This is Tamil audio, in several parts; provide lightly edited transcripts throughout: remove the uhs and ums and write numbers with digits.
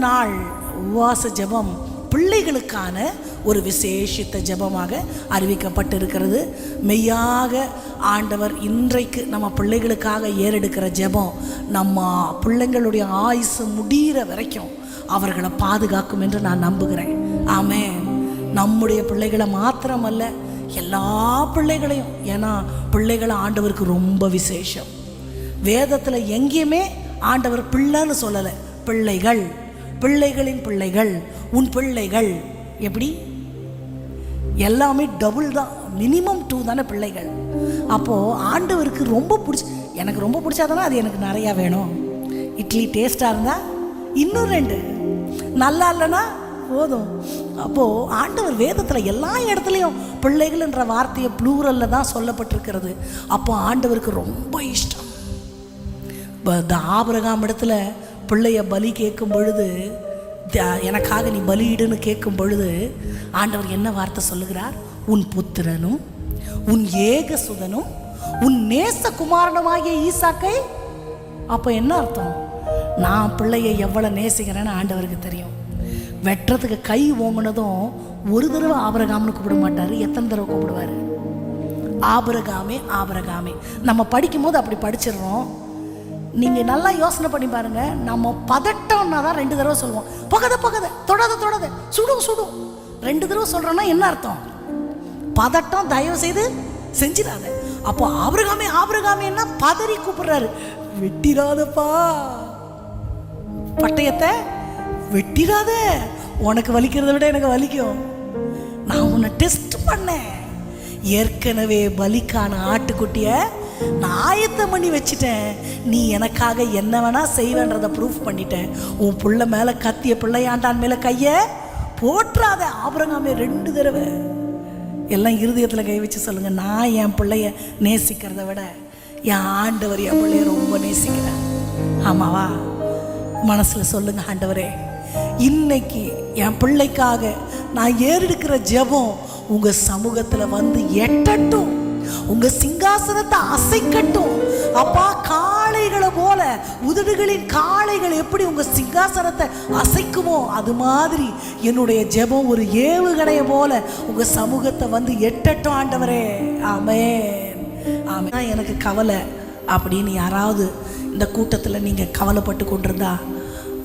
நாள் உபவாச ஜெபம் பிள்ளைகளுக்கான ஒரு விசேஷித்த ஜெபமாக அறிவிக்கப்பட்டிருக்கிறது. மெய்யாக ஆண்டவர் இன்றைக்கு நம்ம பிள்ளைகளுக்காக ஏறெடுக்கிற ஜெபம் நம்ம பிள்ளைங்களுடைய ஆயுசு முடிகிற வரைக்கும் அவர்களை பாதுகாக்கும் என்று நான் நம்புகிறேன். ஆமென். நம்முடைய பிள்ளைகளை மாத்திரமல்ல, எல்லா பிள்ளைகளையும். ஏன்னா பிள்ளைகளை ஆண்டவருக்கு ரொம்ப விசேஷம். வேதத்தில் எங்கேயுமே ஆண்டவர் பிள்ளைன்னு சொல்லலை, பிள்ளைகள், பிள்ளைகளின் பிள்ளைகள், உன் பிள்ளைகள். எப்படி? எல்லாமே டபுள் தான், மினிமம் 2 தானே பிள்ளைகள். அப்போது ஆண்டவருக்கு ரொம்ப எனக்கு ரொம்ப பிடிச்சாதானே அது எனக்கு நிறையா வேணும். இட்லி டேஸ்ட்டாக இருந்தால் இன்னும் 2, நல்லா இல்லைன்னா போதும். அப்போது ஆண்டவர் வேதத்தில் எல்லா இடத்துலையும் பிள்ளைகள் என்ற வார்த்தையை ப்ளூரலில் தான் சொல்லப்பட்டிருக்கிறது. அப்போ ஆண்டவருக்கு ரொம்ப இஷ்டம். இந்த ஆபிரகாம் இடத்துல பிள்ளைய பலி கேட்கும் பொழுது, எனக்காக நீ பலியிடுன்னு கேட்கும் பொழுது ஆண்டவர் என்ன வார்த்தை சொல்லுகிறார்? உன் புத்திரனும் உன் ஏகசுதனும் உன் நேசகுமாரனுமாகிய ஈசாக்கை. அப்போ என்ன அர்த்தம்? நான் பிள்ளையை எவ்வளோ நேசிக்கிறேன்னு ஆண்டவருக்கு தெரியும். வெட்டுறதுக்கு கை ஓங்கினதும் ஒரு தடவை ஆபிரகாம்னு கூப்பிட மாட்டார், எத்தனை தடவை கூப்பிடுவார்? ஆபிரகாமே ஆபிரகாமே. நம்ம படிக்கும் போது அப்படி படிச்சிடுறோம். நீங்கள் நல்லா யோசனை பண்ணி பாருங்க. நம்ம பதட்டம்னா தான் 2 தடவை சொல்லுவோம். பகத பகத, தொடாத தொடாத, சுடும் சுடும். 2 தடவை சொல்கிறோன்னா என்ன அர்த்தம்? பதட்டம், தயவு செய்து செஞ்சிடாத. அப்போ ஆபிரகாமே ஆபிரகாமேன்னா பதறி கூப்பிடுறாரு. வெட்டிடாதப்பா, பட்டயத்தை வெட்டிடாத, உனக்கு வலிக்கிறத விட எனக்கு வலிக்கும். நான் உன்னை டெஸ்ட் பண்ணேன். ஏற்கனவே பலிக்கான ஆட்டுக்குட்டியை நான் ஆயத்தம் பண்ணி வச்சுட்டேன். நீ எனக்காக என்ன வேணா செய்வேன்றதை ப்ரூஃப் பண்ணிட்டேன். உன் பிள்ளை மேலே கத்திய பிள்ளையாண்டான் மேலே கையை போற்றாத. ஆபிரகாமே 2 தடவை. எல்லாம் இருதயத்தில் கை வச்சு சொல்லுங்க, நான் என் பிள்ளைய நேசிக்கிறத விட என் ஆண்டவர் என் பிள்ளைய ரொம்ப நேசிக்கிறேன். ஆமாவா? மனசில் சொல்லுங்க, ஆண்டவரே இன்னைக்கு என் பிள்ளைக்காக நான் ஏறெடுக்கிற ஜெபம் உங்கள் சமூகத்தில் வந்து எட்டட்டும், உங்கள் சிங்காசனத்தை அசைக்கட்டும். அப்பா, காளைகளை போல, உதடுகளின் காளைகள் எப்படி உங்கள் சிங்காசனத்தை அசைக்குமோ அது மாதிரி என்னுடைய ஜெபம் ஒரு ஏவுகணையை போல உங்கள் சமூகத்தை வந்து எட்டட்டும் ஆண்டவரே. ஆமென் ஆமென். எனக்கு கவலை அப்படின்னு யாராவது இந்த கூட்டத்தில் நீங்கள் கவலைப்பட்டு கொண்டிருந்தா,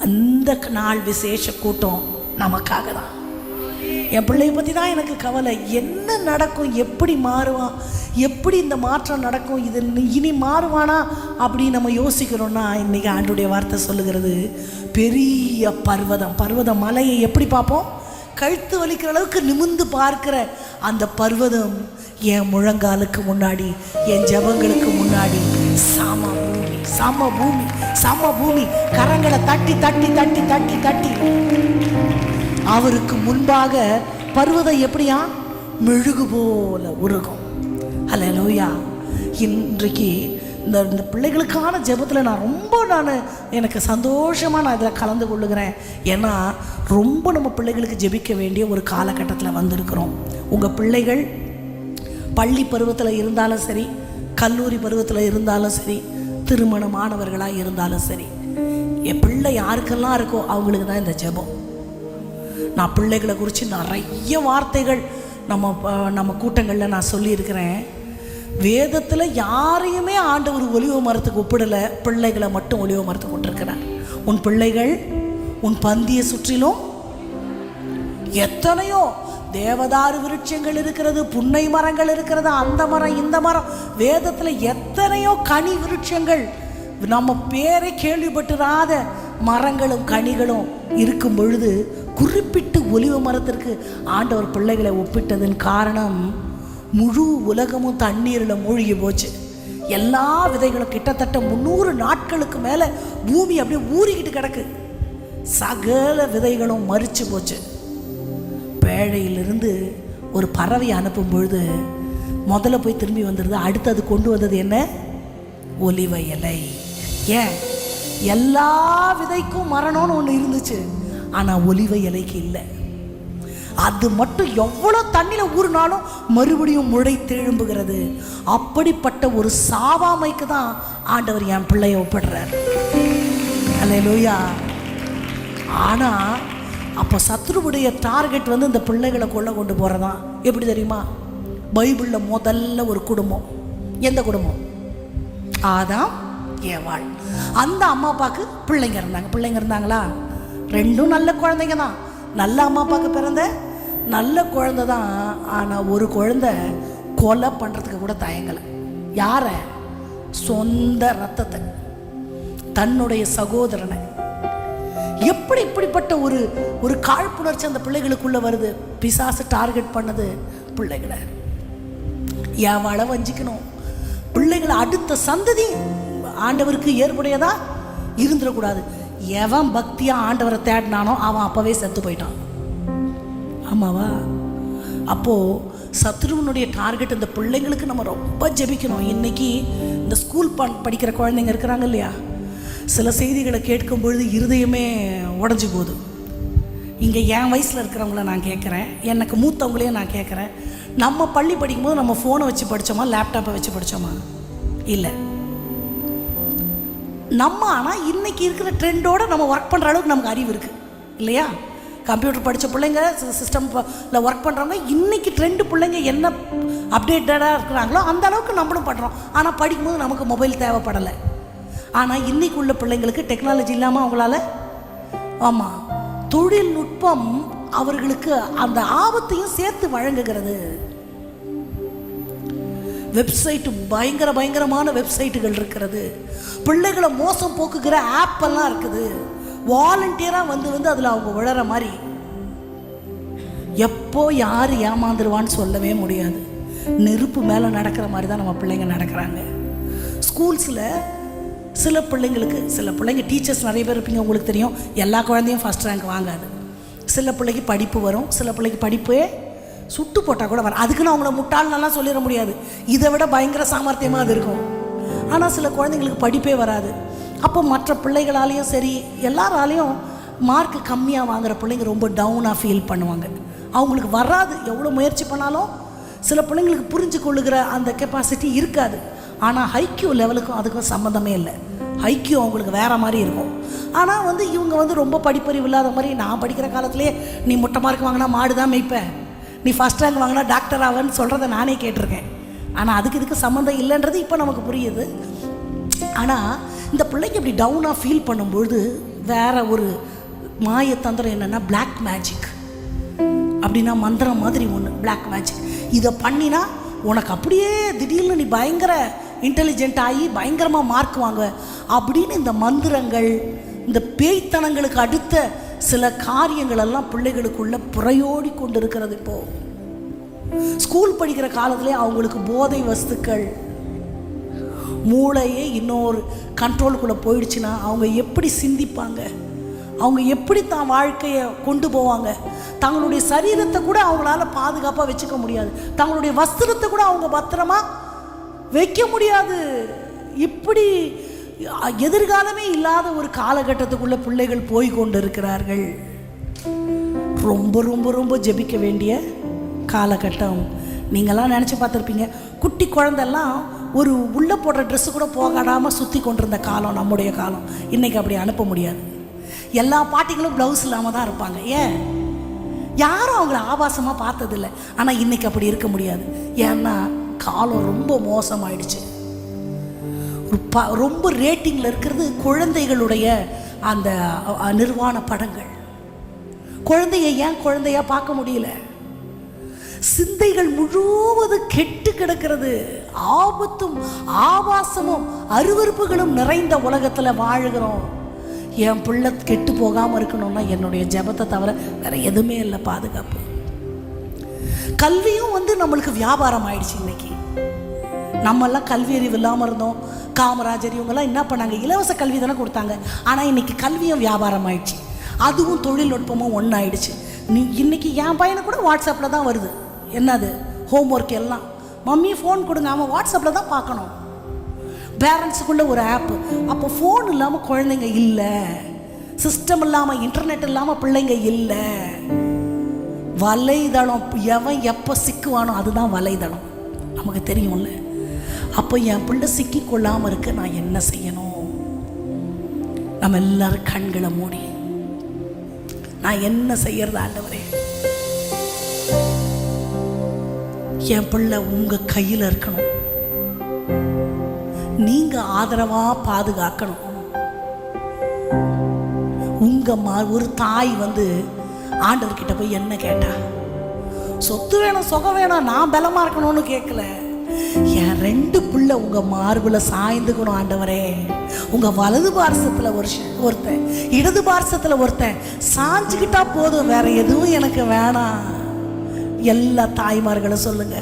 அந்த நாள் விசேஷ கூட்டம் நமக்காக தான். என் பிள்ளைய பற்றி தான் எனக்கு கவலை. என்ன நடக்கும், எப்படி மாறுவான், எப்படி இந்த மாற்றம் நடக்கும், இது இனி மாறுவானா அப்படின்னு நம்ம யோசிக்கிறோன்னா, இன்றைக்கி ஆண்டுடைய வார்த்தை சொல்லுகிறது, பெரிய பர்வதம் மலையை எப்படி பார்ப்போம்? கழுத்து வலிக்கிற அளவுக்கு நிமிர்ந்து பார்க்கிற அந்த பர்வதம் என் முழங்காலுக்கு முன்னாடி, என் ஜெபங்களுக்கு முன்னாடி சம பூமி கரங்களை தட்டி தட்டி தட்டி தட்டி தட்டி அவருக்கு முன்பாக பர்வதம் எப்படியா? மெழுகு போல உருகும். ஹல்லேலூயா. இன்றைக்கு இந்த பிள்ளைகளுக்கான ஜெபத்தில் எனக்கு சந்தோஷமாக நான் இதில் கலந்து கொள்ளுகிறேன். ஏன்னா ரொம்ப நம்ம பிள்ளைகளுக்கு ஜெபிக்க வேண்டிய ஒரு காலகட்டத்தில் வந்திருக்கிறோம். உங்கள் பிள்ளைகள் பள்ளி பருவத்தில் இருந்தாலும் சரி, கல்லூரி பருவத்தில் இருந்தாலும் சரி, திருமணமானவர்களாக இருந்தாலும் சரி, என் பிள்ளை யாருக்கெல்லாம் இருக்கோ அவங்களுக்கு தான் இந்த ஜெபம். நான் பிள்ளைகளை குறித்து நிறைய வார்த்தைகள் நம்ம கூட்டங்களில் நான் சொல்லியிருக்கிறேன். வேதத்தில் யாரையுமே ஆண்டவர் ஒலிவ மரத்துக்கு ஒப்பிடலை, பிள்ளைகளை மட்டும் ஒலிவ மரத்துக்கு விட்டுருக்கிறார். உன் பிள்ளைகள் உன் பந்திய சுற்றிலும் எத்தனையோ தேவதாரு விருட்சங்கள் இருக்கிறது, புன்னை மரங்கள் இருக்கிறது, அந்த மரம் இந்த மரம். வேதத்தில் எத்தனையோ கனி விருட்சங்கள், நம்ம பேரை கேள்விப்பட்டிராத மரங்களும் கனிகளும் இருக்கும் பொழுது குறிப்பிட்டு ஒலிவ மரத்திற்கு ஆண்டவர் பிள்ளைகளை ஒப்பிட்டதன் காரணம், முழு உலகமும் தண்ணீரில் மூழ்கி போச்சு. எல்லா விதைகளும் கிட்டத்தட்ட 300 நாட்களுக்கு மேலே பூமி அப்படியே ஊறிக்கிட்டு கிடக்கு. சகல விதைகளும் மரிச்சு போச்சு. பேழையிலிருந்து ஒரு பறவை அனுப்பும் பொழுது முதல்ல போய் திரும்பி வந்துடுது. அடுத்தது கொண்டு வந்தது என்ன? ஒலிவ இலை. ஏன்? எல்லா விதைக்கும் மரணம்னு ஒன்று இருந்துச்சு, ஆனால் ஒலிவ இலைக்கு இல்லை. அது மட்டும் எவ்வளோ தண்ணியில் ஊறினாலும் மறுபடியும் முளை தெழும்புகிறது. அப்படிப்பட்ட ஒரு சாவாமைக்கு தான் ஆண்டவர் என் பிள்ளைய ஒப்பிடுறார். அல்லேலூயா. ஆனால் அப்போ சத்ருவுடைய டார்கெட் வந்து இந்த பிள்ளைகளை கொண்டு போகிறதான். எப்படி தெரியுமா? பைபிளில் முதல்ல ஒரு குடும்பம். எந்த குடும்பம்? ஆதாம் ஏவாள். அந்த அம்மா அப்பாவுக்கு பிள்ளைங்க இருந்தாங்களா? ரெண்டும் நல்ல குழந்தைங்க தான், நல்ல அம்மா அப்பாவுக்கு பிறந்த நல்ல குழந்தை தான். ஆனால் ஒரு குழந்தை கொலை பண்ணுறதுக்கு கூட தயங்கலை. யாரை? சொந்த ரத்தத்தை, தன்னுடைய சகோதரனை. எப்படி இப்படிப்பட்ட ஒரு காழ்ப்புணர்ச்சி அந்த பிள்ளைகளுக்குள்ள வருது? பிசாசு டார்கெட் பண்ணது பிள்ளைகளை. ஏவாளை வஞ்சிக்கணும், பிள்ளைகளை அடுத்த சந்ததி ஆண்டவருக்கு ஏற்புடையதா இருந்துடக்கூடாது. எவன் பக்தியா ஆண்டவரை தேடினானோ அவன் அப்பவே செத்து போயிட்டான். ஆமாவா? அப்போ சத்ருவனுடைய டார்கெட் இந்த பிள்ளைங்களுக்கு நம்ம ரொம்ப ஜெபிக்கணும். இன்னைக்கு இந்த ஸ்கூல் படிக்கிற குழந்தைங்க இருக்கிறாங்க இல்லையா, சில செய்திகளை கேட்கும் பொழுது இருதயமே உடஞ்சி போகுது. இங்கே என் வயசில் இருக்கிறவங்கள நான் கேட்குறேன், எனக்கு மூத்தவங்களையும் நான் கேட்குறேன். நம்ம பள்ளி படிக்கும்போது நம்ம ஃபோனை வச்சு படித்தோமா, லேப்டாப்பை வச்சு படித்தோமா? இல்லை. நம்ம ஆனால் இன்றைக்கி இருக்கிற ட்ரெண்டோடு நம்ம ஒர்க் பண்ணுற அளவுக்கு நமக்கு அறிவு இருக்குது இல்லையா? கம்ப்யூட்டர் படித்த பிள்ளைங்க, சிஸ்டமில் ஒர்க் பண்ணுறவங்க, இன்றைக்கி ட்ரெண்டு பிள்ளைங்க என்ன அப்டேட்டடாக இருக்கிறாங்களோ அந்த அளவுக்கு நம்மளும் பண்ணுறோம். ஆனால் படிக்கும்போது நமக்கு மொபைல் தேவைப்படலை. ஆனால் இன்றைக்கி உள்ள பிள்ளைங்களுக்கு டெக்னாலஜி இல்லாமல் அவங்களால, ஆமாம், தொழில்நுட்பம் அவர்களுக்கு அந்த ஆபத்தையும் சேர்த்து வழங்குகிறது. வெப்சைட்டு பயங்கரமான வெப்சைட்டுகள் இருக்கிறது. பிள்ளைகளை மோசம் போக்குகிற ஆப்பெல்லாம் இருக்குது. வாலண்டியராக வந்து அதில் அவங்க விழற மாதிரி. எப்போ யார் ஏமாந்துருவான்னு சொல்லவே முடியாது. நெருப்பு மேலே நடக்கிற மாதிரி தான் நம்ம பிள்ளைங்க நடக்கிறாங்க. ஸ்கூல்ஸில் சில பிள்ளைங்க டீச்சர்ஸ் நிறைய பேர் இருப்பீங்க, உங்களுக்கு தெரியும், எல்லா குழந்தையும் ஃபஸ்ட் ரேங்க் வாங்காது. சில பிள்ளைக்கு படிப்பு வரும், சில பிள்ளைக்கு படிப்பே சுட்டு போட்டால் கூட வரும். அதுக்குன்னு அவங்கள முட்டாள்னெல்லாம் சொல்லிட முடியாது, இதை விட பயங்கர சாமர்த்தியமாக அது இருக்கும். ஆனால் சில குழந்தைங்களுக்கு படிப்பே வராது. அப்போ மற்ற பிள்ளைகளாலேயும் சரி எல்லாராலையும் மார்க் கம்மியாக வாங்குகிற பிள்ளைங்க ரொம்ப டவுனாக ஃபீல் பண்ணுவாங்க. அவங்களுக்கு வராது, எவ்வளோ முயற்சி பண்ணாலும் சில பிள்ளைங்களுக்கு புரிஞ்சு கொள்ளுகிற அந்த கெப்பாசிட்டி இருக்காது. ஆனால் ஹைக்யூ லெவலுக்கும் அதுக்கும் சம்மந்தமே இல்லை. ஹைக்யூ அவங்களுக்கு வேறு மாதிரி இருக்கும். ஆனால் இவங்க ரொம்ப படிப்பறிவு இல்லாத மாதிரி, நான் படிக்கிற காலத்திலே நீ முட்டை மார்க் வாங்கினா மாடு தான் மேய்ப்ப, நீ ஃபஸ்ட் ரேங்க் வாங்கினா டாக்டர் ஆவன்னு சொல்கிறத நானே கேட்டிருக்கேன். ஆனால் இதுக்கு சம்மந்தம் இல்லைன்றது இப்போ நமக்கு புரியுது. ஆனால் இந்த பிள்ளைங்க இப்படி டவுனாக ஃபீல் பண்ணும்பொழுது வேற ஒரு மாயத்தந்திரம் என்னென்னா பிளாக் மேஜிக். அப்படின்னா மந்திரம் மாதிரி ஒன்று, பிளாக் மேஜிக். இதை பண்ணினா உனக்கு அப்படியே திடீர்னு நீ பயங்கர இன்டெலிஜென்ட் ஆகி பயங்கரமாக மார்க் வாங்க அப்படின்னு இந்த மந்திரங்கள், இந்த பேய்த்தனங்களுக்கு அடுத்த சில காரியங்கள் எல்லாம் பிள்ளைகளுக்குள்ள புறையோடி கொண்டு இருக்கிறது. இப்போது ஸ்கூல் படிக்கிற காலத்திலே அவங்களுக்கு போதை வஸ்துக்கள், மூளையே இன்னொரு கண்ட்ரோலுக்குள்ளே போயிடுச்சுன்னா அவங்க எப்படி சிந்திப்பாங்க, அவங்க எப்படி தான் வாழ்க்கையை கொண்டு போவாங்க. தங்களுடைய சரீரத்தை கூட அவங்களால பாதுகாப்பாக வச்சுக்க முடியாது, தங்களுடைய வஸ்திரத்தை கூட அவங்க பத்திரமா வைக்க முடியாது. இப்படி எதிர்காலமே இல்லாத ஒரு காலகட்டத்துக்குள்ள பிள்ளைகள் போய் கொண்டு இருக்கிறார்கள். ரொம்ப ரொம்ப ரொம்ப ஜெபிக்க வேண்டிய காலகட்டம். நீங்கள்லாம் நினச்சி பார்த்துருப்பீங்க, குட்டி குழந்தெல்லாம் ஒரு உள்ளே போடுற ட்ரெஸ்ஸு கூட போகாடாமல் சுற்றி கொண்டிருந்த காலம் நம்முடைய காலம். இன்றைக்கி அப்படி அனுப்ப முடியாது. எல்லா பாட்டிகளும் ப்ளவுஸ் இல்லாமல் தான் இருப்பாங்க. ஏன்? யாரும் அவங்கள ஆபாசமாக பார்த்ததில்லை. ஆனால் இன்றைக்கி அப்படி இருக்க முடியாது. ஏன்னா காலம் ரொம்ப மோசமாயிடுச்சு. ரொம்ப ரேட்டிங்கில் இருக்கிறது குழந்தைகளுடைய அந்த நிர்வாண படங்கள். குழந்தைய ஏன் குழந்தையா பார்க்க முடியல? சிந்தைகள் முழுவதும் கெட்டு கிடக்கிறது. ஆபத்தும் ஆபாசமும் அருவருப்புகளும் நிறைந்த உலகத்தில் வாழுகிறோம். என் பிள்ளை கெட்டு போகாமல் இருக்கணும்னா என்னுடைய ஜெபத்தை தவிர வேற எதுவுமே இல்லை பாதுகாப்பு. கல்வியும் நம்மளுக்கு வியாபாரம் ஆயிடுச்சு. இன்னைக்கு நம்மெல்லாம் கல்வி அறிவு இல்லாமல் இருந்தோம். காமராஜர் இவங்கெல்லாம் என்ன பண்ணாங்க? இலவச கல்வி தானே கொடுத்தாங்க. ஆனால் இன்னைக்கு கல்வியும் வியாபாரம் ஆயிடுச்சு, அதுவும் தொழில்நுட்பமும் ஒன்றாயிடுச்சு. இன்னைக்கு என் பையனை கூட வாட்ஸ்அப்பில் தான் வருது. என்னது? ஹோம்ஒர்க் எல்லாம் மம்மி ஃபோன் கொடுங்க, அவன் வாட்ஸ்அப்பில் தான் பார்க்கணும். பேரண்ட்ஸுக்குள்ள ஒரு ஆப்பு. அப்போ ஃபோன் இல்லாமல் குழந்தைங்க இல்லை, சிஸ்டம் இல்லாமல் இன்டர்நெட் இல்லாமல் பிள்ளைங்க இல்லை. வலைதளம் எவன் எப்போ சிக்குவானோ அதுதான் வலைதளம், நமக்கு தெரியும்ல. அப்போ என் பிள்ளை சிக்கி கொள்ளாமல் இருக்க நான் என்ன செய்யணும்? நம்ம எல்லாரும் கண்களை மூடி நான் என்ன செய்யறது ஆண்டவரே? என் பிள்ளை உங்க கையில் இருக்கணும், நீங்க ஆதரவா பாதுகாக்கணும். உங்க ஒரு தாய் வந்து ஆண்டவர்கிட்ட போய் என்ன கேட்டா? சொத்து வேணும், சுகம் வேணும், நான் பலமா இருக்கணும்னு கேட்கல. என் 2 பிள்ளை உங்க மார்புல சாய்ந்துக்கணும் ஆண்டவரே. உங்க வலது பார்சத்துல ஒருத்தன், இடது பார்சத்துல ஒருத்தன் சாஞ்சுக்கிட்டா போதும், வேற எதுவும் எனக்கு வேணாம். எல்லா தாய்மார்களும் சொல்லுங்க,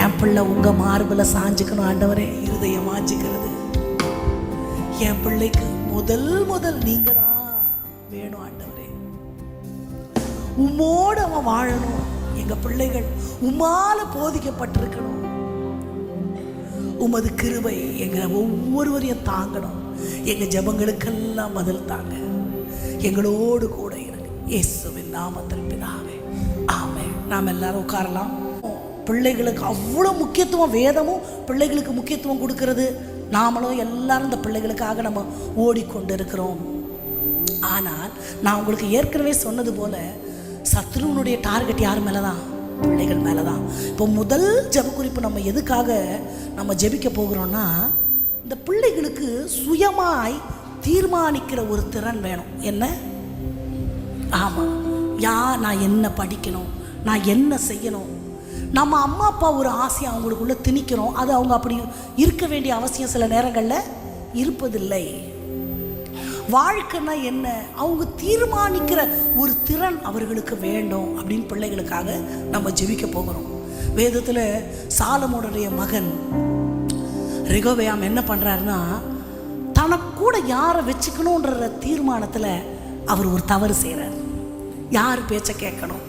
என் பிள்ளை உங்க மார்புல சாஞ்சுக்கணும் ஆண்டவரே. இருதயம் மாஞ்சுக்கிறது என் பிள்ளைக்கு முதல் நீங்க தான் வேணும் ஆண்டவரே. உம்மோடு அவன் வாழணும். எங்க பிள்ளைகள் உம்மால போதிக்கப்பட்டிருக்கணும். உமது கிருபை எங்க ஒவ்வொருவரையும் தாங்கணும். எங்க ஜெபங்களுக்கெல்லாம் பதில் தாங்க. எங்களோடு கூட இருங்க. இயேசுவின் நாமத்தில் பிதாவே, ஆமென். நாம் எல்லாரும் உட்காரலாம். பிள்ளைகளுக்கு அவ்வளோ முக்கியத்துவம், வேதமும் பிள்ளைகளுக்கு முக்கியத்துவம் கொடுக்கிறது. நாமளும் எல்லாரும் இந்த பிள்ளைகளுக்காக நம்ம ஓடிக்கொண்டு இருக்கிறோம். ஆனால் நான் உங்களுக்கு ஏற்கனவே சொன்னது போல சத்ருவனுடைய டார்கெட் யார் மேலே தான்? பிள்ளைகள் மேலே தான். இப்போ முதல் ஜெப குறிப்பு நம்ம எதுக்காக நம்ம ஜெபிக்க போகிறோம்னா, இந்த பிள்ளைகளுக்கு சுயமாய் தீர்மானிக்கிற ஒரு திறன் வேணும். என்ன? ஆமாம், நான் என்ன படிக்கணும், நான் என்ன செய்யணும். நம்ம அம்மா அப்பா ஒரு ஆசையை அவங்களுக்குள்ள திணிக்கிறோம். அது அவங்க அப்படி இருக்க வேண்டிய அவசியம் சில நேரங்களில் இருப்பதில்லை. வாழ்க்கைன்னா என்ன? அவங்க தீர்மானிக்கிற ஒரு திறன் அவர்களுக்கு வேண்டும் அப்படின்னு பிள்ளைகளுக்காக நம்ம ஜெபிக்க போகிறோம். வேதத்தில் சாலமோனுடைய மகன் ரெகொபெயாம் என்ன பண்ணுறாருன்னா, தனக்கு கூட யாரை வச்சுக்கணுன்ற தீர்மானத்தில் அவர் ஒரு தவறு செய்கிறார். யார் பேச்சை கேட்கணும்?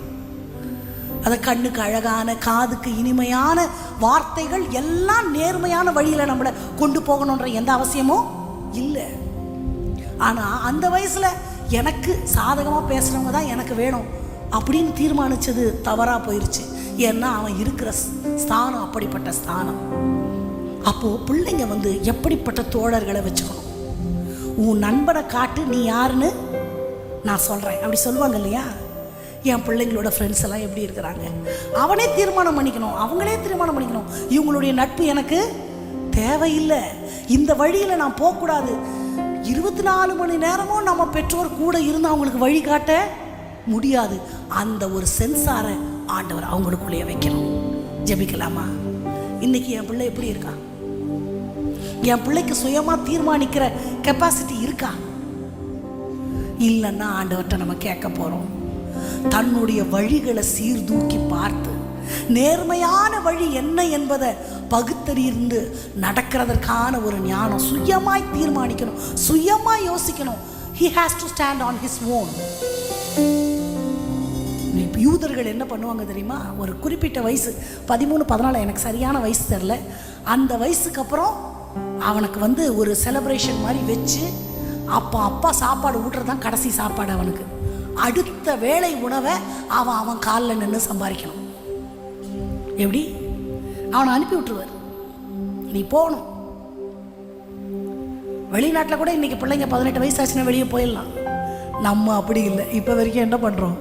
அதை கண்ணுக்கு அழகான, காதுக்கு இனிமையான வார்த்தைகள் எல்லாம் நேர்மையான வழியில் நம்மளை கொண்டு போகணுன்ற எந்த அவசியமும் இல்லை. ஆனால் அந்த வயசில் எனக்கு சாதகமாக பேசுகிறவங்க தான் எனக்கு வேணும் அப்படின்னு தீர்மானித்தது தவறாக போயிடுச்சு. ஏன்னா அவன் இருக்கிற ஸ்தானம் அப்படிப்பட்ட ஸ்தானம். அப்போது பிள்ளைங்க வந்து எப்படிப்பட்ட தோழர்களை வச்சுக்கணும்? உன் நண்பனை காட்டு, நீ யாருன்னு நான் சொல்கிறேன் அப்படி சொல்லுவாங்க இல்லையா? என் பிள்ளைங்களோட ஃப்ரெண்ட்ஸ் எல்லாம் எப்படி இருக்கிறாங்க, அவனே தீர்மானம் பண்ணிக்கணும், அவங்களே தீர்மானம் பண்ணிக்கணும். இவங்களுடைய நட்பு எனக்கு தேவையில்லை, இந்த வழியில் நான் போகக்கூடாது. 24 மணி நேரமும் நம்ம பெற்றோர் கூட இருந்து அவங்களுக்கு வழி காட்ட முடியாது. அந்த ஒரு சென்சாரை ஆண்டவர் அவங்களுக்குள்ளேயே வைக்கணும். ஜெபிக்கலாமா? இன்னைக்கு என் பிள்ளை எப்படி இருக்கா? என் பிள்ளைக்கு சுயமாக தீர்மானிக்கிற கெப்பாசிட்டி இருக்கா? இல்லைன்னா ஆண்டவர்கிட்ட நம்ம கேட்க போகிறோம். தன்னுடைய வழிகளை சீர்தூக்கி பார்த்து நேர்மையான வழி என்ன என்பதை பகுத்தறிந்து நடக்கிறதற்கான ஒரு ஞானம், சுயமாய் தீர்மானிக்கணும், சுயமாய் யோசிக்கணும். He has to stand on his own. யூதர்கள் என்ன பண்ணுவாங்க தெரியுமா? ஒரு குறிப்பிட்ட வயசு 13, 14, எனக்கு சரியான வயசு தெரில, அந்த வயசுக்கு அப்புறம் அவனுக்கு வந்து ஒரு செலிப்ரேஷன் மாதிரி வச்சு அப்பா சாப்பாடு ஊட்டுறதுதான் கடைசி சாப்பாடு. அவனுக்கு அடுத்த வேளை உணவை அவன் காலில் நின்று சம்பாதிக்கணும். எப்படி? அவனை அனுப்பி விட்டுருவார், நீ போகணும். வெளிநாட்டில் கூட இன்னைக்கு பிள்ளைங்க 18 வயசு ஆச்சுன்னா வெளியே போயிடலாம். நம்ம அப்படி இல்லை. இப்போ வரைக்கும் என்ன பண்ணுறோம்?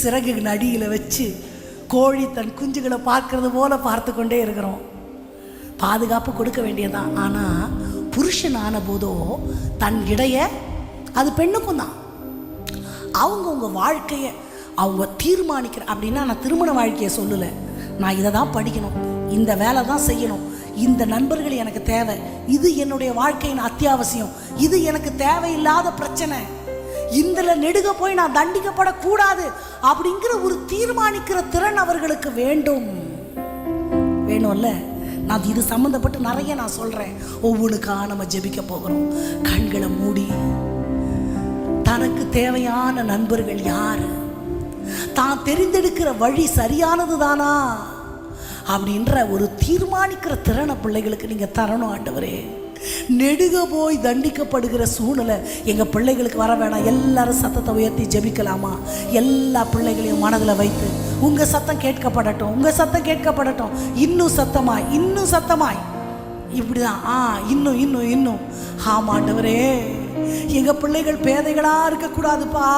சிறகு நடியில் வச்சு கோழி தன் குஞ்சுகளை பார்க்கறது போல பார்த்து கொண்டே இருக்கிறோம். பாதுகாப்பு கொடுக்க வேண்டியதான். ஆனால் புருஷன் ஆன போதோ தன் இடைய, அது பெண்ணுக்கும் தான். அவங்கவுங்க வாழ்க்கையை அவங்க தீர்மானிக்கிற. அப்படின்னா நான் திருமண வாழ்க்கையை சொல்லலை, நான் இதை தான் படிக்கணும், இந்த வேலை தான் செய்யணும், இந்த நண்பர்கள் எனக்கு தேவை, இது என்னுடைய வாழ்க்கையின் அத்தியாவசியம், இது எனக்கு தேவையில்லாத பிரச்சனை, இதில் நெடுக போய் நான் தண்டிக்கப்படக்கூடாது அப்படிங்கிற ஒரு தீர்மானிக்கிற திறன் அவர்களுக்கு வேணும்ல. நான் இது சம்மந்தப்பட்டு நிறைய நான் சொல்கிறேன். ஒவ்வொன்றுக்காக நம்ம ஜெபிக்க போகிறோம். கண்களை மூடி தனக்கு தேவையான நண்பர்கள் யாரு, தான் தெரிந்தெடுக்கிற வழி சரியானது தானா அப்படின்ற ஒரு தீர்மானிக்கிற திறனை பிள்ளைகளுக்கு நீங்கள் தரணும் ஆண்டவரே. நெடுக போய் தண்டிக்கப்படுகிற சூழ்நிலை எங்கள் பிள்ளைகளுக்கு வர வேணாம். எல்லாரும் சத்தத்தை உயர்த்தி ஜெபிக்கலாமா? எல்லா பிள்ளைகளையும் மனதில் வைத்து உங்கள் சத்தம் கேட்கப்படட்டும், உங்கள் சத்தம் கேட்கப்படட்டும். இன்னும் சத்தமாய் இப்படிதான். இன்னும் ஆமாண்டவரே, எங்க பிள்ளைகள் பேதைகளா இருக்கக்கூடாதுப்பா.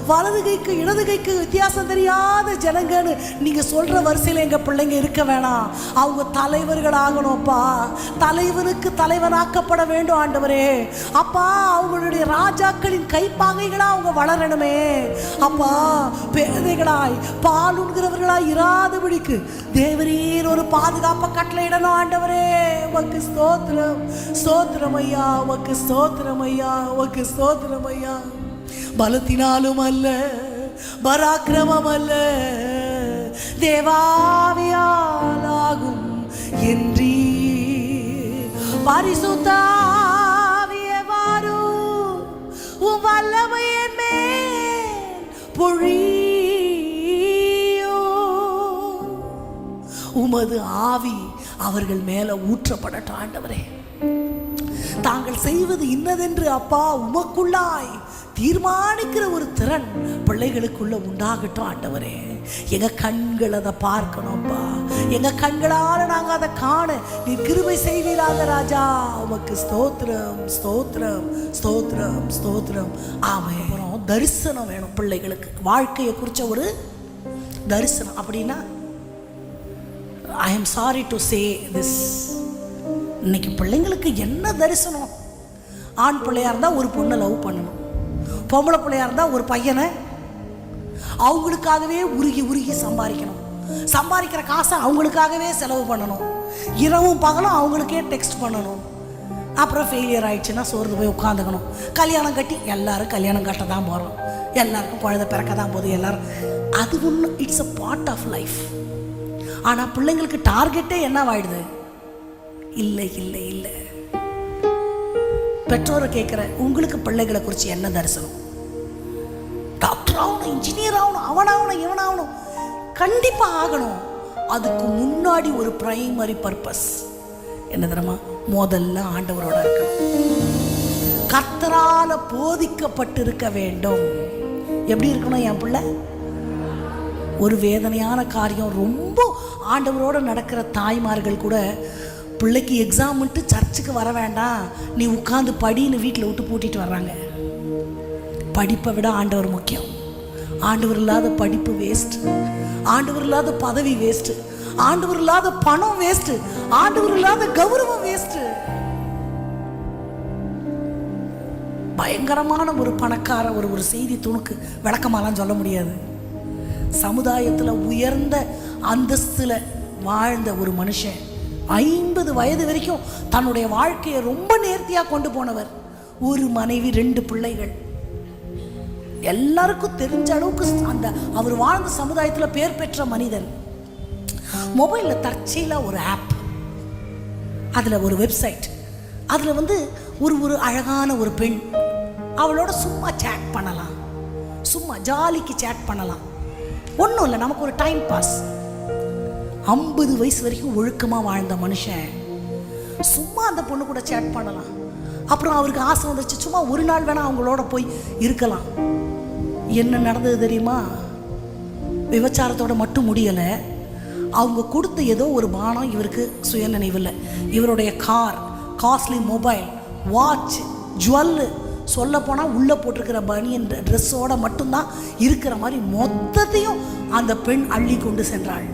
வலது கைக்கு இடது கைக்கு வித்தியாசம் தெரியாத ஜனங்கன்னு நீங்க சொல்ற வரிசையில் எங்க பிள்ளைங்க இருக்க வேணாம். அவங்க தலைவர்கள் ஆகணும்ப்பா. தலைவனுக்கு தலைவனாக்கப்பட வேண்டும் ஆண்டவரே. அப்பா, அவங்களுடைய ராஜாக்களின் கைப்பாகைகளா அவங்க வளரணுமே அப்பா. பேதைகளாய் பால் உண்கிறவர்களாய் இராதபடிக்கு தேவரீர் ஒரு பாதுகாப்பை கட்டளையிடணும் ஆண்டவரே. உமக்கு ஸ்தோத்திரம், ஸ்தோத்திரம் ஐயா, உமக்கு ஸ்தோத்திரம் ஐயா, உமக்கு ஸ்தோத்திரம் ஐயா. பலத்தினாலும் அல்ல, பராக்கிரமம் அல்ல, தேவாவியாலாகும் என்றீ. பரிசுத்த ஆவியே வாரும், உம் வல்லமையின் மேல் பொழியும். உமது ஆவி அவர்கள் மேல ஊற்றப்படட்டும் ஆண்டவரே. தாங்கள் செய்வது இன்னதென்று அப்பா உமக்குள்ளாய் தீர்மானிக்கிற ஒரு திறன் பிள்ளைகளுக்குள்ள உண்டாகட்டும் ஆண்டவரே. எங்க கண்கள் அதை பார்க்கணும்ப்பா. எங்க கண்களால நாங்க அதை காண நீ கிருபை செய்வீராக ராஜா. உமக்கு ஸ்தோத்திரம், ஸ்தோத்திரம், ஸ்தோத்திரம், ஸ்தோத்திரம். ஆமென். அப்புறம் தரிசனம் வேணும் பிள்ளைகளுக்கு. வாழ்க்கையை குறிச்ச ஒரு தரிசனம். அப்படின்னா I am sorry to say this, இன்னைக்கு பிள்ளைங்களுக்கு என்ன தரிசனம்? ஆண் பிள்ளையா இருந்தா ஒரு பொண்ணை லவ் பண்ணணும், பொம்பளை பிள்ளையா இருந்தா ஒரு பையனை அவங்களுக்காகவே உருகி உருகி சம்பாதிக்கணும், சம்பாதிக்கிற காசை அவங்களுக்காகவே செலவு பண்ணணும், இரவும் பகலும் அவங்களுக்கே டெக்ஸ்ட் பண்ணணும். அப்புறம் ஃபெயிலியர் ஆயிடுச்சுன்னா சோர்ந்து போய் உட்காந்துக்கணும். கல்யாணம் கட்டி எல்லாரும் கல்யாணம் கட்ட தான் போகிறோம், எல்லாருக்கும் குழந்தை பிறக்க தான் போகுது எல்லாரும். அது ஒன்று, it's a part of life. ஆனால் பிள்ளைங்களுக்கு டார்கெட்டே என்னவாயிடுது? இல்லை இல்லை இல்லை. பெற்றோரை கேட்குற, உங்களுக்கு பிள்ளைகளை குறித்து என்ன தரிசனம்? டாக்டர் ஆகணும், இன்ஜினியர் ஆகணும், அவனாகணும், இவனாகணும், கண்டிப்பாக ஆகணும். அதுக்கு முன்னாடி ஒரு பிரைமரி பர்பஸ் என்ன தெரியுமா? முதல்ல ஆண்டவரோட இருக்கணும், கர்த்தரால போதிக்கப்பட்டிருக்க வேண்டும். எப்படி இருக்கணும் என் பிள்ளை? ஒரு வேதனையான காரியம், ரொம்ப ஆண்டவரோட நடக்கிற தாய்மார்கள் கூட பிள்ளைக்கு எக்ஸாம்ன்ட்டு சர்ச்சுக்கு வர வேண்டாம், நீ உட்காந்து படின்னு வீட்டில் விட்டு பூட்டிட்டு வர்றாங்க. படிப்பை விட ஆண்டவர் முக்கியம். ஆண்டவர் இல்லாத படிப்பு வேஸ்ட், ஆண்டவர் இல்லாத பதவி வேஸ்ட், ஆண்டவர் இல்லாத பணம் வேஸ்ட், ஆண்டவர் இல்லாத கௌரவம் வேஸ்ட். பயங்கரமான ஒரு பணக்கார ஒரு செய்தி துணுக்கு விளக்கமாலாம் சொல்ல முடியாது. சமுதாயத்தில் உயர்ந்த அந்தஸ்துல வாழ்ந்த ஒரு மனுஷன் 50 வயது வரைக்கும் தன்னுடைய வாழ்க்கையை ரொம்ப நேர்த்தியாக கொண்டு போனவர். ஒரு மனைவி, 2 பிள்ளைகள். எல்லாருக்கும் தெரிஞ்ச அளவுக்கு அந்த அவர் வாழ்ந்த சமுதாயத்தில் பேர் பெற்ற மனிதன். மொபைலில் தற்செயலாக ஒரு ஆப், அதில் ஒரு வெப்சைட், அதில் ஒரு அழகான ஒரு பெண், அவளோட சும்மா சேட் பண்ணலாம், சும்மா ஜாலிக்கு சேட் பண்ணலாம். ஒன்றும் இல்லை, நமக்கு ஒரு டைம் பாஸ். 50 வயசு வரைக்கும் ஒழுக்கமாக வாழ்ந்த மனுஷன் சும்மா அந்த பொண்ணு கூட சேட் பண்ணலாம். அப்புறம் அவருக்கு ஆசை வந்துச்சு, சும்மா ஒரு நாள் வேணா அவங்களோட போய் இருக்கலாம். என்ன நடந்தது தெரியுமா? விபச்சாரத்தோட மட்டும் முடியலை, அவங்க கொடுத்த ஏதோ ஒரு பானம் இவருக்கு சுயநினைவில்லை. இவருடைய car, costly mobile, watch, jewel, சொல்ல போனால் உள்ளே போட்டிருக்கிற பனியன் ட்ரெஸ்ஸோட மட்டும்தான் இருக்கிற மாதிரி மொத்தத்தையும் அந்த பெண் அள்ளி கொண்டு சென்றாள்.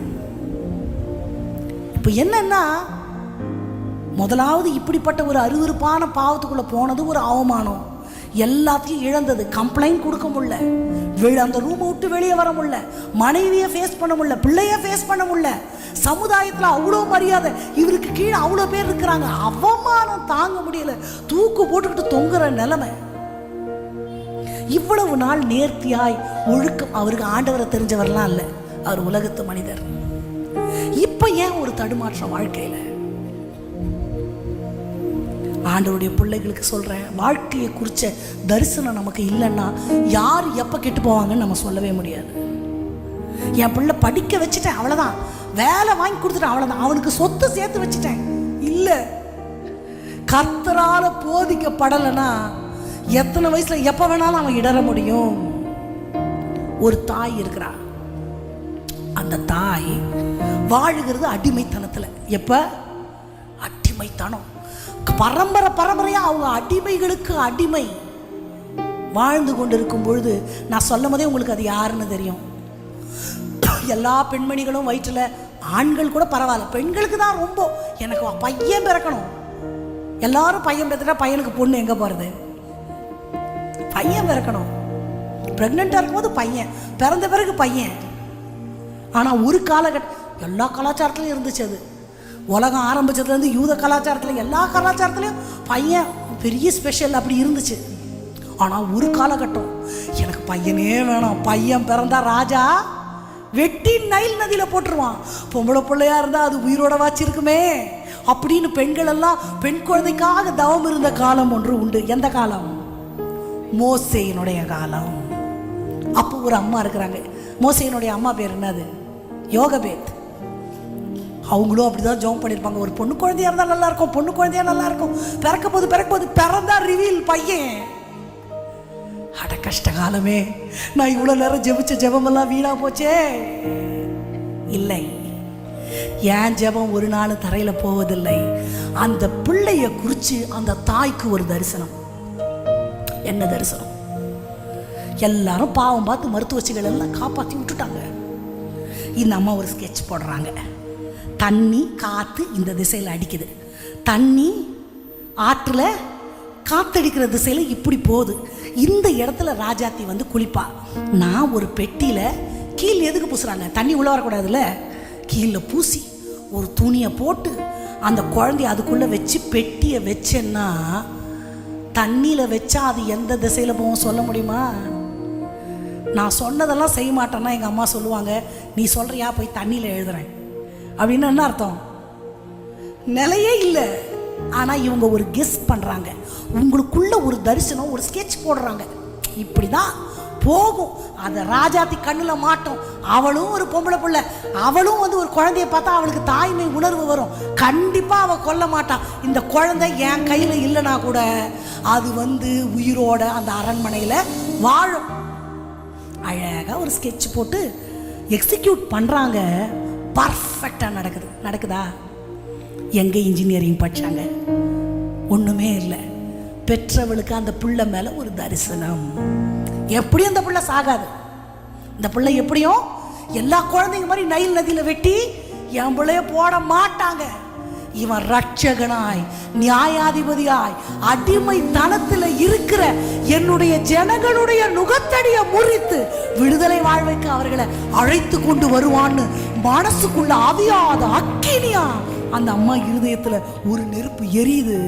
இப்போ என்னன்னா, முதலாவது இப்படிப்பட்ட ஒரு அருவருப்பான பாவத்துக்குள்ளே போனது ஒரு அவமானம். எல்லாத்தையும் இழந்தது. கம்ப்ளைண்ட் கொடுக்க முடியல, அந்த ரூமை விட்டு வெளியே வர முடியல, மனைவியை ஃபேஸ் பண்ண முடியல, பிள்ளைய ஃபேஸ் பண்ண முடியல. சமுதாயத்தில் அவ்வளோ மரியாதை, இவருக்கு கீழே அவ்வளோ பேர் இருக்கிறாங்க. அவமானம் தாங்க முடியல, தூக்கு போட்டுக்கிட்டு தொங்குற நிலைமை. இவ்வளவு நாள் நேர்த்தியாய் ஒழுக்கம், அவருக்கு ஆண்டவரை தெரிஞ்சவரெல்லாம் இல்லை, அவர் உலகத்து மனிதர். இப்ப ஏன் ஒரு தடுமாற்றம் வாழ்க்கையில? ஆண்டவருடைய பிள்ளைகளுக்கு சொல்றேன், வாழ்க்கையை குறிச்ச தரிசனம் நமக்கு இல்லைன்னா யார் எப்ப கெட்டு போவாங்கன்னு நம்ம சொல்லவே முடியாது. என் பிள்ளை படிக்க வச்சுட்டேன் அவ்வளவுதான், வேலை வாங்கி கொடுத்துட்டேன் அவ்வளவுதான், அவனுக்கு சொத்து சேர்த்து வச்சுட்டேன் இல்ல. கர்த்தரால போதிக்கப்படலைன்னா எத்தனை வயசுல எப்ப வேணாலும் அவன் இடற முடியும். ஒரு தாய் இருக்கிறா, அந்த தாய் வாழுகிறது அடிமைத்தனத்துல. எப்ப? அடிமைத்தனம். பரம்பரை பரம்பரையாக அவங்க அடிமைகளுக்கு அடிமை வாழ்ந்து கொண்டிருக்கும் பொழுது, நான் சொல்லும் போதே உங்களுக்கு அது யாருன்னு தெரியும். எல்லா பெண்மணிகளும் வயிற்றில், ஆண்கள் கூட பரவாயில்ல, பெண்களுக்கு தான் ரொம்ப எனக்கு பையன் பிறக்கணும். எல்லாரும் பையன் பிறந்துட்டா பையனுக்கு பொண்ணு எங்கே போகிறது? பையன் பிறக்கணும். ப்ரெக்னெண்ட்டாக இருக்கும்போது பையன், பிறந்த பிறகு பையன். ஆனால் ஒரு காலகட்டம் எல்லா கலாச்சாரத்துலையும் இருந்துச்சு. அது உலகம் ஆரம்பிச்சதுலேருந்து யூத கலாச்சாரத்தில் எல்லா கலாச்சாரத்துலேயும் பையன் பெரிய ஸ்பெஷல் அப்படி இருந்துச்சு. ஆனால் ஒரு காலகட்டம் எனக்கு பையனே வேணாம், பையன் பிறந்தா ராஜா வெட்டி நைல் நதியில் போட்டுருவான், பொம்பளை பிள்ளையா இருந்தால் அது உயிரோட வாச்சிருக்குமே அப்படின்னு பெண்கள் எல்லாம் பெண் குழந்தைக்காக தவம் இருந்த காலம் ஒன்று உண்டு. எந்த காலம்? மோசேயினுடைய காலம். அப்போ ஒரு அம்மா இருக்கிறாங்க. மோசேயினுடைய அம்மா பேர் என்னது? யோகபேத். அவங்களும் அப்படிதான் ஜெபம் பண்ணியிருப்பாங்க. ஒரு பொண்ணு குழந்தையா இருந்தால் நல்லா இருக்கும், பொண்ணு குழந்தையா நல்லா இருக்கும், பிறக்க போது பிறந்தா ரிவீல் பையன். அட கஷ்ட காலமே, நான் இவ்வளோ நேரம் ஜெபிச்ச ஜெபமெல்லாம் வீணா போச்சே. இல்லை, ஏன் ஜெபம் ஒரு நாள் தரையில் போவதில்லை. அந்த பிள்ளைய குறித்து அந்த தாய்க்கு ஒரு தரிசனம். என்ன தரிசனம்? எல்லாரும் பாவம் பார்த்து மருத்துவச்சிகள் எல்லாம் காப்பாற்றி விட்டுட்டாங்க. இந்த அம்மா ஒரு ஸ்கெட்ச் போடுறாங்க. தண்ணி காற்று இந்த திசையில் அடிக்குது, தண்ணி ஆற்றில் காற்றடிக்கிற திசையில் இப்படி போகுது. இந்த இடத்துல ராஜாத்தி வந்து குளிப்பா. நான் ஒரு பெட்டியில் கீழே எதுக்கு பூசுகிறாங்க? தண்ணி உள்ளே வரக்கூடாதுல்ல, கீழே பூசி ஒரு துணியை போட்டு அந்த குழந்தைய அதுக்குள்ளே வச்சு பெட்டியை வச்சேன்னா, தண்ணியில் வச்சா அது எந்த திசையில் போகும் சொல்ல முடியுமா? நான் சொன்னதெல்லாம் செய்ய மாட்டேன்னா எங்கள் அம்மா சொல்லுவாங்க, நீ சொல்கிறியா போய் தண்ணியில் எழுதுறேன் அப்படின்னு. என்ன அர்த்தம்? நிலையே இல்லை. ஆனால் இவங்க ஒரு கெஸ் பண்ணுறாங்க, உங்களுக்குள்ள ஒரு தரிசனம், ஒரு ஸ்கெட்ச் போடுறாங்க, இப்படி தான் போகும். அதை ராஜாத்தி கண்ணில் மாட்டோம். அவளும் ஒரு பொம்பளை பிள்ளை, அவளும் வந்து ஒரு குழந்தைய பார்த்தா அவளுக்கு தாய்மை உணர்வு வரும். கண்டிப்பாக அவள் கொல்ல மாட்டான். இந்த குழந்தை என் கையில் இல்லைனா கூட அது வந்து உயிரோட அந்த அரண்மனையில் வாழும். அழகாக ஒரு ஸ்கெட்ச் போட்டு எக்ஸிக்யூட் பண்ணுறாங்க. பர்ஃபெக்டாக நடக்குதா? எங்கே இன்ஜினியரிங் படித்தாங்க? ஒன்றுமே இல்லை. பெற்றவளுக்கு அந்த பிள்ளை மேலே ஒரு தரிசனம். எப்படியும் அந்த பிள்ளை சாகாது. இந்த பிள்ளை எப்படியும் எல்லா குழந்தைங்க மாதிரி நைல் நதியில் வெட்டி என் பிள்ளைய போட மாட்டாங்க. இவன் ரட்சகனாய் நியாயாதிபதியாய் அடிமைத்தனத்தில் இருக்கிற என்னுடைய ஜனங்களுடைய நுகத்தடியை முறித்து விடுதலை வாழ்வைக்கு அவர்களை அழைத்து கொண்டு வருவான்னு மனசுக்குள்ள அவியாத அக்கினியா அந்த அம்மா இருதயத்தில் ஒரு நெருப்பு எரியுது.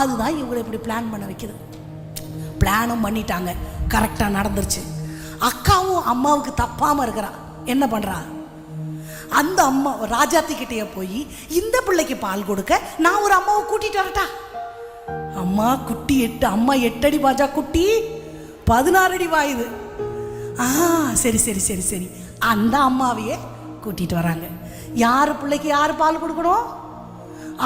அதுதான் இவங்களை இப்படி பிளான் பண்ண வைக்குது. பிளானும் பண்ணிட்டாங்க, கரெக்டாக நடந்துருச்சு. அக்காவும் அம்மாவுக்கு தப்பாமல் இருக்கிறா. என்ன பண்ணுறா? அந்த அம்மா ராஜாத்திக்கிட்டே போய் இந்த பிள்ளைக்கு பால் கொடுக்க நான் ஒரு அம்மாவை கூட்டிட்டு வரட்டா? அம்மா குட்டி 8 அடி பாஜா, குட்டி 16 அடி வாயுது. சரி சரி சரி சரி அந்த அம்மாவையே கூட்டிட்டு வராங்க. யார் பிள்ளைக்கு யார் பால் கொடுக்கணும்?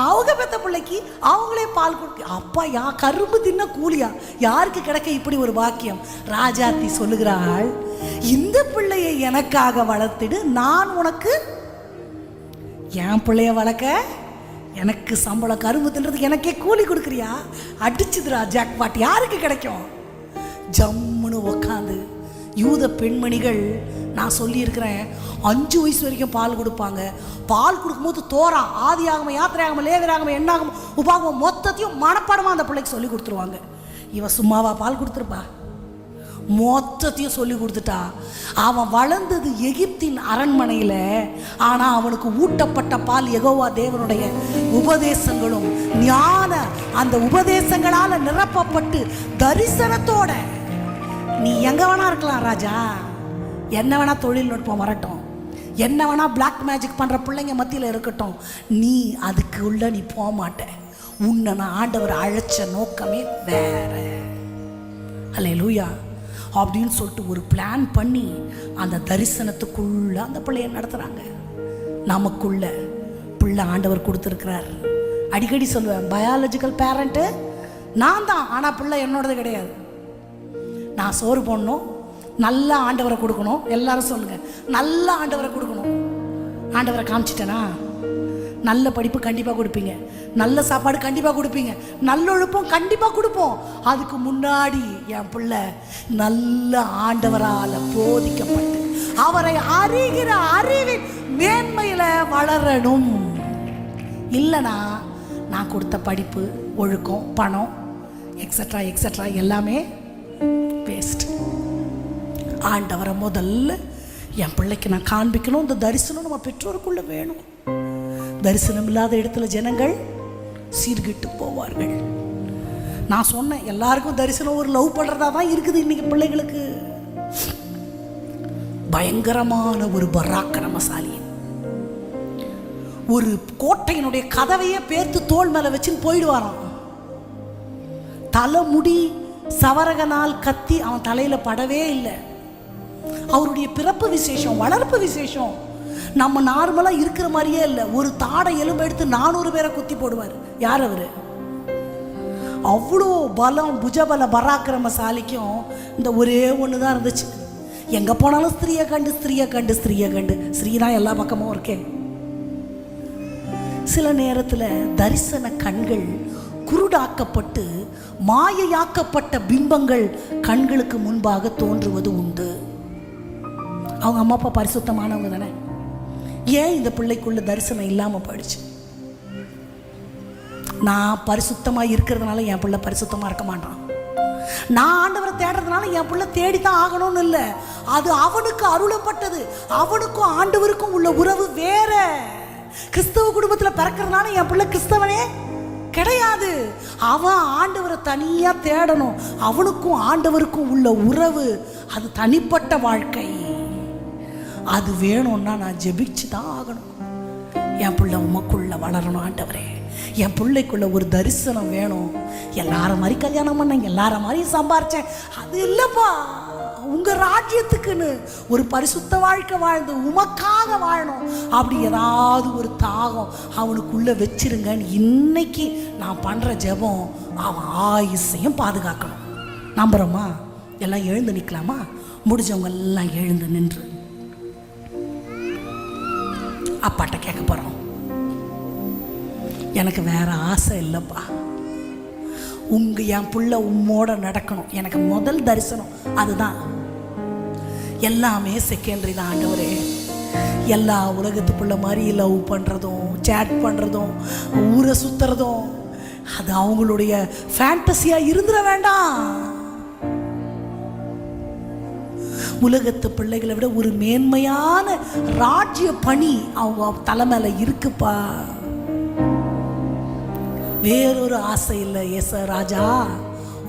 அவங்க பெத்த பிள்ளைக்கு அவங்களே பால் கொடுக்க. அப்பா, கரும்பு தின்ன கூலியா? யாருக்கு கிடைக்க இப்படி ஒரு பாக்கியம்? ராஜாத்தி சொல்லுகிறாள், இந்த பிள்ளையை எனக்காக வளர்த்துடு, நான் உனக்கு என் பிள்ளைய வளர்க்க எனக்கு சம்பளம், கரும்பு தின்றதுக்கு எனக்கே கூலி கொடுக்குறியா? அடிச்சுதுரா ஜாக்பாட். யாருக்கு கிடைக்கும்? ஜம்முன்னு உக்காந்து யூத பெண்மணிகள், நான் சொல்லியிருக்கிறேன், 5 வயசு வரைக்கும் பால் கொடுப்பாங்க. பால் கொடுக்கும்போது தோரா, ஆதியாகமம், யாத்திரையாகமம், லேவியராகமம், எண்ணாகமம், உபாகமம் மொத்தத்தையும் மனப்பாடமாக அந்த பிள்ளைக்கு சொல்லி கொடுத்துருவாங்க. இவன் சும்மாவா பால் கொடுத்துருப்பா? மொத்தத்தையும் சொல்லி கொடுத்துட்டா. அவன் வளர்ந்தது எகிப்தின் அரண்மனையில். ஆனால் அவனுக்கு ஊட்டப்பட்ட பால் யெகோவா தேவனுடைய உபதேசங்களும் ஞான அந்த உபதேசங்களால் நிரப்பப்பட்டு தரிசனத்தோட. நீ எங்கே வேணா இருக்கலாம் ராஜா, என்ன வேணா தொழில்நுட்பம் வரட்டும், என்ன வேணா பிளாக் மேஜிக் பண்ணுற பிள்ளைங்க மத்தியில் இருக்கட்டும், நீ அதுக்கு உள்ள நீ போக மாட்ட. உன்னை நான் ஆண்டவர் அழைச்ச நோக்கமே வேற. அல்லேலூயா அப்படின்னு சொல்லிட்டு ஒரு பிளான் பண்ணி அந்த தரிசனத்துக்குள்ள அந்த பிள்ளைய நடத்துகிறாங்க. நமக்குள்ள பிள்ளை ஆண்டவர் கொடுத்துருக்கிறார். அடிக்கடி சொல்லுவேன், பயாலஜிக்கல் பேரண்ட்டு நான் தான், ஆனால் பிள்ளை என்னோடது கிடையாது. நான் சோறு போடணும், நல்ல ஆண்டவரை கொடுக்கணும். எல்லாரும் சொல்லுங்க, நல்ல ஆண்டவரை கொடுக்கணும். ஆண்டவரை காமிச்சிட்டேனா? நல்ல படிப்பு கண்டிப்பாக கொடுப்பீங்க, நல்ல சாப்பாடு கண்டிப்பாக கொடுப்பீங்க, நல்லொழுப்பம் கண்டிப்பாக கொடுப்போம். அதுக்கு முன்னாடி என் பிள்ளை நல்ல ஆண்டவரால் போதிக்கப்பட்டு அவரை அறிகிற அறிவின் மேன்மையில் வளரணும். இல்லைனா நான் கொடுத்த படிப்பு, ஒழுக்கம், பணம் எக்ஸட்ரா எக்ஸட்ரா எல்லாமே வேஸ்ட். ஆண்டவரை முதல்ல என் பிள்ளைக்கு நான் காண்பிக்கணும். இந்த தரிசனம் நம்ம பெற்றோருக்குள்ள வேணும். தரிசனம் இல்லாத இடத்துல ஜனங்கள் சீர்கிட்டு போவார்கள். நான் சொன்னேன், எல்லாருக்கும் தரிசனம் ஒரு லவ் பண்ணுறதா தான் இருக்குது. இன்னைக்கு பிள்ளைகளுக்கு பயங்கரமான ஒரு பராக்கிரமசாலி, ஒரு கோட்டையினுடைய கதவையே பேர்த்து தோல் மேலே வச்சுன்னு போயிடுவாராம். தலைமுடி சவரகனால் கத்தி அவன் தலையில படவே இல்லை. அவருடைய பிறப்பு விசேஷம், வளர்ப்பு விசேஷம் நம்ம நார்மலா இருக்கிற மாதிரியே இல்லை. ஒரு தாடை எலும்பு எடுத்து 400 பேரை குத்தி போடுவார். யார் அவரு? அவ்வளோ பலம், புஜபல பராக்கிரமசாலிக்கும் இந்த ஒரே ஒன்று தான் இருந்துச்சு. எங்க போனாலும் ஸ்திரீயை கண்டு ஸ்திரீயை கண்டு ஸ்திரீயை கண்டு. ஸ்திரீனா எல்லா பக்கமும் இருக்கேன். சில நேரத்தில் தரிசன கண்கள் குருடாக்கப்பட்டு மாயையாக்கப்பட்ட பிம்பங்கள் கண்களுக்கு முன்பாக தோன்றுவது உண்டு. அவங்க அம்மா அப்பா பரிசுத்தமானவங்க தானே, ஏன் இந்த பிள்ளைக்குள்ள தரிசனம் இல்லாமல் போயிடுச்சு? நான் பரிசுத்தமாக இருக்கிறதுனால என் பிள்ளை பரிசுத்தமாக இருக்க மாட்டான். நான் ஆண்டவரை தேடுறதுனால என் பிள்ளை தேடித்தான் ஆகணும்னு இல்லை. அது அவனுக்கு அருளப்பட்டது. அவனுக்கும் ஆண்டவருக்கும் உள்ள உறவு வேற. கிறிஸ்தவ குடும்பத்தில் பிறக்கிறதுனால என் பிள்ளை கிறிஸ்தவனே கிடையாது. அவன் ஆண்டவரை தனியா தேடணும். அவனுக்கும் ஆண்டவருக்கும் உள்ள உறவு அது தனிப்பட்ட வாழ்க்கை. அது வேணும்னா நான் ஜெபிச்சு தான் ஆகணும். என் பிள்ளை உமக்குள்ள வளரணும். ஆண்டவரே, என் பிள்ளைக்குள்ள ஒரு தரிசனம் வேணும். எல்லார மாதிரி கல்யாணம் பண்ணேன், எல்லார மாதிரி சம்பாரிச்சேன், அது இல்லப்பா. உங்க ராஜ்யத்துக்குன்னு ஒரு பரிசுத்த வாழ்க்கை வாழ்ந்து உமக்காக வாழணும். அப்படி ஏதாவது ஒரு தாகம் அவனுக்குள்ள வச்சிருங்கன்னு இன்னைக்கு நான் பண்ற ஜெபம் அவன் ஆயுசையும் பாதுகாக்கணும். நம்புறோமா? எல்லாம் எழுந்து நிற்கலாமா? முடிஞ்சவங்க எல்லாம் எழுந்து நின்று அப்பாட்ட கேட்க போறோம். எனக்கு வேற ஆசை இல்லைப்பா, என் புள்ள உம்மோட நடக்கணும். எனக்கு முதல் தரிசனம் அதுதான். எல்லாமே செகண்டரி தான் ஆண்டவரே. எல்லா உலகத்துக்குள்ள மாதிரி லவ் பண்ணுறதும் சேட் பண்ணுறதும் ஊரை சுற்றுறதும் அது அவங்களுடைய ஃபேண்டசியாக இருந்துட வேண்டாம். உலகத்து பிள்ளைகளை விட ஒரு மேன்மையான ராஜ்ய பணி அவங்க தலைமையில இருக்குப்பா. வேறொரு ஆசை இல்லை ஏச ராஜா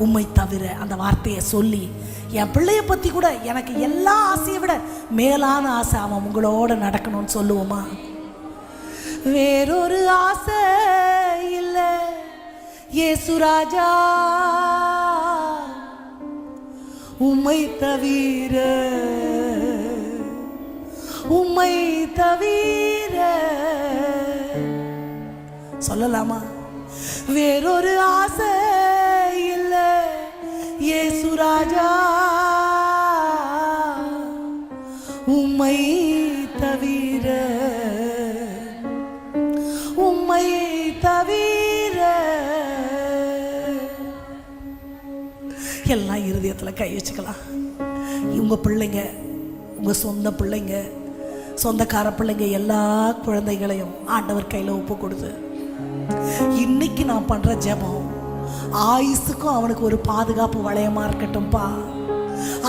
உம்மை தவிர. அந்த வார்த்தையை சொல்லி என் பிள்ளைய பற்றி கூட எனக்கு எல்லா ஆசையை விட மேலான ஆசை அவன் உங்களோட நடக்கணும்னு சொல்லுவோமா? வேறொரு ஆசை இல்லை இயேசு ராஜா உம்மை தவிர, உம்மை தவிர. சொல்லலாமா? வேறொரு ஆசை இல்லை இயேசு ராஜா உம்மை தவிர, உம்மை தவிர. எல்லாம் இருதயத்தில் கை வச்சுக்கலாம். உங்க பிள்ளைங்க, உங்க சொந்த பிள்ளைங்க, சொந்தக்கார பிள்ளைங்க, எல்லா குழந்தைகளையும் ஆண்டவர் கையில் ஒப்பு கொடுத்து இன்னைக்கு நான் பண்ற ஜெபம் ஆயுசுக்கும் அவனுக்கு ஒரு பாதுகாப்பு வளையமா இருக்கட்டும்பா.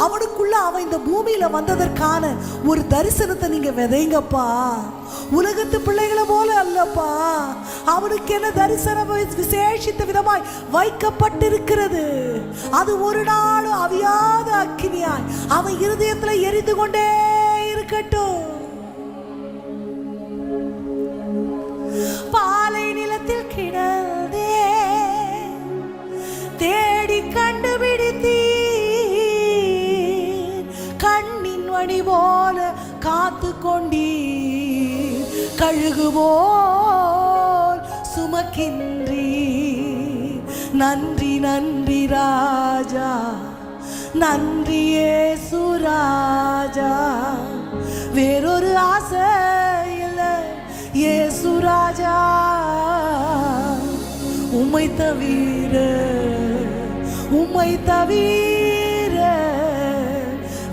அவனுக்குள்ள அவன் இந்த பூமியில வந்ததற்கான ஒரு தரிசனத்தை நீங்க விதைங்கப்பா. உலகத்து பிள்ளைகளை போல அல்லப்பா. அவனுக்கு என்ன தரிசனம் விசேஷித்த விதமாய் வைக்கப்பட்டிருக்கிறது. அது ஒரு நாளும் அவியாத அக்கினியாய் அவன் இருதயத்துல எரிந்து கொண்டே இருக்கட்டும். பாலை நிலத்தில் கிடந்தே தேடி கண்டுபிடித்தீ, கண்ணின் வழி போல காத்து கொண்டீ, கழுகு போல் சுமக்கின்றீ. நன்றி நன்றி ராஜா, நன்றி இயேசு ராஜா. வேறொரு ஆசை இல்லை இயேசு ராஜா உம்மை தவிர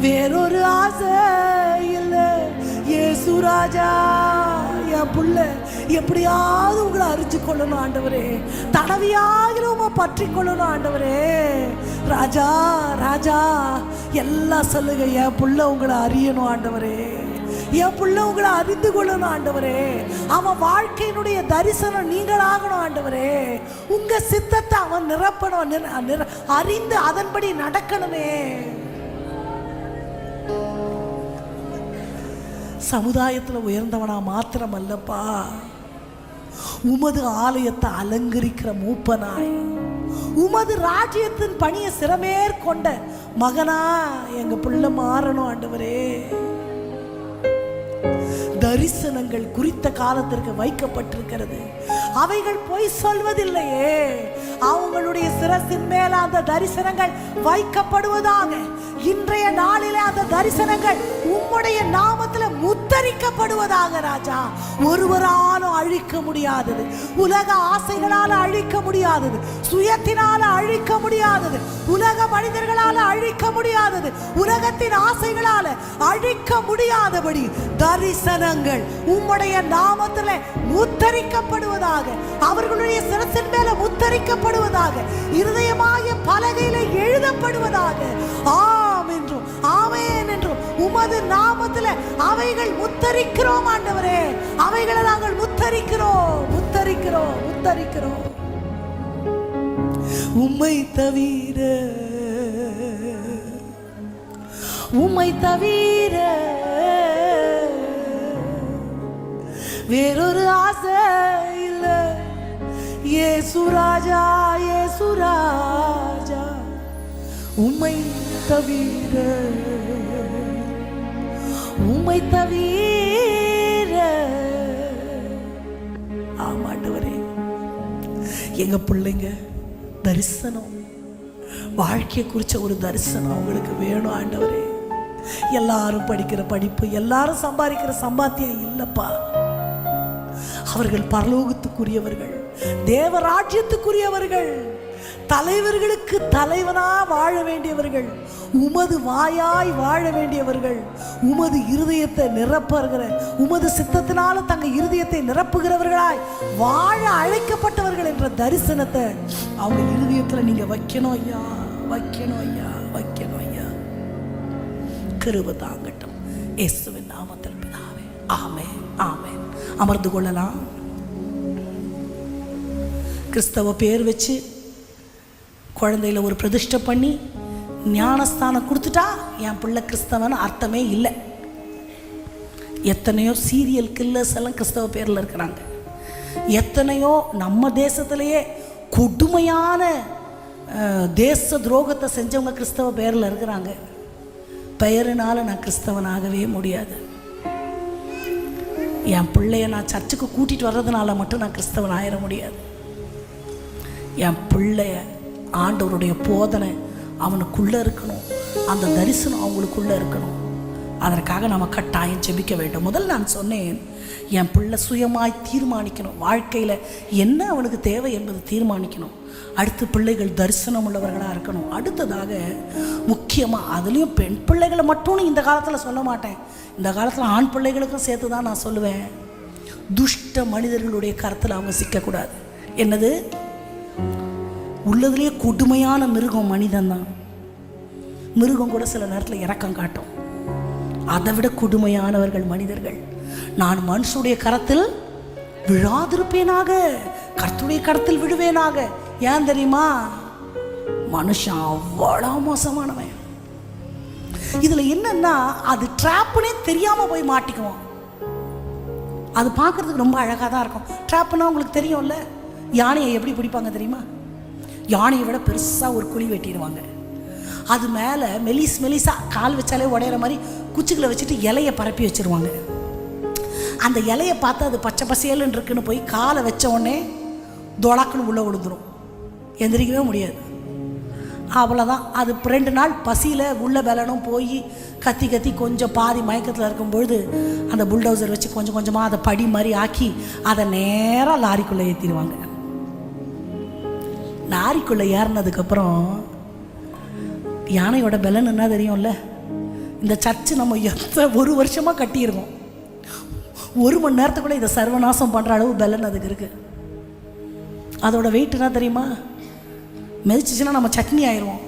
வேறொரு ஆசை இல்லை. இயேசு ராஜா, என் புள்ள எப்படியாவது உங்களை அறிஞ்சு கொள்ளணும் ஆண்டவரே, தடவியாக உங்களை பற்றி கொள்ளணும் ஆண்டவரே. ராஜா ராஜா எல்லாம் சொல்லுங்க, என் புள்ள உங்களை அறியணும் ஆண்டவரே, என் புள்ள உங்களை அறிந்து கொள்ளணும் ஆண்டவரே. அவன் வாழ்க்கையினுடைய தரிசனம் நீங்கள் ஆகணும் ஆண்டவரே. உங்க சித்தத்தை அவன் நிரப்பணும், அறிந்து அதன்படி நடக்கணுமே. சமுதாயத்தில் உயர்ந்தவனா மாத்திரம் அல்லப்பா, உமது ஆலயத்தை அலங்கரிக்கிற மூப்பனாய், உமது ராஜ்யத்தின் பணியை சிறமேற்கொண்ட மகனா எங்க பிள்ளை மாறணும் ஆண்டவரே. தரிசனங்கள் குறித்த காலத்திற்கு வைக்கப்பட்டிருக்கிறது, அவைகள் பொய் சொல்வதில்லையே. அவங்களுடைய சிரசின் மேல அந்த தரிசனங்கள் வைக்கப்படுவதாக. இன்றைய நாளிலே அந்த தரிசனங்கள் உம்முடைய நாமத்தில் முத்தரிக்கப்படுவதாக. ராஜா, ஒருவராலும் அழிக்க முடியாதது, உலக ஆசைகளால் அழிக்க முடியாதது, சுயத்தினால அழிக்க முடியாதது, உலக மனிதர்களால் அழிக்க முடியாதது, உலகத்தின் ஆசைகளால அழிக்க முடியாதபடி தரிசனங்கள் உம்முடைய நாமத்தில் முத்தரிக்கப்படுவதாக. அவர்களுடைய சிரசின் மேல முத்தரிக்கப்படுவதாக, இருதயமாகிய பலகையில எழுதப்படுவதாக. ஆம் என்றும் ஆமென் என்றும் உமது நாமத்தில் அவைகள் முத்தரிக்கிறோம் ஆண்டவரே. அவைகளை நாங்கள் முத்தரிக்கிறோம் முத்தரிக்கிறோம் முத்தரிக்கிறோம். உம்மை தவிர உம்மை தவிர வேறொரு ஆசை இல்லை. இயேசு ராஜா, இயேசு ராஜா, உம்மை தவிர உம்மை தவிர. ஆமாண்டவரே, எங்க பிள்ளைங்க தரிசனம், வாழ்க்கையை குறிச்ச ஒரு தரிசனம் அவங்களுக்கு வேணும் ஆண்டவரே. எல்லாரும் படிக்கிற படிப்பு, எல்லாரும் சம்பாதிக்கிற சம்பாத்தியம் இல்லப்பா. அவர்கள் பரலோகத்துக்குரியவர்கள், தேவராஜ்யத்துக்குரியவர்கள், தலைவர்களுக்கு தலைவனா வாழ வேண்டியவர்கள், உமது வாயாய் வாழ வேண்டியவர்கள், உமது இருதயத்தை நிரப்புகிற, உமது சித்தத்தினால தங்க இருதயத்தை நிரப்புகிறவர்களாய் வாழ அழைக்கப்பட்டவர்கள் என்ற தரிசனத்தை அவங்க இருதயத்தில் நீங்க வைக்கணும் ஐயா, வைக்கணும் ஐயா, வைக்கணும் ஐயா. கிருபை தாங்கட்டும் இயேசுவின் நாமத்தில் பிதாவே, ஆமென் ஆமென். அமர்ந்து கொள்ளலாம். கிறிஸ்தவ பேர் வச்சு குழந்தையில ஒரு பிரதிஷ்டை பண்ணி ஞானஸ்தானம் கொடுத்துட்டா என் பிள்ளை கிறிஸ்தவன் அர்த்தமே இல்லை. எத்தனையோ சீரியல் கில்லர்ஸ் எல்லாம் கிறிஸ்தவ பேரில் இருக்கிறாங்க. எத்தனையோ நம்ம தேசத்திலேயே கொடுமையான தேச துரோகத்தை செஞ்சவங்க கிறிஸ்தவ பேரில் இருக்கிறாங்க. பெயரினால நான் கிறிஸ்தவனாகவே முடியாது. என் பிள்ளைய நான் சர்ச்சுக்கு கூட்டிகிட்டு வர்றதுனால மட்டும் நான் கிறிஸ்தவன் ஆயிட முடியாது. என் பிள்ளைய ஆண்டவருடைய போதனை அவனுக்குள்ளே இருக்கணும், அந்த தரிசனம் அவங்களுக்குள்ளே இருக்கணும். அதற்காக நம்ம கட்டாயம் ஜெபிக்க வேண்டும். முதல்ல நான் சொன்னேன், என் பிள்ளை சுயமாய் தீர்மானிக்கணும், வாழ்க்கையில் என்ன அவனுக்கு தேவை என்பது தீர்மானிக்கணும். அடுத்து பிள்ளைகள் தரிசனம் உள்ளவர்களாக இருக்கணும். அடுத்ததாக முக்கியமாக அதுலேயும் பெண் பிள்ளைகளை மட்டும் இந்த காலத்தில் சொல்ல மாட்டேன், இந்த காலத்தில் ஆண் பிள்ளைகளுக்கும் சேர்த்து தான் நான் சொல்லுவேன். துஷ்ட மனிதர்களுடைய கருத்தில் அவங்க சிக்கக்கூடாது. என்னது? உள்ளதுலேயே கொடுமையான மிருகம் மனிதன்தான். மிருகம் கூட சில நேரத்தில் இரக்கம் காட்டும். அதை விட கொடுமையானவர்கள் மனிதர்கள். நான் மனுஷனுடைய கரத்தில் விழாதிருப்பேனாக, கர்த்தருடைய கரத்தில் விழுவேனாக. ஏன் தெரியுமா? மனுஷன் அவ்வளோ மோசமானவன். இதுல என்னன்னா, அது ட்ராப்னே தெரியாம போய் மாட்டிக்குவோம். அது பார்க்கறதுக்கு ரொம்ப அழகாக தான் இருக்கும். ட்ராப்னா உங்களுக்கு தெரியும்ல, யானையை எப்படி பிடிப்பாங்க தெரியுமா? யானையை விட பெருசாக ஒரு குழி வெட்டிடுவாங்க. அது மேலே மெலிசாக கால் வச்சாலே உடையிற மாதிரி குச்சிகளை வச்சுட்டு இலையை பரப்பி வச்சுருவாங்க. அந்த இலையை பார்த்து அது பச்சை பசேலுன்னு இருக்குன்னு போய் காலை வச்ச உடனே தொடாக்குன்னு உள்ளே விழுந்துடும், எந்திரிக்கவே முடியாது. அவ்வளோதான். அது 2 நாள் பசியில் உள்ள பலனும் போய் கத்தி கத்தி கொஞ்சம் பாதி மயக்கத்தில் இருக்கும்பொழுது அந்த புல்டோசர் வச்சு கொஞ்சம் கொஞ்சமாக அதை படி மாதிரி ஆக்கி அதை நேராக லாரிக்குள்ளே ஏற்றிடுவாங்க. லாரிக்குள்ளே ஏறினதுக்கப்புறம் யானையோட பலன் என்ன தெரியும்ல? இந்த சர்ச்சு நம்ம ஒரு வருஷமாக கட்டியிருக்கோம், 1 மணி நேரத்துக்குள்ளே இதை சர்வநாசம் பண்ணுற அளவு பலன் அதுக்கு இருக்குது. அதோட வெயிட் என்ன தெரியுமா? மெதிச்சிச்சுன்னா நம்ம சட்னி ஆயிடுவோம்.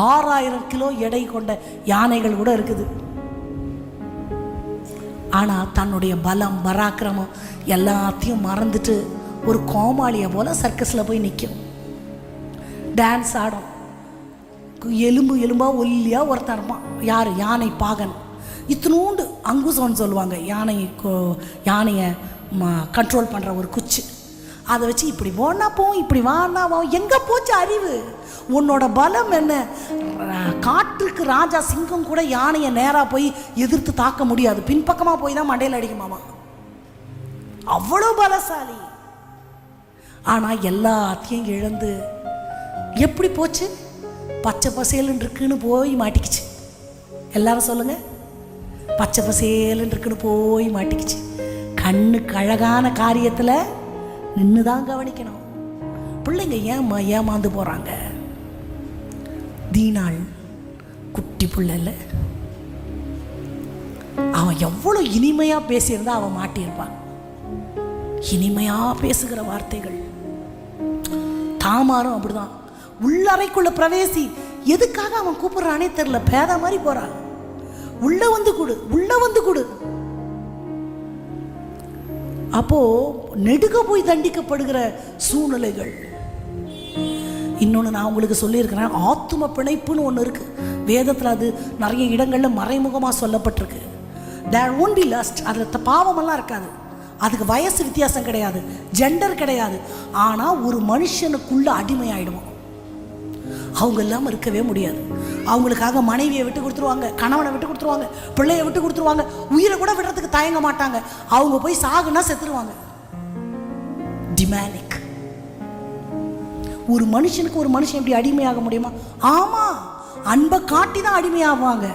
6000 கிலோ எடை கொண்ட யானைகள் கூட இருக்குது. ஆனால் தன்னுடைய பலம் பராக்கிரமம் எல்லாத்தையும் மறந்துட்டு ஒரு கோமாளியை போல் சர்க்கஸில் போய் நிற்கும், டான்ஸ் ஆடும். எலும்பாக ஒல்லியாக ஒருத்தன் இருப்பான். யார்? யானை பாகன். இத்தினூண்டு அங்குசோன்னு சொல்லுவாங்க, யானையை கண்ட்ரோல் பண்ணுற ஒரு குச்சி. அதை வச்சு இப்படி போனா போவோம், இப்படி வானா போவோம். எங்கே போச்சு அறிவு? உன்னோட பலம் என்ன? காற்றுக்கு ராஜா சிங்கம் கூட யானையை நேராக போய் எதிர்த்து தாக்க முடியாது, பின்பக்கமாக போய் தான் மண்டையில் அடிக்குமாமா, அவ்வளோ பலசாலி. ஆனால் எல்லாத்தையும் இழந்து எப்படி போச்சு? பச்சை பசேலுன்னு இருக்குன்னு போய் மாட்டிக்கிச்சு. எல்லாரும் சொல்லுங்க, பச்சை பசேலுன்னு இருக்குன்னு போய் மாட்டிக்கிச்சு. கண்ணுக்கு அழகான காரியத்தில் நின்று தான் கவனிக்கணும். பிள்ளைங்க ஏமாந்து போகிறாங்க. தீனாள் குட்டி பிள்ளை இல்லை, அவன் எவ்வளோ இனிமையாக பேசியிருந்தா அவன் மாட்டியிருப்பான். இனிமையாக பேசுகிற வார்த்தைகள். தாமாரும் அப்படிதான், உள்ளறைக்குள்ள பிரவேசி. எதுக்காக அவன் கூப்பிடுறானே தெரியல, பேத மாதிரி போறான். உள்ள வந்து கொடு, உள்ள வந்து கொடு. அப்போ நெடுக போய் தண்டிக்கப்படுகிற சூழ்நிலைகள். இன்னொன்று நான் உங்களுக்கு சொல்லியிருக்கிறேன், ஆத்தும பிணைப்புன்னு ஒன்று இருக்கு வேதத்தில். அது நிறைய இடங்களில் மறைமுகமாக சொல்லப்பட்டிருக்கு. There won't be lost. அதில் பாவமெல்லாம் இருக்காது. அதுக்கு வயசு வித்தியாசம் கிடையாது, ஜெண்டர் கிடையாது. ஆனால் ஒரு மனுஷனுக்குள்ள அடிமையாயிடுவோம். அவங்க இல்லாமல் இருக்கவே முடியாது. அவங்களுக்காக மனைவியை விட்டு கொடுத்துருவாங்க, கணவனை விட்டு கொடுத்துருவாங்க, பிள்ளையை விட்டு கொடுத்துருவாங்க, உயிரை கூட விடுறதுக்கு தயங்க மாட்டாங்க. அவங்க போய் சாகுனா செத்துருவாங்க. டிமானிக். ஒரு மனுஷனுக்கு ஒரு மனுஷன் எப்படி அடிமையாக முடியுமா? ஆமா, அன்பை காட்டி தான் அடிமையாவாங்க.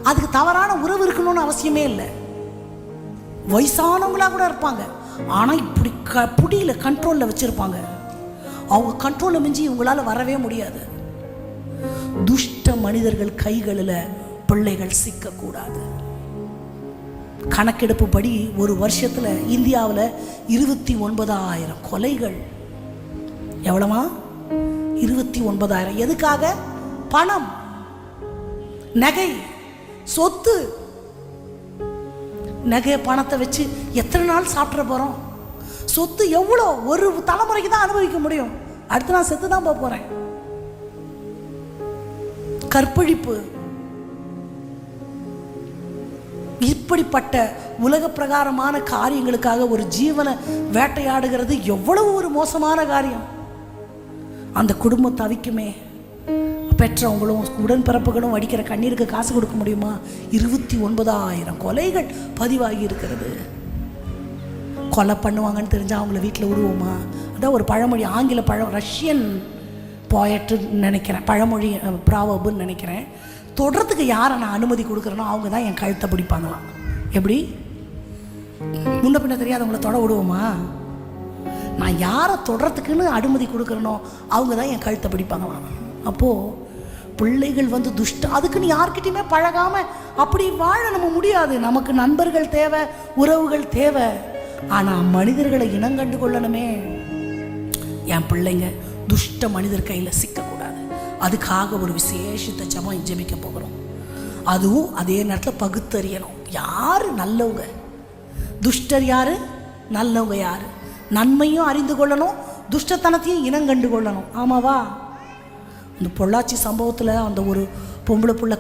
அதுக்கு தவறான உறவு இருக்கணும்னு அவசியமே இல்லை. வயசானவங்களா கூட இருப்பாங்க, ஆனால் இப்படி புடியில கண்ட்ரோலில் வச்சிருப்பாங்க. அவங்க கண்ட்ரோலை மிஞ்சி இவங்களால வரவே முடியாது. துஷ்ட மனிதர்கள் கைகளில் பிள்ளைகள் சிக்கக்கூடாது. கணக்கெடுப்பு படி ஒரு வருஷத்தில் இந்தியாவில் 29,000 கொலைகள். எவ்வளவா? 29,000. எதுக்காக? பணம், நகை, சொத்து. நகை பணத்தை வச்சு எத்தனை நாள் சாப்பிட போகிறோம்? சொத்து எவ்வளோ? ஒரு தலைமுறைக்கு தான் அனுபவிக்க முடியும், அடுத்த நான் செத்து தான் போக போகிறேன். கற்பழிப்பு. இப்படிப்பட்ட உலக பிரகாரமான காரியங்களுக்காக ஒரு ஜீவனை வேட்டையாடுகிறது எவ்வளவு ஒரு மோசமான காரியம். அந்த குடும்பம் தவிக்குமே. பெற்றவங்களும் உடன்பிறப்புகளும் வடிக்கிற கண்ணீருக்கு காசு கொடுக்க முடியுமா? 29,000 கொலைகள் பதிவாகி இருக்கிறது. கொலை பண்ணுவாங்கன்னு தெரிஞ்சால் அவங்கள வீட்டில் விடுவோமா? அதான் ஒரு பழமொழி, ஆங்கில ரஷ்யன் போயட்டுன்னு நினைக்கிறேன், பழமொழி ப்ராவர்புன்னு நினைக்கிறேன். தொடர்றதுக்கு யாரை நான் அனுமதி கொடுக்குறேனோ அவங்க தான் என் கழுத்தை பிடிப்பாங்களாம். எப்படி? முன்ன பின்ன தெரியாதவங்களை தொட விடுவோமா? நான் யாரை தொடர்றதுக்குன்னு அனுமதி கொடுக்குறேனோ அவங்க தான் என் கழுத்தை பிடிப்பாங்களாம். அப்போது பிள்ளைகள் அதுக்குன்னு யார்கிட்டையுமே பழகாமல் அப்படி வாழ நம்ம முடியாது. நமக்கு நண்பர்கள் தேவை, உறவுகள் தேவை. ஆனால் மனிதர்களை இனங்கண்டு கொள்ளணுமே. என் பிள்ளைங்க துஷ்ட மனிதர் கையில் சிக்கக்கூடாது. அதுக்காக ஒரு விசேஷத்தை ஜெபிக்க போகிறோம். அதுவும் அதே நேரத்தில் பகுத்தறியணும். யார் நல்லவங்க, துஷ்டர் யார், நல்லவங்க யார். நன்மையும் அறிந்து கொள்ளணும், துஷ்டத்தனத்தையும் இனங்கண்டு கொள்ளணும். ஆமாவா? இந்த பொள்ளாச்சி சம்பவத்தில் அந்த ஒரு பொம்பளை புள்ள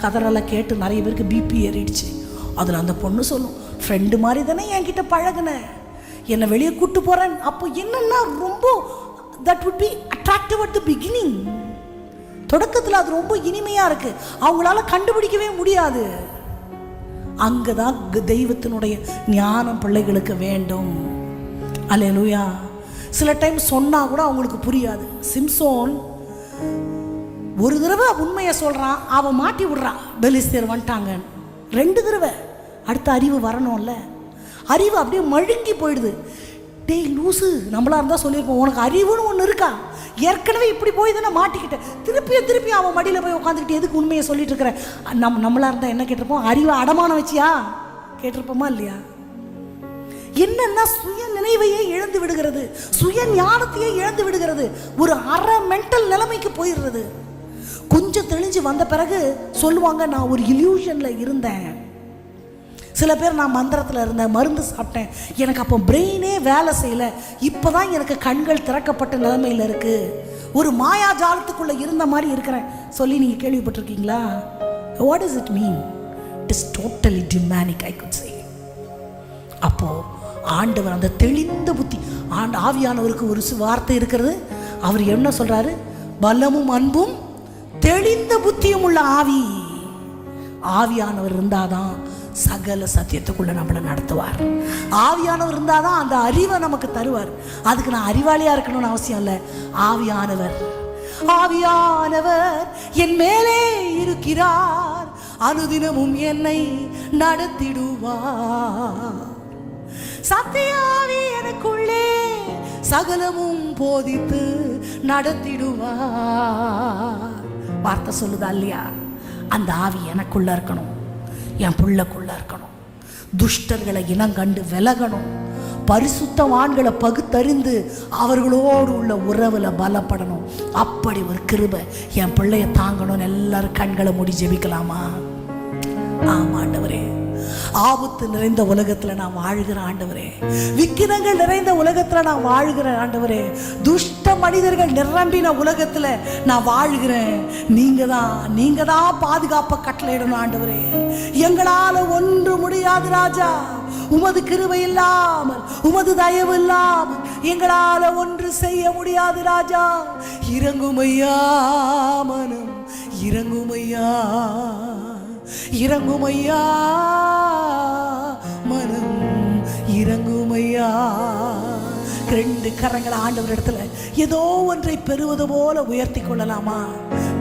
கதறலை கேட்டு நிறைய பேருக்கு பிபி ஏறிடுச்சு. அதில் அந்த பொண்ணு சொல்லும், ஃப்ரெண்டு மாதிரி தானே என்கிட்ட பழகுனேன், என்னை வெளியே கூப்பிட்டு போகிறேன். அப்போ என்னென்னா ரொம்ப that would be attractive at the beginning. தொடக்கத்தில் அது ரொம்ப இனிமையாக இருக்குது, அவங்களால கண்டுபிடிக்கவே முடியாது. அங்கே தான் தெய்வத்தினுடைய ஞானம் பிள்ளைகளுக்கு வேண்டும். அல்லேலூயா. சில டைம் சொன்னால் கூட அவங்களுக்கு புரியாது. சிம்சோன் ஒரு தடவை உண்மையை சொல்கிறான், அவன் மாட்டி விடுறான், பெலிஸ்தர் வந்துட்டாங்க. 2 தடவை. அடுத்த அறிவு வரணும்ல. அறிவு அப்படியே மழுங்கி போயிடுது. டேய் லூசு, நம்மளா இருந்தால் சொல்லியிருப்போம், உனக்கு அறிவுன்னு ஒன்று இருக்கா? ஏற்கனவே இப்படி போய் தானே மாட்டிக்கிட்டேன், திருப்பியும் அவன் மடியில் போய் உட்காந்துக்கிட்டு எதுக்கு உண்மையை சொல்லிட்டு இருக்கிறேன்? நம்மளா இருந்தால் என்ன கேட்டிருப்போம்? அறிவை அடமானம் வச்சியா கேட்டிருப்போமா இல்லையா? என்னன்னா சுய நினைவையே இழந்து விடுகிறது, சுய ஞானத்தையே இழந்து விடுகிறது, ஒரு அரை மென்டல் நிலைமைக்கு போயிடுறது. கொஞ்சம் தெளிஞ்சு வந்த பிறகு சொல்லுவாங்க, நான் ஒரு இல்யூஷன்ல இருந்தேன். சில பேர் நான் மந்திரத்தில் இருந்தேன், மருந்து சாப்பிட்டேன், எனக்கு அப்போ பிரெயினே வேலை செய்யலை, இப்போதான் எனக்கு கண்கள் திறக்கப்பட்ட நிலைமையில் இருக்கு, ஒரு மாயாஜாலத்துக்குள்ள இருந்த மாதிரி இருக்கிறேன் சொல்லி நீங்க கேள்விப்பட்டிருக்கீங்களா? What is it mean? It is totally demonic, I could சே. அப்போ ஆண்டவர் அந்த தெளிந்த புத்தி, ஆவியானவருக்கு ஒரு வார்த்தை இருக்கிறது. அவர் என்ன சொல்றாரு? பலமும் அன்பும் தெளிந்த புத்தியும் உள்ள ஆவி. ஆவியானவர் இருந்தாதான் சகல சத்தியத்துக்குள்ள நம்மளை நடத்துவார். ஆவியானவர் இருந்தாதான் அந்த அறிவை நமக்கு தருவார். அதுக்கு நான் அறிவாளியா இருக்கணும்னு அவசியம் இல்லை. ஆவியானவர் என் மேலே இருக்கிறார், அனுதினமும் என்னை நடத்திடுவார். சத்தியாவி எனக்குள்ளே சகலமும் போதித்து நடத்திடுவார். வார்த்தை சொல்லுதா இல்லையா? அந்த ஆவி எனக்குள்ள இருக்கணும், என் புள்ளக்குள்ள இருக்கணும். துஷ்டர்களை இனங்கண்டு விலகணும், பரிசுத்தவான்களை பகுத்தறிந்து அவர்களோடு உள்ள உறவுல பலப்படணும். அப்படி ஒரு கிருபை என் பிள்ளைய தாங்கணும்னு எல்லாரும் கண்களை மூடி ஜெபிக்கலாமா? ஆமா ஆண்டவரே, ஆபத்து நிறைந்த உலகத்துல நான் வாழ்கிற ஆண்டவரே, விக்கிரங்கள் நிறைந்த உலகத்துல நான் வாழ்கிற ஆண்டவரே, துஷ்ட மனிதர்கள் நிரம்பின உலகத்துல நான் வாழ்கிறேன். நீங்க தான் பாதுகாப்ப கட்டளையிடணும் ஆண்டவரே. எங்களால ஒன்று முடியாது ராஜா, உமது கிருபை இல்லாமல், உமது தயவு இல்லாமல் எங்களால ஒன்று செய்ய முடியாது ராஜா. இறங்குமையா மனம், இறங்குமையா, இறங்குமையா மனம், இறங்குமையா. ரெண்டு கரங்களை ஆண்டவர் இடத்துல ஏதோ ஒன்றை பெறுவது போல உயர்த்தி கொள்ளலாமா?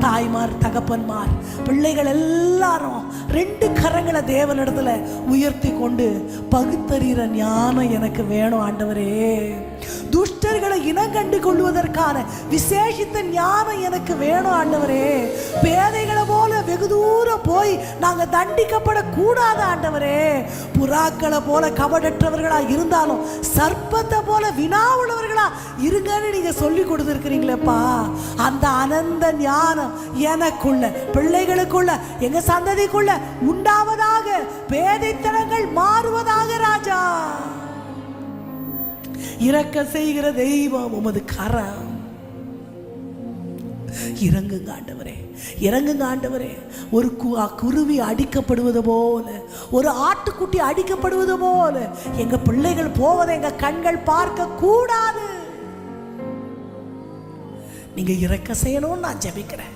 தாய்மார், தகப்பன்மார், பிள்ளைகள் எல்லாரும் ரெண்டு கரங்களை தேவனிடத்துல உயர்த்தி கொண்டு பகுத்தறிகிற ஞானம் எனக்கு வேணும் ஆண்டவரே. துஷ்டர்களை இனங்கண்டு கொள்வதற்கான விசேஷித்த ஞானம் எனக்கு வேணும் ஆண்டவரே. பேதைகளை போல வெகு தூரம் போய் நாங்க தண்டிக்கப்படக்கூடாது ஆண்டவரே. புறாக்களை போல கபடற்றவர்களா இருந்தாலும் சர்ப்பத்தை போல வினாவுள்ளவர்களா இருங்கன்னு நீங்க சொல்லி கொடுத்துருக்கிறீங்களேப்பா. அந்த அனந்த ஞானம் எனக்குள்ள, பிள்ளைகளுக்குள்ள, எங்க சந்ததிக்குள்ள உண்டாவதாக, பேதைத்தனங்கள் மாறுவதாக ராஜா. இறக்க செய்கிற தெய்வம் உமது கரம். இறங்குங்க ஆண்டவரே, இறங்குங்க ஆண்டவரே. ஒரு குருவி அடிக்கப்படுவது போல, ஒரு ஆட்டுக்குட்டி அடிக்கப்படுவது போல எங்க பிள்ளைகள் போவதை எங்க கண்கள் பார்க்க கூடாது. நீங்க இறக்க செய்யணும்னு நான் ஜெபிக்கிறேன்.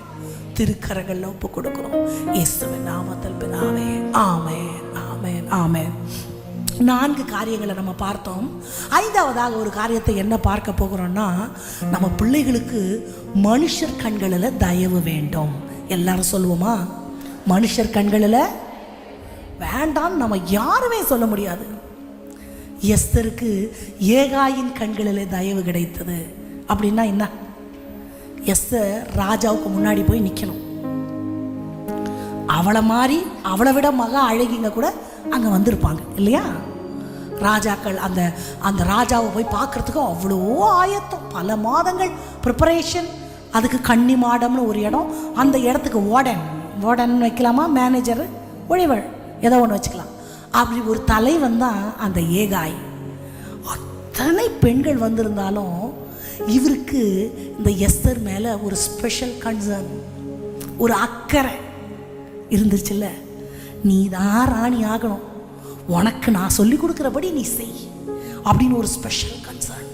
திருக்கரங்கள்ல ஒப்பு கொடுக்கிறோம் இயேசுவின் நாமத்தில் பிதாவே. ஆமென், ஆமென், ஆமென். 4 காரியங்களை நம்ம பார்த்தோம். 5வதாக ஒரு காரியத்தை என்ன பார்க்க போகிறோம்னா, நம்ம பிள்ளைகளுக்கு மனுஷர் கண்களில் தயவு வேண்டும். எல்லாரும் சொல்லுவோமா? மனுஷர் கண்களில் வேண்டாம் நம்ம யாருமே சொல்ல முடியாது. எஸ்தருக்கு ஏகாயின் கண்களில் தயவு கிடைத்தது. அப்படின்னா என்ன? எஸ்தர் ராஜாவுக்கு முன்னாடி போய் நிற்கணும். அவளை மாதிரி, அவளை விட அழகிங்க கூட அங்கே வந்திருப்பாங்க இல்லையா? ராஜாக்கள் அந்த ராஜாவை போய் பார்க்கறதுக்கு அவ்வளோ ஆயத்தம், பல மாதங்கள் ப்ரிப்பரேஷன். அதுக்கு கன்னி மாடம்னு ஒரு இடம், அந்த இடத்துக்கு வார்டன் வைக்கலாமா, மேனேஜர், ஒழிவள், ஏதோ ஒன்று வச்சுக்கலாம். அப்படி ஒரு தலைவன் தான் அந்த ஏகாய். அத்தனை பெண்கள் வந்திருந்தாலும் இவருக்கு இந்த எஸ்தர் மேலே ஒரு ஸ்பெஷல் கன்சர்ன், ஒரு அக்கறை இருந்துச்சுல்ல. நீ தான் ராணி ஆகணும், உனக்கு நான் சொல்லி கொடுக்குறபடி நீ செய் அப்படின்னு ஒரு ஸ்பெஷல் கன்சர்ன்.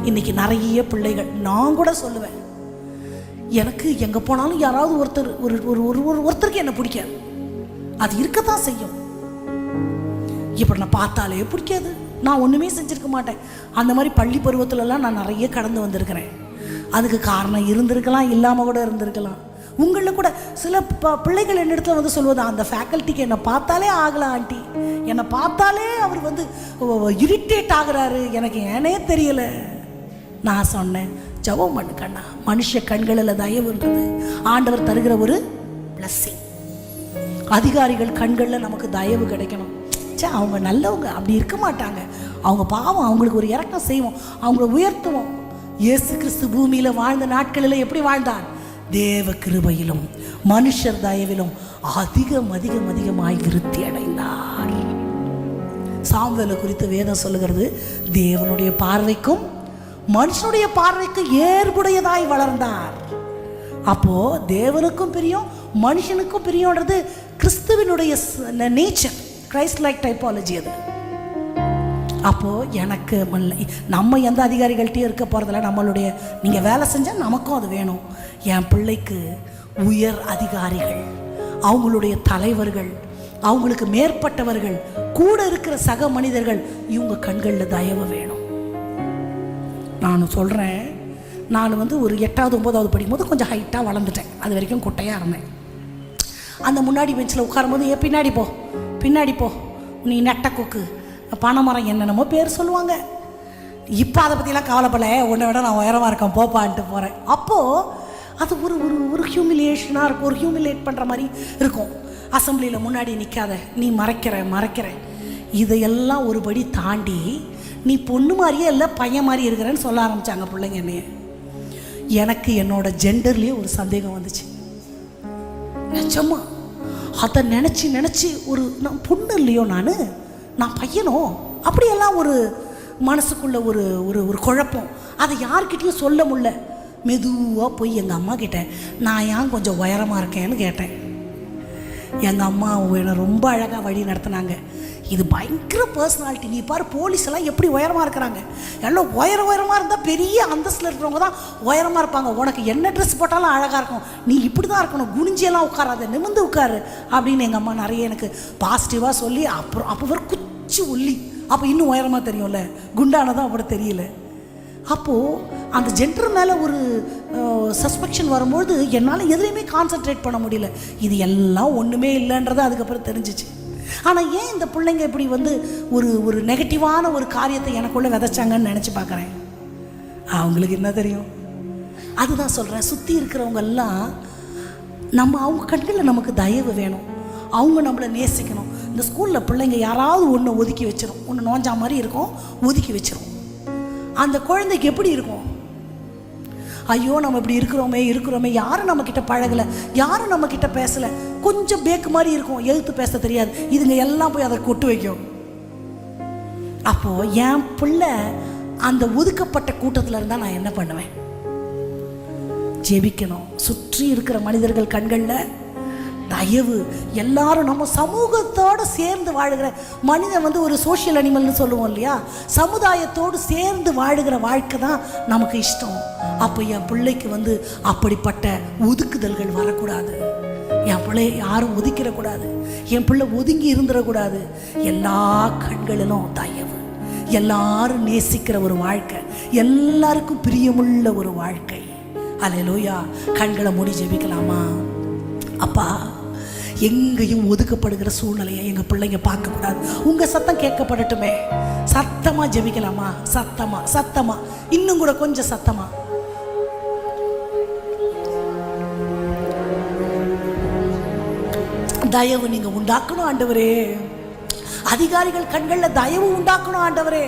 இன்னைக்கு நிறைய பிள்ளைகள், நான் கூட சொல்லுவேன், எனக்கு எங்கே போனாலும் யாராவது ஒருத்தருக்கு என்ன பிடிக்காது, அது இருக்கத்தான் செய்யும். இப்போ நான் பார்த்தாலே பிடிக்காது, நான் ஒன்றுமே செஞ்சுருக்க மாட்டேன். அந்த மாதிரி பள்ளி பருவத்துலலாம் நான் நிறைய கடந்து வந்திருக்கிறேன். அதுக்கு காரணம் இருந்திருக்கலாம், இல்லாமல் கூட இருந்திருக்கலாம். உங்களில் கூட சில பிள்ளைகள் என்னிடத்துல வந்து சொல்வது, அந்த ஃபேக்கல்ட்டிக்கு என்னை பார்த்தாலே ஆகலாம் ஆண்டி, என்னை பார்த்தாலே அவர் வந்து இரிட்டேட் ஆகுறாரு, எனக்கு ஏனே தெரியலை. நான் சொன்னேன், ஜெபம் பண்ணு கண்ணா. மனுஷ கண்களில் தயவுன்றது ஆண்டவர் தருகிற ஒரு பிளஸ்ஸிங். அதிகாரிகள் கண்களில் நமக்கு தயவு கிடைக்கணும். அவங்க நல்லவங்க, அப்படி இருக்க மாட்டாங்க, அவங்க பாவம், அவங்களுக்கு ஒரு இரக்கம் செய்வோம், அவங்கள உயர்த்துவோம். இயேசு கிறிஸ்து பூமியில் வாழ்ந்த நாட்களில் எப்படி வாழ்ந்தார்? தேவ கிருபையிலும் மனுஷர் தயவிலும் அதிகமாய் விருத்தி அடைந்தார். சாமுவேலை குறித்து வேதம் சொல்லுகிறது, தேவனுடைய பார்வைக்கும் மனுஷனுடைய பார்வைக்கும் ஏற்புடையதாய் வளர்ந்தார். அப்போ தேவனுக்கும் பிரியம் மனுஷனுக்கும் பிரியம்ன்றது கிறிஸ்துவினுடைய நேச்சர், கிரைஸ்ட் லைக் டைப்பாலஜி அது. அப்போது எனக்கு நம்ம எந்த அதிகாரிகள்கிட்டையும் இருக்க போகிறதில்ல. நம்மளுடைய நீங்கள் வேலை செஞ்சால் நமக்கும் அது வேணும். என் பிள்ளைக்கு உயர் அதிகாரிகள், அவங்களுடைய தலைவர்கள், அவங்களுக்கு மேற்பட்டவர்கள், கூட இருக்கிற சக மனிதர்கள், இவங்க கண்களில் தயவு வேணும். நான் சொல்கிறேன், நான் வந்து ஒரு 8வது 9வது படிக்கும்போது கொஞ்சம் ஹைட்டாக வளர்ந்துட்டேன். அது வரைக்கும் குட்டையாக இருந்தேன். அந்த முன்னாடி பெஞ்சில் உட்காரும்போது, பின்னாடி போ நீ நெட்ட கொக்கு, பனைமரம், என்னென்னமோ பேர் சொல்லுவாங்க. இப்போ அதை பற்றிலாம் கவலைப்படல, உன்னை விட நான் உயரமாக இருக்கேன் போப்பான்ட்டு போகிறேன். அப்போது அது ஒரு ஒரு ஹியூமிலியேஷனாக இருக்கும், ஒரு ஹியூமிலியேட் பண்ணுற மாதிரி இருக்கும். அசம்பிளியில் முன்னாடி நிற்காத, நீ மறைக்கிற இதையெல்லாம் ஒருபடி தாண்டி நீ பொண்ணு மாதிரியே இல்லை பையன் மாதிரி இருக்கிறேன்னு சொல்ல ஆரம்பித்தாங்க பிள்ளைங்க என்னைய. எனக்கு என்னோட ஜெண்டர்லேயே ஒரு சந்தேகம் வந்துச்சு. நிஜமா அதை நினச்சி ஒரு நான் பொண்ணு இல்லையோ, நான் பையனோ, அப்படியெல்லாம் ஒரு மனசுக்குள்ள ஒரு ஒரு குழப்பம். அதை யார்கிட்டையும் சொல்ல முடியல. மெதுவாக போய் எங்கள் அம்மா கிட்ட, நான் ஏன் கொஞ்சம் உயரமாக இருக்கேன்னு கேட்டேன். எங்கள் அம்மா என்னை ரொம்ப அழகாக வழி நடத்தினாங்க. இது பயங்கர பர்சனாலிட்டி, நீ பாரு போலீஸ் எல்லாம் எப்படி உயரமாக இருக்கிறாங்க, எல்லாம் உயரமாக இருந்தால் பெரிய அந்தஸ்தில் இருக்கிறவங்க தான் உயரமாக இருப்பாங்க. உனக்கு என்ன ட்ரெஸ் போட்டாலும் அழகாக இருக்கும், நீ இப்படி தான் இருக்கணும், குனிஞ்சியெல்லாம் உட்காராத, நிமிந்து உட்காரு அப்படின்னு எங்கள் அம்மா நிறைய எனக்கு பாசிட்டிவாக சொல்லி, அப்போ ஒரு குச்சி ஒல்லி, அப்போ இன்னும் உயரமாக தெரியும்ல, குண்டானதான் அப்படி தெரியல. அப்போது அந்த ஜெண்டர் மேலே ஒரு சஸ்பெக்ஷன் வரும்போது என்னால் எதுலேயுமே கான்சன்ட்ரேட் பண்ண முடியல. இது எல்லாம் ஒன்றுமே இல்லைன்றது அதுக்கப்புறம் தெரிஞ்சிச்சு. ஆனால் ஏன் இந்த பிள்ளைங்க இப்படி வந்து ஒரு நெகட்டிவான ஒரு காரியத்தை எனக்குள்ளே விதைச்சாங்கன்னு நினச்சி பார்க்குறேன். அவங்களுக்கு என்ன தெரியும்? அதுதான் சொல்கிறேன், சுற்றி இருக்கிறவங்க எல்லாம் அவங்க கண்களில் நமக்கு தயவு வேணும், அவங்க நம்மளை நேசிக்கணும். இந்த ஸ்கூலில் பிள்ளைங்க யாராவது ஒன்று ஒதுக்கி வச்சிடும், ஒன்று நோஞ்சா மாதிரி இருக்கும், ஒதுக்கி வச்சிடும். அந்த குழந்தைக்கு எப்படி இருக்கும்? ஐயோ நம்ம இப்படி இருக்கிறோமே, யாரும் நம்மக்கிட்ட பழகலை, யாரும் நம்மக்கிட்ட பேசலை, கொஞ்சம் பேக்கு மாதிரி இருக்கும், எழுத்து பேச தெரியாது, இதுங்க எல்லாம் போய் அதை கொட்டு வைக்கும். அப்போது என் பிள்ளை அந்த ஒதுக்கப்பட்ட கூட்டத்தில் இருந்தால் நான் என்ன பண்ணுவேன்? ஜெபிக்கணும். சுற்றி இருக்கிற மனிதர்கள் கண்களில் தயவு. எல்லாரும் நம்ம சமூகத்தோடு சேர்ந்து வாழுகிற மனிதன் வந்து ஒரு சோஷியல் அனிமல்னு சொல்லுவோம் இல்லையா, சமுதாயத்தோடு சேர்ந்து வாழுகிற வாழ்க்கை தான் நமக்கு இஷ்டம். அப்போ என் பிள்ளைக்கு வந்து அப்படிப்பட்ட ஒதுக்குதல்கள் வரக்கூடாது. என் பிள்ளை யாரும் ஒதுக்கிடக்கூடாது, என் பிள்ளை ஒதுங்கி இருந்துடக்கூடாது. எல்லா கண்களிலும் தயவு, எல்லாரும் நேசிக்கிற ஒரு வாழ்க்கை, எல்லாருக்கும் பிரியமுள்ள ஒரு வாழ்க்கை. அல்லேலூயா. கண்களை மூடி ஜெபிக்கலாமா? அப்பா, எங்கேயும் ஒதுக்கப்படுகிற சூழ்நிலையை எங்கள் பிள்ளைங்க பார்க்கக்கூடாது. உங்கள் சத்தம் கேட்கப்படட்டுமே. சத்தமாக ஜெபிக்கலாமா? சத்தமா இன்னும் கூட கொஞ்சம் சத்தமா. தயவு நீங்க உண்டாக்கணும் ஆண்டவரே. அதிகாரிகள் கண்களில் தயவு உண்டாக்கணும் ஆண்டவரே.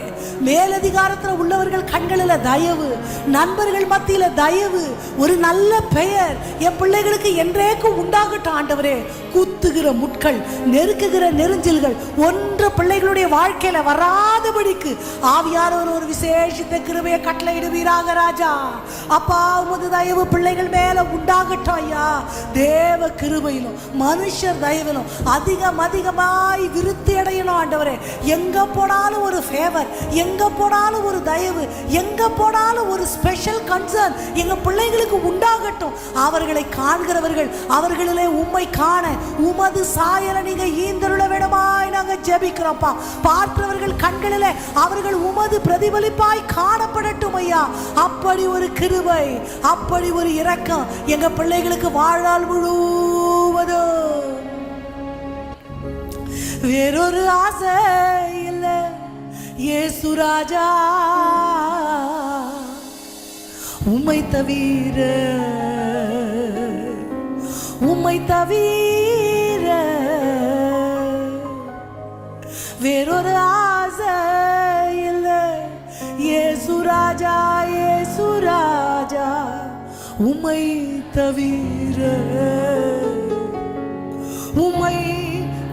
மேலதிகாரத்தில் உள்ளவர்கள் கண்களில் தயவு, நண்பர்கள் மத்தியில் தயவு, ஒரு நல்ல பெயர் என் பிள்ளைகளுக்கு என்றேக்கும் உண்டாகட்டும் ஆண்டவரே. குத்துகிற முட்கள், நெருக்குகிற நெருஞ்சில்கள் ஒன்று பிள்ளைகளுடைய வாழ்க்கையில வராதபடிக்கு ஆவியானவர் ஒரு விசேஷித்த கிருபையை கட்டளையிடுவீராக ராஜா. அப்பா, உமது தயவு பிள்ளைகள் மேல உண்டாகட்டும் ஐயா. தேவ கிருபையிலும் மனுஷர் தயவிலும் அதிகமாய் விருத்தி அடையணும் ஆண்டவரே. எங்க போனாலும் ஒரு ஃபேவர், எங்க போனாலும் ஒரு தயவு, எங்க போனாலும் ஒரு ஸ்பெஷல் கன்சர்ன் எங்க பிள்ளைகளுக்கு உண்டாகட்டும். அவர்களை காண்கிறவர்கள் அவர்களிலே உம்மை காண, உமது சாயலை நீங்க ஈந்தருள வேணுமாய் நாங்க ஜெபிக்கிறோம்ப்பா. பார்க்கிறவர்கள் கண்களில் அவர்கள் உமது பிரதிபலிப்பாய் காணப்படட்டும் ஐயா. அப்படி ஒரு கிருபை, அப்படி ஒரு இரக்கம் எங்க பிள்ளைகளுக்கு வாழ்நாள் முழுவதும். வேறொரு ஆசை இல்ல இயேசு ராஜா, உம்மை தவிர, உம்மை தவிர வேறொரு ஆசை இல்ல இயேசு ராஜா, இயேசு ராஜா, உம்மை தவிர, உம்மை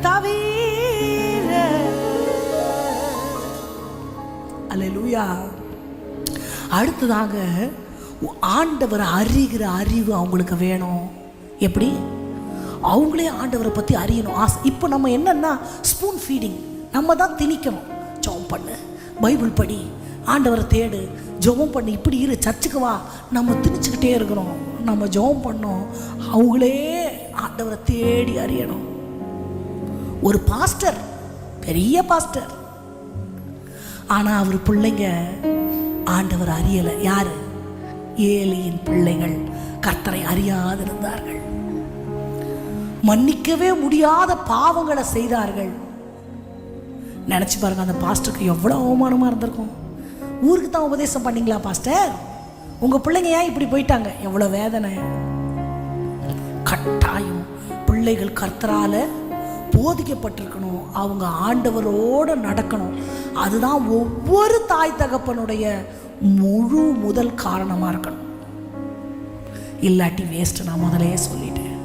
தவிர. அல்லேலூயா. அடுத்ததாக ஆண்டவரை அறிகிற அறிவு அவங்களுக்கு வேணும். எப்படி? அவங்களே ஆண்டவரை பற்றி அறியணும் ஆசை. இப்போ நம்ம என்னன்னா ஸ்பூன் ஃபீடிங், நம்ம தான் திணிக்கணும். ஜெபம் பண்ணு, பைபிள் படி, ஆண்டவரை தேடு, ஜெபம் பண்ணு, இப்படி இரு, சர்ச்சுக்கு வா. நம்ம திணிச்சுக்கிட்டே இருக்கிறோம். நம்ம ஜெபம் பண்ணோம், அவங்களே ஆண்டவரை தேடி அறியணும். ஒரு பாஸ்டர், பெரிய பாஸ்டர், ஆனால் அவர் பிள்ளைங்க ஆண்டவர் அறியலை. யாரு? ஏலியின் பிள்ளைகள் கர்த்தரை அறியாதிருந்தார்கள். மன்னிக்கவே முடியாத பாவங்களை செய்தார்கள். நினச்சி பாருங்க, அந்த பாஸ்டருக்கு எவ்வளோ அவமானமாக இருந்திருக்கும். ஊருக்கு தான் உபதேசம் பண்ணீங்களா பாஸ்டர்? உங்கள் பிள்ளைங்க ஏன் இப்படி போயிட்டாங்க? எவ்வளோ வேதனை. கட்டாயம் பிள்ளைகள் கர்த்தரால போதிக்கப்பட்டிருக்கணும், அவங்க ஆண்டவரோடு நடக்கணும். அதுதான் ஒவ்வொரு தாய் தகப்பனுடைய முழு முதல் காரணமாக இருக்கணும். இல்லாட்டி வேஸ்ட்டு. நான் முதலே சொல்லிட்டேன்.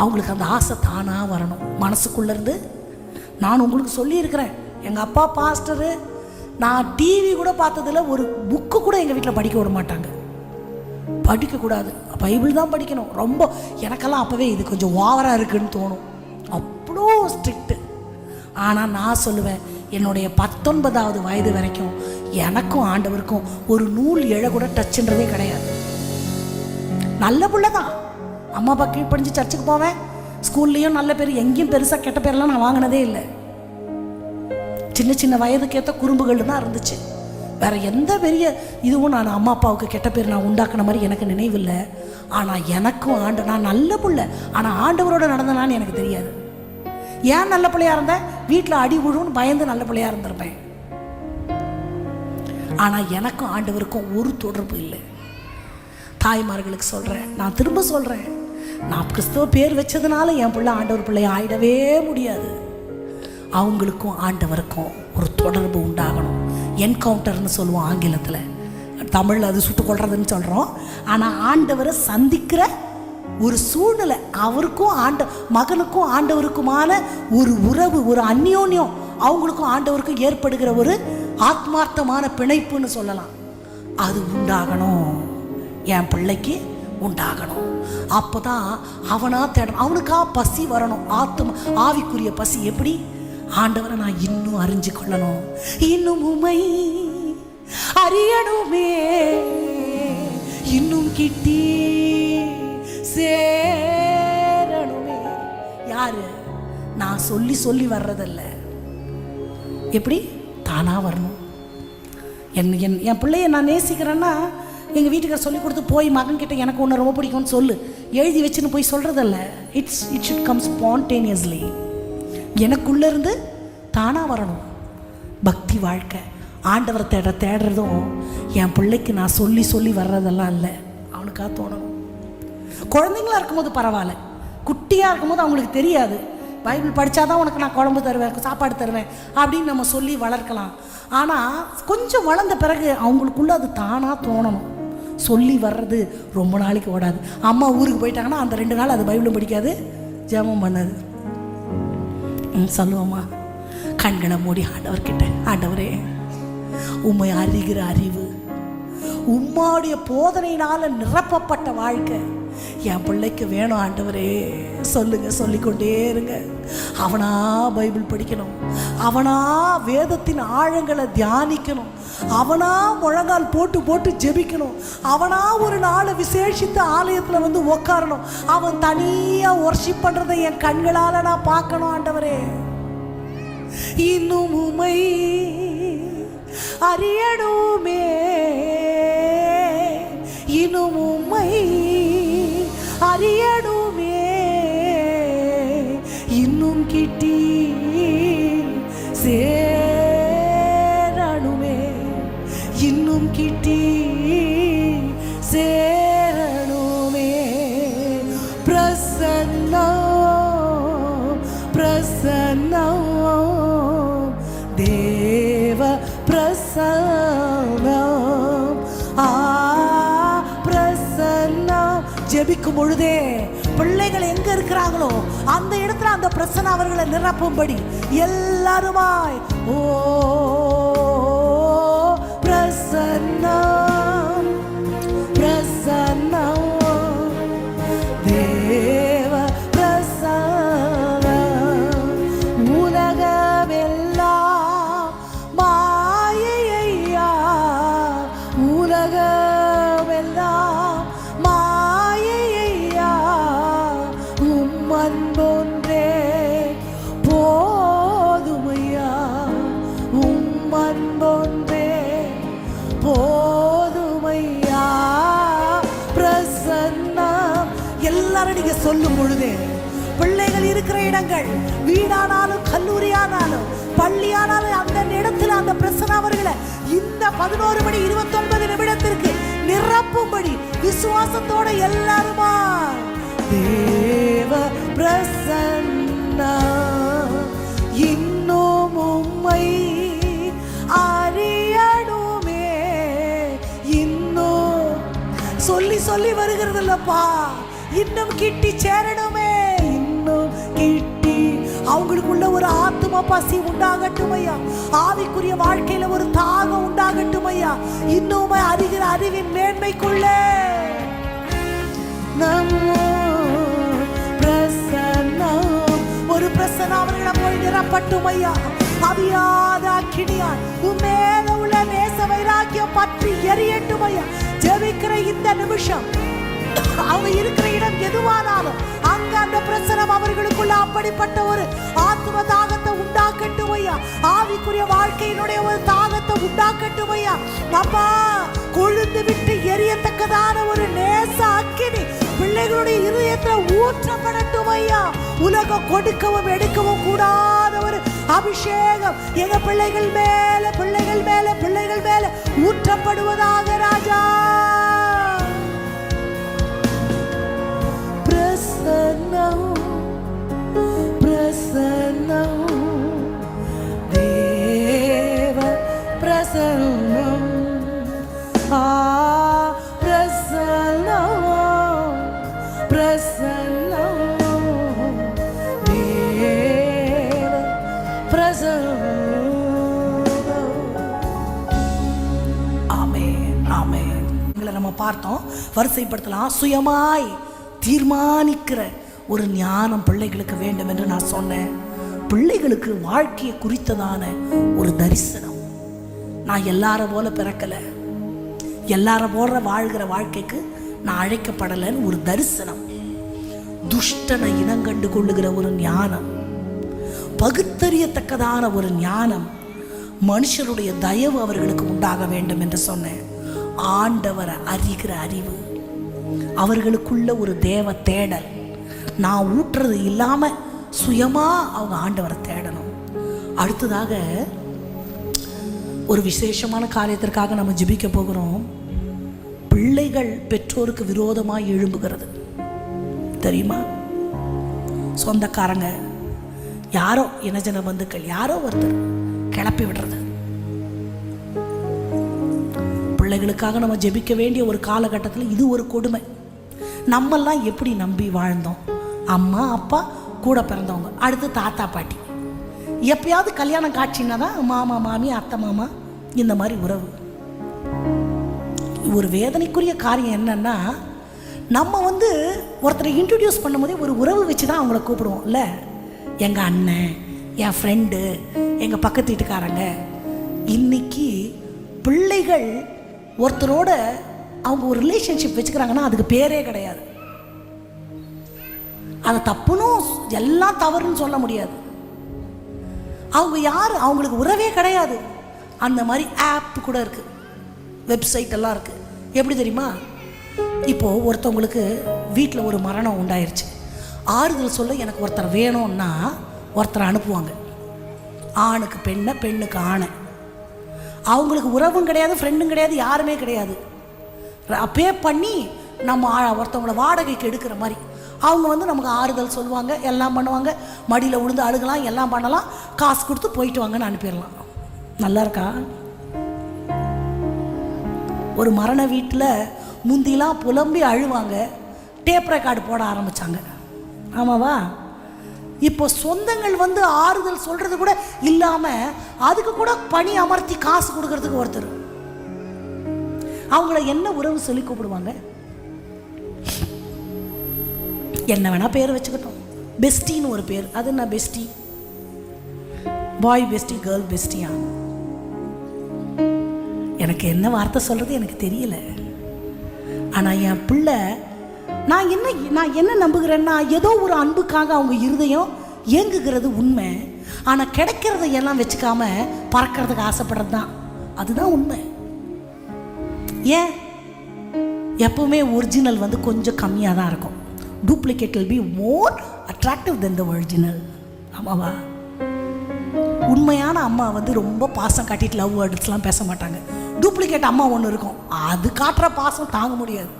அவங்களுக்கு அந்த ஆசை தானாக வரணும் மனசுக்குள்ளேருந்து. நான் உங்களுக்கு சொல்லியிருக்கிறேன், எங்கள் அப்பா பாஸ்டரு, நான் டிவி கூட பார்த்ததில்ல, ஒரு புக்கு கூட எங்கள் வீட்டில் படிக்க விட மாட்டாங்க. படிக்கக்கூடாது, பைபிள் தான் படிக்கணும். ரொம்ப எனக்கெல்லாம் அப்போவே இது கொஞ்சம் ஓவராக இருக்குன்னு தோணும். அவ்வளோ ஸ்ட்ரிக்ட்டு. ஆனால் நான் சொல்லுவேன், என்னுடைய 19வது வயது வரைக்கும் எனக்கும் ஆண்டவருக்கும் ஒரு நூல் இழை கூட டச்சுன்றதே கிடையாது. நல்ல பிள்ளை தான். அம்மா அப்பா கீழ்ப்படிஞ்சு சர்ச்சுக்கு போவேன். ஸ்கூல்லையும் நல்ல பேர், எங்கேயும் பெருசாக கெட்ட பேரெல்லாம் நான் வாங்கினதே இல்லை. சின்ன சின்ன வயதுக்கேற்ற குறும்புகள் தான் இருந்துச்சு. வேற எந்த பெரிய இதுவும் நான் அம்மா அப்பாவுக்கு கெட்ட பேர் நான் உண்டாக்குன மாதிரி எனக்கு நினைவில்லை. ஆனால் எனக்கும் நான் நல்ல பிள்ளை, ஆனால் ஆண்டவரோட நடந்தனான்னு எனக்கு தெரியாது. ஏன் நல்ல பிள்ளையா இருந்தேன்? வீட்டில் அடி விழுன்னு பயந்து நல்ல பிள்ளையா இருந்திருப்பேன். ஆனால் எனக்கும் ஆண்டவருக்கும் ஒரு தொடர்பு இல்லை. தாய்மார்களுக்கு சொல்கிறேன், நான் திரும்ப சொல்கிறேன், நான் கிறிஸ்தவ பேர் வச்சதுனால என் பிள்ளை ஆண்டவர் பிள்ளை ஆயிடவே முடியாது. அவங்களுக்கும் ஆண்டவருக்கும் ஒரு தொடர்பு உண்டாகணும். என்கவுண்டர்னு சொல்லுவோம் ஆங்கிலத்தில், தமிழில் அது சுட்டு கொள்றதுன்னு சொல்கிறோம். ஆனால் ஆண்டவரை சந்திக்கிற ஒரு சூழ்நிலை, அவருக்கும் மகனுக்கும் ஆண்டவருக்குமான ஒரு உறவு, ஒரு அந்யோன்யம், அவங்களுக்கும் ஆண்டவருக்கும் ஏற்படுகிற ஒரு ஆத்மார்த்தமான பிணைப்புன்னு சொல்லலாம். அது உண்டாகணும், என் பிள்ளைக்கு உண்டாகணும். அப்போ தான் அவனா தேடணும், அவனுக்கா பசி வரணும், ஆவிக்குரிய பசி. எப்படி? ஆண்டவரை நான் இன்னும் அறிஞ்சு கொள்ளணும், இன்னும் உமை அறியணுமே, இன்னும் கிட்டி சேரணுமே. யாரு? நான் சொல்லி சொல்லி வர்றதில்ல. எப்படி? தானா வரணும். என் பிள்ளைய நான் நேசிக்கிறேன்னா எங்கள் வீட்டுக்கார சொல்லி கொடுத்து போய் மகன்கிட்ட எனக்கு ஒன்று ரொம்ப பிடிக்கும்னு சொல்லு, எழுதி வச்சுன்னு போய் சொல்கிறதில்ல. It should come spontaneously. எனக்குள்ளேருந்து தானாக வரணும். பக்தி வாழ்க்கை, ஆண்டவரை தேடுறதும் என் பிள்ளைக்கு நான் சொல்லி சொல்லி வர்றதெல்லாம் இல்லை, அவனுக்காக தோணணும். குழந்தைங்களா இருக்கும்போது பரவாயில்ல, குட்டியாக இருக்கும்போது அவங்களுக்கு தெரியாது. பைபிள் படித்தாதான் உனக்கு நான் குழம்பு தருவேன், சாப்பாடு தருவேன் அப்படின்னு நம்ம சொல்லி வளர்க்கலாம். ஆனால் கொஞ்சம் வளர்ந்த பிறகு அவங்களுக்குள்ள அது தானாக தோணணும். சொல்லி வர்றது ரொம்ப நாளைக்கு ஓடாது. அம்மா ஊருக்கு போயிட்டாங்கன்னா அந்த 2 நாள் அது பைபிளும் படிக்காது, ஜெபம் பண்ணாது. சொல்லுவோம்மா, கண்களை மூடி ஆண்டவர்கிட்ட, ஆண்டவரே உம்மை அறிகிற அறிவு, உம்மாவுடைய போதனையினால் நிரப்பப்பட்ட வாழ்க்கை என் பிள்ளைக்கு வேணும் ஆண்டவரே சொல்லுங்க, சொல்லிக்கொண்டே இருங்க. அவனா பைபிள் படிக்கணும், அவனா வேதத்தின் ஆழங்களை தியானிக்கணும், அவனா முழங்கால் போட்டு போட்டு ஜெபிக்கணும், அவனா ஒரு நாளை விசேஷித்த ஆலயத்தில் வந்து உட்காரணும், அவன் தனியாக ஒர்ஷிப் பண்ணுறதை என் கண்களால் நான் பார்க்கணும் ஆண்டவரே. இன்னும் உம்மை அறியணுமே, இன்னும் உம்மை அறியணுமே, இன்னும் கிட்டி சேரணுமே, இன்னும் கிட்டி சேரணுமே. பிரசன்னம் பிரசன்னம் தேவ பிரசன்னம், பிரசன்னம். ஜெபிக்கும் பொழுதே பிள்ளைகள் எங்க இருக்கிறாங்களோ அந்த இடத்துல அந்த பிரசன்னம் அவர்களை நிரப்பும்படி எல்லாருமாய் ஓ பிரசன்னம் பிரசன்னம் தேவ பிரசன்னம். உலகமெல்லாம் மாயையா, உலகமெல்லாம் மாயையா, உம்மன்பொன்றே போதுமையா, உம்மன்பொன்றே போதுமையா. பிரசன்னம். எல்லாரும் நீங்க சொல்லும் பொழுதே பிள்ளைகள் இருக்கிற இடங்கள், வீடானாலும் கல்லூரியானாலும் பள்ளியானாலும் அந்த இடத்துல அந்த பிரசன்னம் அவர்களை இந்த 11 மணி 29 நிமிடத்திற்கு நிரப்பும்படி விசுவாசத்தோட எல்லாருமா தேவ பிரசன்னம். இன்னும் உம்மை அறியணுமே, இன்னும் சொல்லி சொல்லி வருகிறது இல்லப்பா, இன்னும் கிட்டி சேரணுமே, இன்னும் கிட்டி. அவங்களுக்குள்ள ஒரு ஆத்தும பசி உண்டாகட்டும் ஐயா, ஆவிக்குரிய வாழ்க்கையில ஒரு தாகம் உண்டாகட்டும் ஐயா. இன்னும் அறிகிற அறிவின் மேன்மைக்குள்ளே பிரசன்னம், ஒரு பிரசன்னம் அவர்களை போய் நிரப்பட்டும் ஐயா. அவியாத அக்கினியால் உம்மேல உள்ள நேச வைராக்கியம் பற்றி எரியட்டும் ஐயா. ஜெபிக்கிற இந்த நிமிஷம் அவங்க இருக்கிற இடம் எதுவானாலும் அங்க அந்த பிரசனம் அவர்களுக்குள்ள அப்படிப்பட்ட ஒரு ஆத்ம தாகத்தை உண்டாக்கட்டும் ஐயா. ஆவிக்குரிய வாழ்க்கையினுடைய ஒரு தாகத்தை உண்டாக்கட்டும் ஐயா. அப்பா, கொழுந்து விட்டு எரியத்தக்கதான ஒரு நேச அக்கினி பிள்ளைகளுடைய இருதயத்துல ஊற்றப்படட்டும் ஐயா. உலகம் கொடுக்கவும் எடுக்கவும் கூடாத ஒரு அபிஷேகம் எங்க பிள்ளைகள் மேல பிள்ளைகள் மேல பிள்ளைகள் மேல ஊற்றப்படுவதாக ராஜா. பிரசன்னம் பிரசன்னம் தேவ பிரசன்னம், பிரசன்னம் பிரசன்னம் தேவ பிரசன்னம். ஆமென் ஆமென். எங்களை நம்ம பார்த்தோம், வரிசைப்படுத்தலாம். சுயமாய் தீர்மானிக்கிற ஒரு ஞானம் பிள்ளைகளுக்கு வேண்டும் என்று நான் சொன்னேன். பிள்ளைகளுக்கு வாழ்க்கையை குறித்ததான ஒரு தரிசனம். நான் எல்லார போல பிறக்கல, எல்லார போல வாழ்கிற வாழ்க்கைக்கு நான் அழைக்கப்படலைன்னு ஒரு தரிசனம், துஷ்டனை இனங்கண்டு கொள்ளுகிற ஒரு ஞானம், பகுத்தறியத்தக்கதான ஒரு ஞானம், மனுஷருடைய தயவு அவர்களுக்கு உண்டாக வேண்டும் என்று சொன்னேன். ஆண்டவரை அறிகிற அறிவு, அவர்களுக்குள்ள ஒரு தேவ தேடல். நான் ஊற்றுறது இல்லாமல் சுயமாக அவங்க ஆண்டவரை தேடணும். அடுத்ததாக ஒரு விசேஷமான காரியத்திற்காக நம்ம ஜெபிக்க போகிறோம். பிள்ளைகள் பெற்றோருக்கு விரோதமாக எழும்புகிறது தெரியுமா? சொந்தக்காரங்க யாரோ, இனஜன பந்துக்கள் யாரோ ஒருத்தர் கிளப்பி விடுறது. பிள்ளைகளுக்காக நம்ம ஜெபிக்க வேண்டிய ஒரு காலகட்டத்தில் இது ஒரு கொடுமை. நம்மெல்லாம் எப்படி நம்பி வாழ்ந்தோம்? அம்மா அப்பா கூட பிறந்தவங்க, அடுத்து தாத்தா பாட்டி, எப்பயாவது கல்யாணம் காட்சின்னா தான் மாமா மாமி அத்தை மாமா இந்த மாதிரி உறவு. ஒரு வேதனைக்குரிய காரியம் என்னன்னா, நம்ம வந்து ஒருத்தரை இன்ட்ரடியூஸ் பண்ணும்போதே ஒரு உறவு வச்சு தான் அவங்கள கூப்பிடுவோம் இல்லை. எங்கள் அண்ணன், என் ஃப்ரெண்டு, எங்கள் பக்கத்து வீட்டுக்காரங்க. இன்னைக்கு பிள்ளைகள் ஒருத்தரோட அவங்க ஒரு ரிலேஷன்ஷிப் வச்சுக்கிறாங்கன்னா அதுக்கு பேரே கிடையாது. அதை தப்புன்னு எல்லாம் தவறுன்னு சொல்ல முடியாது. அவங்க யார், அவங்களுக்கு உறவே கிடையாது. அந்த மாதிரி ஆப் கூட இருக்குது, வெப்சைட் எல்லாம் இருக்குது. எப்படி தெரியுமா? இப்போது ஒருத்தவங்களுக்கு வீட்டில் ஒரு மரணம் உண்டாயிருச்சு, ஆறுதல் சொல்ல எனக்கு ஒருத்தர் வேணும்னா ஒருத்தரை அனுப்புவாங்க. ஆணுக்கு பெண்ணை, பெண்ணுக்கு ஆணை. அவங்களுக்கு உறவும் கிடையாது, ஃப்ரெண்டும் கிடையாது, யாருமே கிடையாது. பே பண்ணி நம்ம ஒருத்தவங்கள வாடகைக்கு எடுக்கிற மாதிரி அவங்க வந்து நமக்கு ஆறுதல் சொல்லுவாங்க, எல்லாம் பண்ணுவாங்க, மடியில் விழுந்து அழுகலாம், எல்லாம் பண்ணலாம், காசு கொடுத்து போயிட்டு வாங்கன்னு அனுப்பிடலாம். நல்லா இருக்கா? ஒரு மரண வீட்டில் முந்திலாம் புலம்பி அழுவாங்க, டேப் ரெக்கார்டு போட ஆரம்பித்தாங்க. ஆமாவா? இப்போ சொந்தங்கள் வந்து ஆறுதல் சொல்கிறது கூட இல்லாமல் அதுக்கு கூட பணி அமர்த்தி காசு கொடுக்கறதுக்கு ஒருத்தர். அவங்கள என்ன உறவு சொல்லி கூப்பிடுவாங்க? என்ன வேணால் பேர் வச்சுக்கிட்டோம். பெஸ்டின்னு ஒரு பேர். அது என்ன பெஸ்டி? பாய் பெஸ்டி, கேர்ள் பெஸ்டியா? எனக்கு என்ன வார்த்தை சொல்கிறது எனக்கு தெரியல. ஆனால் என் பிள்ளை, நான் என்ன நம்புகிறேன்னா, ஏதோ ஒரு அன்புக்காக அவங்க இருதயம் இயங்குகிறது உண்மை. ஆனால் கிடைக்கிறத எல்லாம் வச்சுக்காம பறக்கிறதுக்கு ஆசைப்படுறது தான், அதுதான் உண்மை. ஏன்? எப்பவுமே ஒரிஜினல் வந்து கொஞ்சம் கம்மியாக தான் இருக்கும். Duplicate will be more attractive than the original. ஆமாவா? உண்மையான அம்மா வந்து ரொம்ப பாசம் காட்டிட்டு லவ் வேர்ட்ஸ்லாம் பேச மாட்டாங்க. டூப்ளிகேட் அம்மா ஒன்று இருக்கும், அது காட்டுற பாசம் தாங்க முடியாது.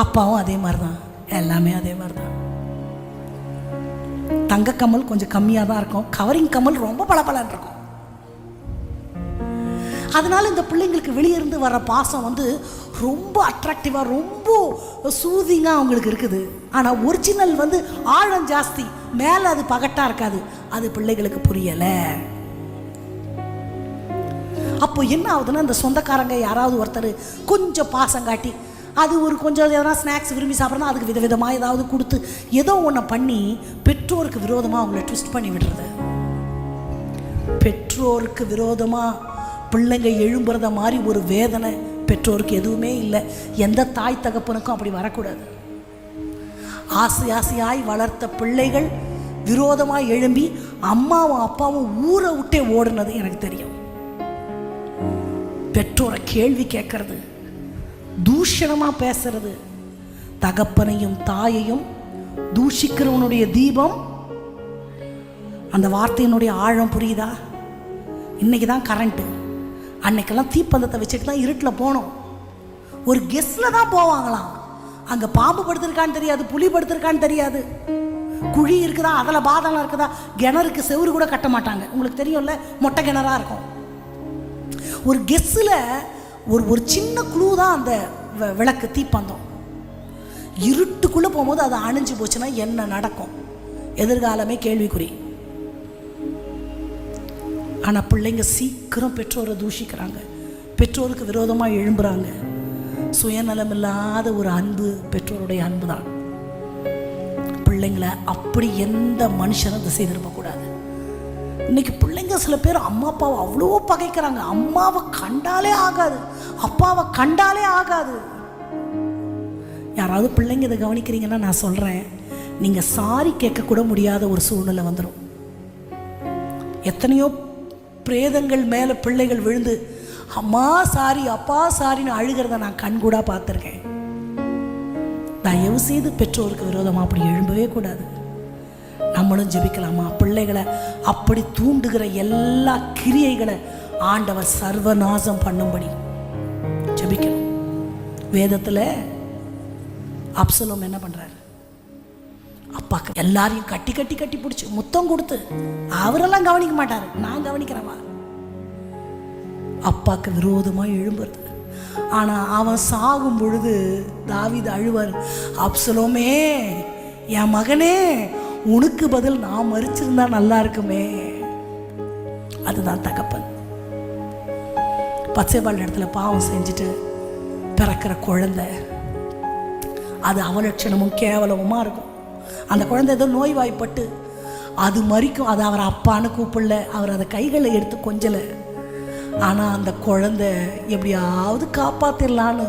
அப்பாவும் அதே மாதிரி தான், எல்லாமே அதே மாதிரி தான். தங்க கமல் கொஞ்சம் கம்மியாக தான் இருக்கும், கவரிங் கமல் ரொம்ப பளபளன்னு இருக்கும். அதனால இந்த பிள்ளைங்களுக்கு வெளியிருந்து வர பாசம் வந்து ரொம்ப அட்ராக்டிவாக, ரொம்ப சூதிங்காக அவங்களுக்கு இருக்குது. ஆனால் ஒரிஜினல் வந்து ஆழம் ஜாஸ்தி, மேலே அது பகட்டாக இருக்காது. அது பிள்ளைகளுக்கு புரியலை. அப்போ என்ன ஆகுதுன்னா, இந்த சொந்தக்காரங்க யாராவது ஒருத்தர் கொஞ்சம் பாசம் காட்டி, அது ஒரு கொஞ்சம் எதனா ஸ்நாக்ஸ் விரும்பி சாப்பிட்றனா அதுக்கு விதவிதமாக ஏதாவது கொடுத்து ஏதோ ஒன்று பண்ணி பெற்றோருக்கு விரோதமாக அவங்கள ட்விஸ்ட் பண்ணி விடுறது. பெற்றோருக்கு விரோதமாக பிள்ளைங்க எழும்புறத மாதிரி ஒரு வேதனை பெற்றோருக்கு எதுவுமே இல்லை. எந்த தாய் தகப்பனுக்கும் அப்படி வரக்கூடாது. ஆசையாய் வளர்த்த பிள்ளைகள் விரோதமாக எழும்பி அம்மாவும் அப்பாவும் ஊரை விட்டே ஓடுனது எனக்கு தெரியும். பெற்றோரை கேள்வி கேட்கறது, தூஷணமாக பேசுறது, தகப்பனையும் தாயையும் தூஷிக்கிறவனுடைய தீபம். அந்த வார்த்தையினுடைய ஆழம் புரியுதா? இன்னைக்கு தான் கரண்ட்டு, அன்னைக்கெல்லாம் தீப்பந்தத்தை வச்சுட்டு தான் இருட்டில் போனோம். ஒரு கெஸ்டில் தான் போவாங்களாம். அங்கே பாம்பு படுத்திருக்கான்னு தெரியாது, புலி படுத்திருக்கான்னு தெரியாது, குழி இருக்குதா, அதில் பாதாளம் இருக்குதா, கிணறுக்கு செவுறு கூட கட்ட மாட்டாங்க. உங்களுக்கு தெரியும்ல, மொட்டை கிணறாக இருக்கும். ஒரு கெஸ்ஸில் ஒரு சின்ன குழு தான் அந்த விளக்கு, தீப்பந்தம். இருட்டுக்குள்ளே போகும்போது அது அணிஞ்சு போச்சுன்னா என்ன நடக்கும்? எதிர்காலமே கேள்விக்குறி. ஆனால் பிள்ளைங்க சீக்கிரம் பெற்றோரை தூஷிக்கிறாங்க, பெற்றோருக்கு விரோதமாக எழும்புறாங்க. சுயநலம் இல்லாத ஒரு அன்பு பெற்றோருடைய அன்பு தான். பிள்ளைங்களை அப்படி எந்த மனுஷனும் அதை செய்திருக்கக்கூடாது. இன்னைக்கு பிள்ளைங்க சில பேர் அம்மா அப்பாவை அவ்வளோ பகைக்கிறாங்க. அம்மாவை கண்டாலே ஆகாது, அப்பாவை கண்டாலே ஆகாது. யாராவது பிள்ளைங்க இதை கவனிக்கிறீங்கன்னா நான் சொல்கிறேன், நீங்கள் சாரி கேட்கக்கூட முடியாத ஒரு சூழ்நிலை வந்துடும். எத்தனையோ பிரேதங்கள் மேலே பிள்ளைகள் விழுந்து அம்மா சாரி, அப்பா சாரின்னு அழுகிறத நான் கண்கூடா பார்த்துருக்கேன். தயவு செய்து பெற்றோருக்கு விரோதமாக அப்படி எழும்பவே கூடாது. நம்மளும் ஜெபிக்கலாமா? பிள்ளைகளை அப்படி தூண்டுகிற எல்லா கிரியைகளை ஆண்டவர் சர்வநாசம் பண்ணும்படி ஜெபிக்கணும். வேதத்தில் அப்சலோம் என்ன பண்ணுறாரு? அப்பாக்கு எல்லாரையும் கட்டி கட்டி கட்டி பிடிச்சி முத்தம் கொடுத்து, அவரெல்லாம் கவனிக்க மாட்டாரு, நான் கவனிக்கிறவா. அப்பாக்கு விரோதமாக எழும்புறது. ஆனால் அவன் சாகும் பொழுது தாவீது அழுவார், அப்சலோமே என் மகனே, உனக்கு பதில் நான் மறிச்சிருந்தா நல்லா இருக்குமே. அதுதான் தகப்பன். பச்சைபால் இடத்துல பாவம் செஞ்சுட்டு பிறக்கிற குழந்தை அது அவலட்சணமும் கேவலமுமாக இருக்கும். அந்த குழந்தை ஏதோ நோய்வாய்ப்பட்டு அது மறிக்கும். அது அவர் அப்பான்னு கூப்பிடல, அவர் அதை கைகளில் எடுத்து கொஞ்சலை. ஆனால் அந்த குழந்தை எப்படியாவது காப்பாற்றிடலான்னு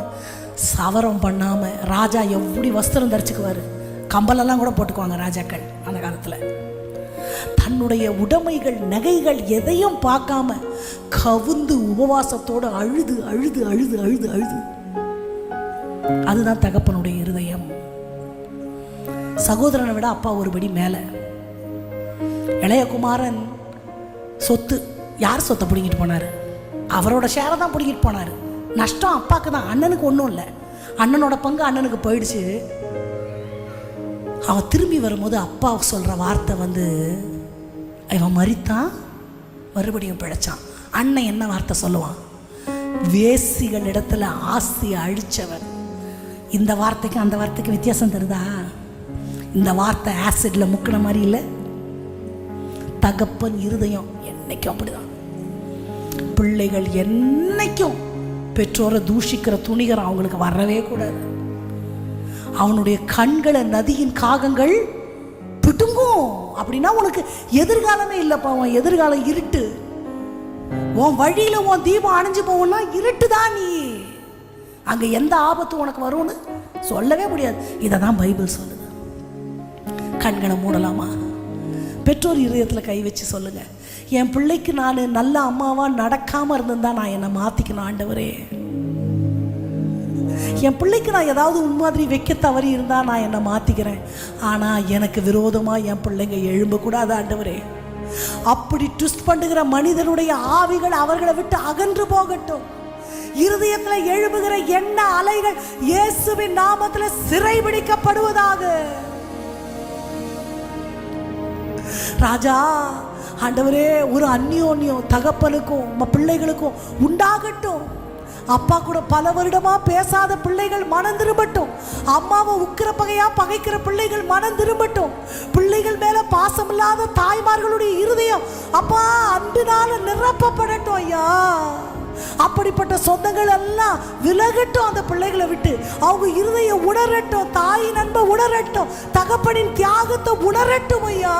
சவரம் பண்ணாமல், ராஜா எப்படி வஸ்திரம் தரிச்சுக்குவார், கம்பலெல்லாம் கூட போட்டுக்குவாங்க ராஜாக்கள் அந்த காலத்தில். தன்னுடைய உடைமைகள் நகைகள் எதையும் பார்க்காம கவுந்து உபவாசத்தோடு அழுது அழுது அழுது அழுது அழுது. அதுதான் தகப்பனுடைய இருதயம். சகோதரனை விட அப்பா ஒருபடி மேலே. இளையகுமாரன் சொத்து, யார் சொத்தை பிடிங்கிட்டு போனார்? அவரோட ஷேரை தான் பிடிங்கிட்டு போனார். நஷ்டம் அப்பாவுக்கு தான், அண்ணனுக்கு ஒன்றும் இல்லை. அண்ணனோட பங்கு அண்ணனுக்கு போயிடுச்சு. அவன் திரும்பி வரும்போது அப்பா சொல்கிற வார்த்தை வந்து, இவன் மரித்தான் மறுபடியும் பிழைச்சான். அண்ணன் என்ன வார்த்தை சொல்லுவான்? வேசிகள் இடத்துல ஆசையை அழிச்சவன். இந்த வார்த்தைக்கு அந்த வார்த்தைக்கு வித்தியாசம் தருதா? இந்த வார்த்தை ஆசிட்ல முக்கின மாதிரி இல்லை. தகப்பன் இருதயம் என்னைக்கும் அப்படிதான். பிள்ளைகள் என்னைக்கும் பெற்றோரை தூஷிக்கிற துணிகரம் அவங்களுக்கு வரவே கூடாது. அவனுடைய கண்களை நதியின் காகங்கள் பிடுங்கும். அப்படின்னா உனக்கு எதிர்காலமே இல்லைப்பா, உன் எதிர்காலம் இருட்டு. உன் வழியில உன் தீபம் அணைஞ்சு போவோம்னா இருட்டு தான். நீ அங்க எந்த ஆபத்து உனக்கு வரும்னு சொல்லவே முடியாது. இதை தான் பைபிள் சொல்லுது. கண்களை மூடலாமா? பெற்றோர் இதயத்தில் கை வச்சு சொல்லுங்க, என் பிள்ளைக்கு நான் நல்ல அம்மாவா நடக்காம இருந்திருந்தா நான் என்னை மாத்திக்கணும் ஆண்டவரே. என் பிள்ளைக்கு நான் ஏதாவது உன்மாதிரி வைக்க தவறி இருந்தா நான் என்னை மாத்திக்கிறேன். ஆனா எனக்கு விரோதமா என் பிள்ளைங்க எழும்ப கூடாது ஆண்டவரே. அப்படி ட்விஸ்ட் பண்ணுகிற மனிதனுடைய ஆவிகள் அவர்களை விட்டு அகன்று போகட்டும். இருதயத்தில் எழும்புகிற எண்ண அலைகள் இயேசுவின் நாமத்தில் சிறைபிடிக்கப்படுவதாக. ராஜா ஆண்டவரே, ஒரு அந்யோன்யம் தகப்பனுக்கும் பிள்ளைகளுக்கும் உண்டாகட்டும். அப்பா கூட பல வருடமா பேசாத பிள்ளைகள் மனம் திரும்பட்டும். அம்மாவை உக்கிர பகையா பகைக்கிற பிள்ளைகள் மனம் திரும்பட்டும். பிள்ளைகள் மேல பாசம் இல்லாத தாய்மார்களுடைய இருதயம் அப்பா அன்பினால நிரப்பப்படட்டும் ஐயா. அப்படிப்பட்ட சொந்தங்கள் எல்லாம் விலகட்டும். அந்த பிள்ளைகளை விட்டு அவங்க இருதயம் உணரட்டும். தாயின் அன்பை உணரட்டும். தகப்பனின் தியாகத்தை உணரட்டும் ஐயா.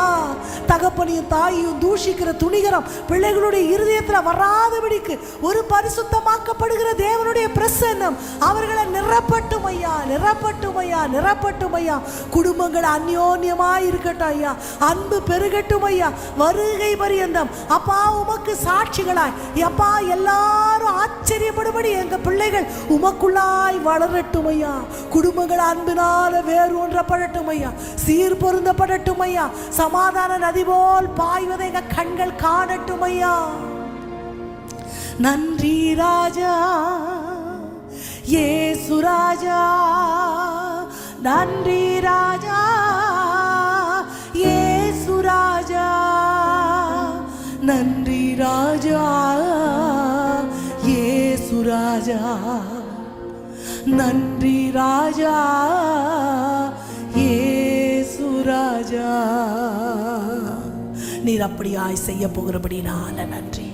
தகப்பனையும் தாயையும் தூஷிக்கிற துணிகரம் பிள்ளைகளுடைய இருதயத்தில் வராதபடிக்கு ஒரு பரிசுத்தமாக்கப்படுகிற தேவனுடைய பிரசன்னம் அவர்களை நிரப்பட்டும் ஐயா, நிரப்பட்டும் ஐயா, நிரப்பட்டும் ஐயா. குடும்பங்கள் அந்யோன்யமாய் இருக்கட்டும் ஐயா. அன்பு பெருகட்டும் ஐயா. வருகை பரியந்தம் அப்பா உமக்கு சாட்சிகளாய் அப்பா எல்லாரும் ஆச்சரியப்படும்படி எங்க பிள்ளைகள் உமக்குள்ளாய் வளரட்டும் ஐயா. குடும்பங்கள் அன்பினால வேறு ஒன்றப்படட்டும் ஐயா. சீர் பொருந்தப்படட்டும் ஐயா. சமாதான நதி போல் பாய்வதை எங்க கண்கள் காணட்டும் ஐயா. நன்றி ராஜா இயேசு ராஜா, நன்றி ராஜா இயேசு ராஜா, நன்றி ராஜா இயேசு ராஜா, நன்றி ராஜா இயேசு ராஜா. நீர் அப்படியாய் செய்ய போகிறபடினால நன்றி.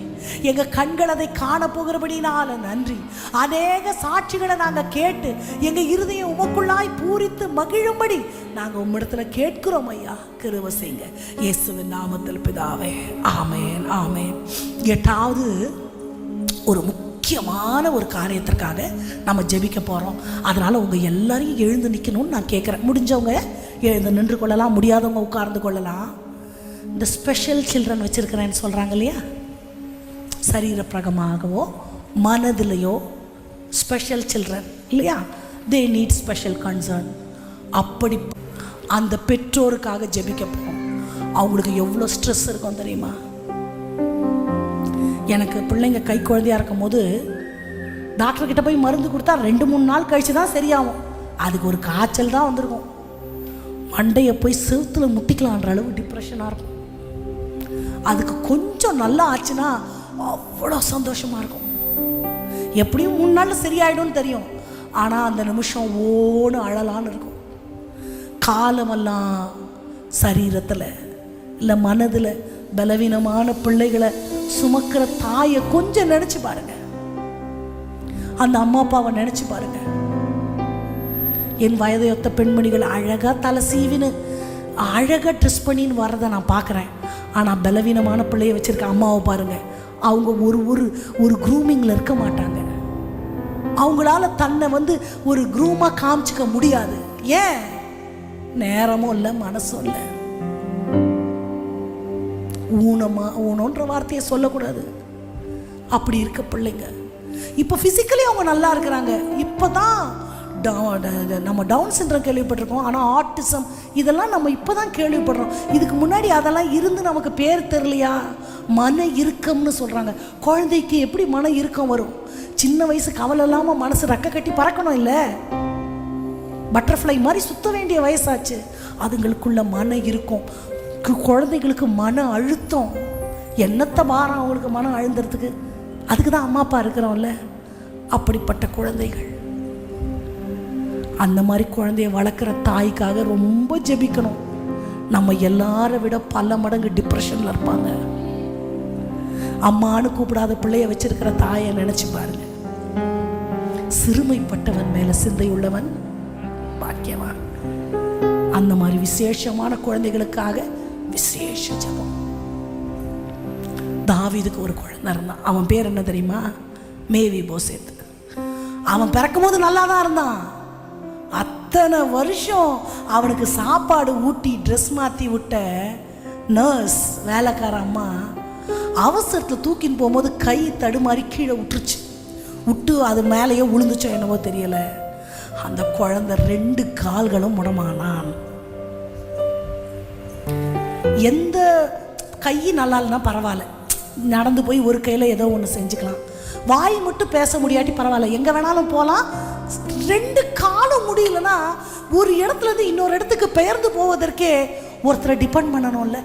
எங்க கண்கள் அதை காண போகிறபடினால நன்றி. அநேக சாட்சிகளை நாங்க கேட்டு எங்க இருதயம் உமக்குள்ளாய் பூரித்து மகிழும்படி நாங்க உம்மிடத்துல கேட்கிறோம் ஐயா. கிருபை செய்யுங்க இயேசுவின் நாமத்தில் பிதாவே, ஆமென், ஆமென். எட்டாவது ஒரு முக்கியமான ஒரு காரியத்திற்காக நம்ம ஜெபிக்க போகிறோம். அதனால் உங்கள் எல்லாரையும் எழுந்து நிற்கணும்னு நான் கேட்குறேன். முடிஞ்சவங்க எழுந்து நின்று கொள்ளலாம், முடியாதவங்க உட்கார்ந்து கொள்ளலாம். இந்த ஸ்பெஷல் சில்ட்ரன் வச்சுருக்கிறேன்னு சொல்கிறாங்க இல்லையா, சரீரப்பிரகமாகவோ மனதிலையோ ஸ்பெஷல் சில்ட்ரன் இல்லையா, தே நீட் ஸ்பெஷல் கன்சர்ன். அப்படி அந்த பெற்றோருக்காக ஜெபிக்க போகிறோம். அவங்களுக்கு எவ்வளோ ஸ்ட்ரெஸ் இருக்கும் தெரியுமா? எனக்கு பிள்ளைங்க கை குழந்தையாக இருக்கும் போது டாக்டர்கிட்ட போய் மருந்து கொடுத்தா 2-3 நாள் கழித்து தான் சரியாகும். அதுக்கு ஒரு காய்ச்சல் தான் வந்திருக்கும். மண்டையை போய் செவுத்தில் முட்டிக்கலான்ற அளவு டிப்ரெஷனாக இருக்கும். அதுக்கு கொஞ்சம் நல்லா ஆச்சுன்னா அவ்வளோ சந்தோஷமாக இருக்கும். எப்படியும் 3 நாளில் சரியாயிடும்னு தெரியும். ஆனால் அந்த நிமிஷம் ஓன்னு அழலான்னு இருக்கும். காலமெல்லாம் சரீரத்தில் இல்லை மனதில் பலவீனமான பிள்ளைகளை சுமக்கிற தாயை கொஞ்சம் நினைச்சு பாருங்க. அந்த அம்மா அப்பாவை நினைச்சு பாருங்க. என் வயதையொத்த பெண்மணிகள் அழகாக தலை சீவின்னு அழகாக ட்ரெஸ் பண்ணின்னு வர்றதை நான் பார்க்குறேன். ஆனால் பலவீனமான பிள்ளையை வச்சுருக்க அம்மாவை பாருங்கள், அவங்க ஒரு ஒரு ஒரு க்ரூமிங்கில் இருக்க மாட்டாங்க. அவங்களால தன்னை ஒரு க்ரூமாக காமிச்சிக்க முடியாது. ஏன்? நேரமும் இல்லை, மனசும் இல்லை. ஊனன்ற வார்த்தையை சொல்லக்கூடாது. அப்படி இருக்க பிள்ளைங்க இப்போ ஃபிசிக்கலி அவங்க நல்லா இருக்கிறாங்க. இப்போ தான் நம்ம டவுன் சிண்ட்ரோம் கேள்விப்பட்டிருக்கோம், ஆனால் ஆட்டிசம் இதெல்லாம் நம்ம இப்போ தான் கேள்விப்படுறோம். இதுக்கு முன்னாடி அதெல்லாம் இருந்து நமக்கு பேர் தெரியலையா? மன இறுக்கம்னு சொல்கிறாங்க. குழந்தைக்கு எப்படி மன இறுக்கம் வரும்? சின்ன வயசு கவலை இல்லாமல் மனசு ரெக்க கட்டி பறக்கணும் இல்லை? பட்டர்ஃப்ளை மாதிரி சுத்த வேண்டிய வயசாச்சு. அதுங்களுக்குள்ள மன இறுக்கம். குழந்தைகளுக்கு மன அழுத்தம். என்னத்தை வாரம் அவங்களுக்கு மனம் அழுந்துறதுக்கு? அதுக்கு தான் அம்மா அப்பா இருக்கிறோம்ல. அப்படிப்பட்ட குழந்தைகள், அந்த மாதிரி குழந்தைய வளர்க்குற தாய்க்காக ரொம்ப ஜெபிக்கணும். நம்ம எல்லாரை விட பல மடங்கு டிப்ரெஷனில் இருப்பாங்க. அம்மானு கூப்பிடாத பிள்ளைய வச்சிருக்கிற தாயை நினைச்சு பாருங்க. சிறுமைப்பட்டவன் மேல சிந்தை உள்ளவன் பாக்கியவான். அந்த மாதிரி விசேஷமான குழந்தைகளுக்காக விசேஷ ஜெபம். தாவீதுக்கு ஒரு குழந்தை இருந்தான். அவன் பேர் என்ன தெரியுமா? மேவிபோசேத். அவன் பிறக்கும் போது நல்லா தான் இருந்தான். அத்தனை வருஷம் அவனுக்கு சாப்பாடு ஊட்டி ட்ரெஸ் மாற்றி விட்ட நர்ஸ், வேலைக்கார அம்மா, அவசரத்தில் தூக்கின்னு போகும்போது கை தடுமாறி கீழே விட்டு அது மேலேயே விழுந்துச்சோ என்னவோ தெரியலை. அந்த குழந்தை 2 கால்களும் முடமானான். எந்த கை நல்லா இல்லைன்னா பரவாயில்ல, நடந்து போய் ஒரு கையில் ஏதோ ஒன்று செஞ்சுக்கலாம். வாய் மட்டும் பேச முடியாட்டி பரவாயில்ல, எங்கே வேணாலும் போகலாம். 2 காலும் முடியலன்னா ஒரு இடத்துலேருந்து இன்னொரு இடத்துக்கு பெயர்ந்து போவதற்கே ஒருத்தரை டிபெண்ட் பண்ணணும்ல.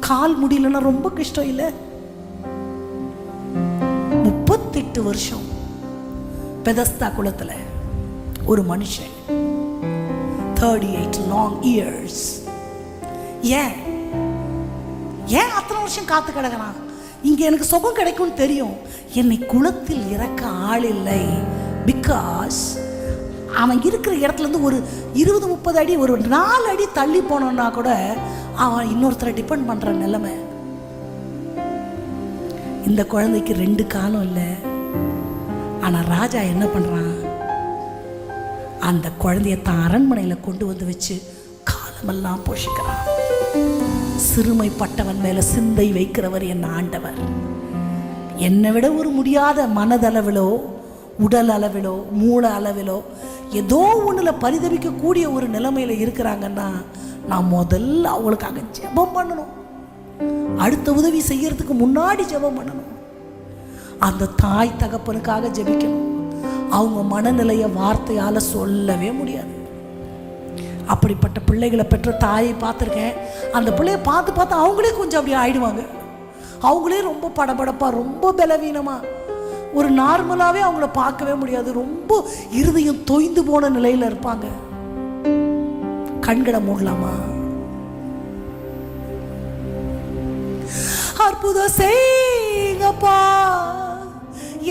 கால் முடியலன்னா ரொம்ப கஷ்டம் இல்லை? 38 வருஷம் பெதஸ்தா குளத்தில் ஒரு மனுஷன், 38 long years. ஏன் அத்தனை வருஷம் காத்து கிடக்கிறான்? இங்கே எனக்கு சுகம் கிடைக்கும்னு தெரியும், என்னை குளத்தில் இறக்க ஆள் இல்லை. பிகாஸ் அவன் இருக்கிற இடத்துலேருந்து ஒரு 20-30 அடி, ஒரு 4 அடி தள்ளி போனோன்னா கூட அவன் இன்னொருத்தரை டிபெண்ட் பண்ணுற நிலைமை. இந்த குழந்தைக்கு 2 காலம் இல்லை. ஆனால் ராஜா என்ன பண்ணுறான்? அந்த குழந்தைய தான் அரண்மனையில் கொண்டு வந்து வச்சு காலமெல்லாம் போஷிக்கிறான். சிறுமைப்பட்டவன் மேலே சிந்தை வைக்கிறவர் என் ஆண்டவர். என்னை விட ஒரு முடியாத மனதளவிலோ உடல் அளவிலோ மூளை அளவிலோ ஏதோ ஒன்றில் பரிதவிக்கக்கூடிய ஒரு நிலைமையில் இருக்கிறாங்கன்னா நான் முதல்ல அவங்களுக்காக ஜெபம் பண்ணணும். அடுத்த உதவி செய்யறதுக்கு முன்னாடி ஜெபம் பண்ணணும். அந்த தாய் தகப்பனுக்காக ஜெபிக்கணும். அவங்க மனநிலையை வார்த்தையால் சொல்லவே முடியாது. அப்படிப்பட்ட பிள்ளைகளை பெற்ற தாயை பார்த்துருக்கேன். அந்த பிள்ளைய பார்த்து அவங்களே கொஞ்சம் அப்படி ஆயிடுவாங்க. அவங்களே ரொம்ப படபடப்பாக, ரொம்ப பலவீனமாக, ஒரு நார்மலாகவே அவங்கள பார்க்கவே முடியாது. ரொம்ப இருதயம் தொய்ந்து போன நிலையில் இருப்பாங்க. கண்களை மூடலாமா? அற்புதம் செய்யுங்கப்பா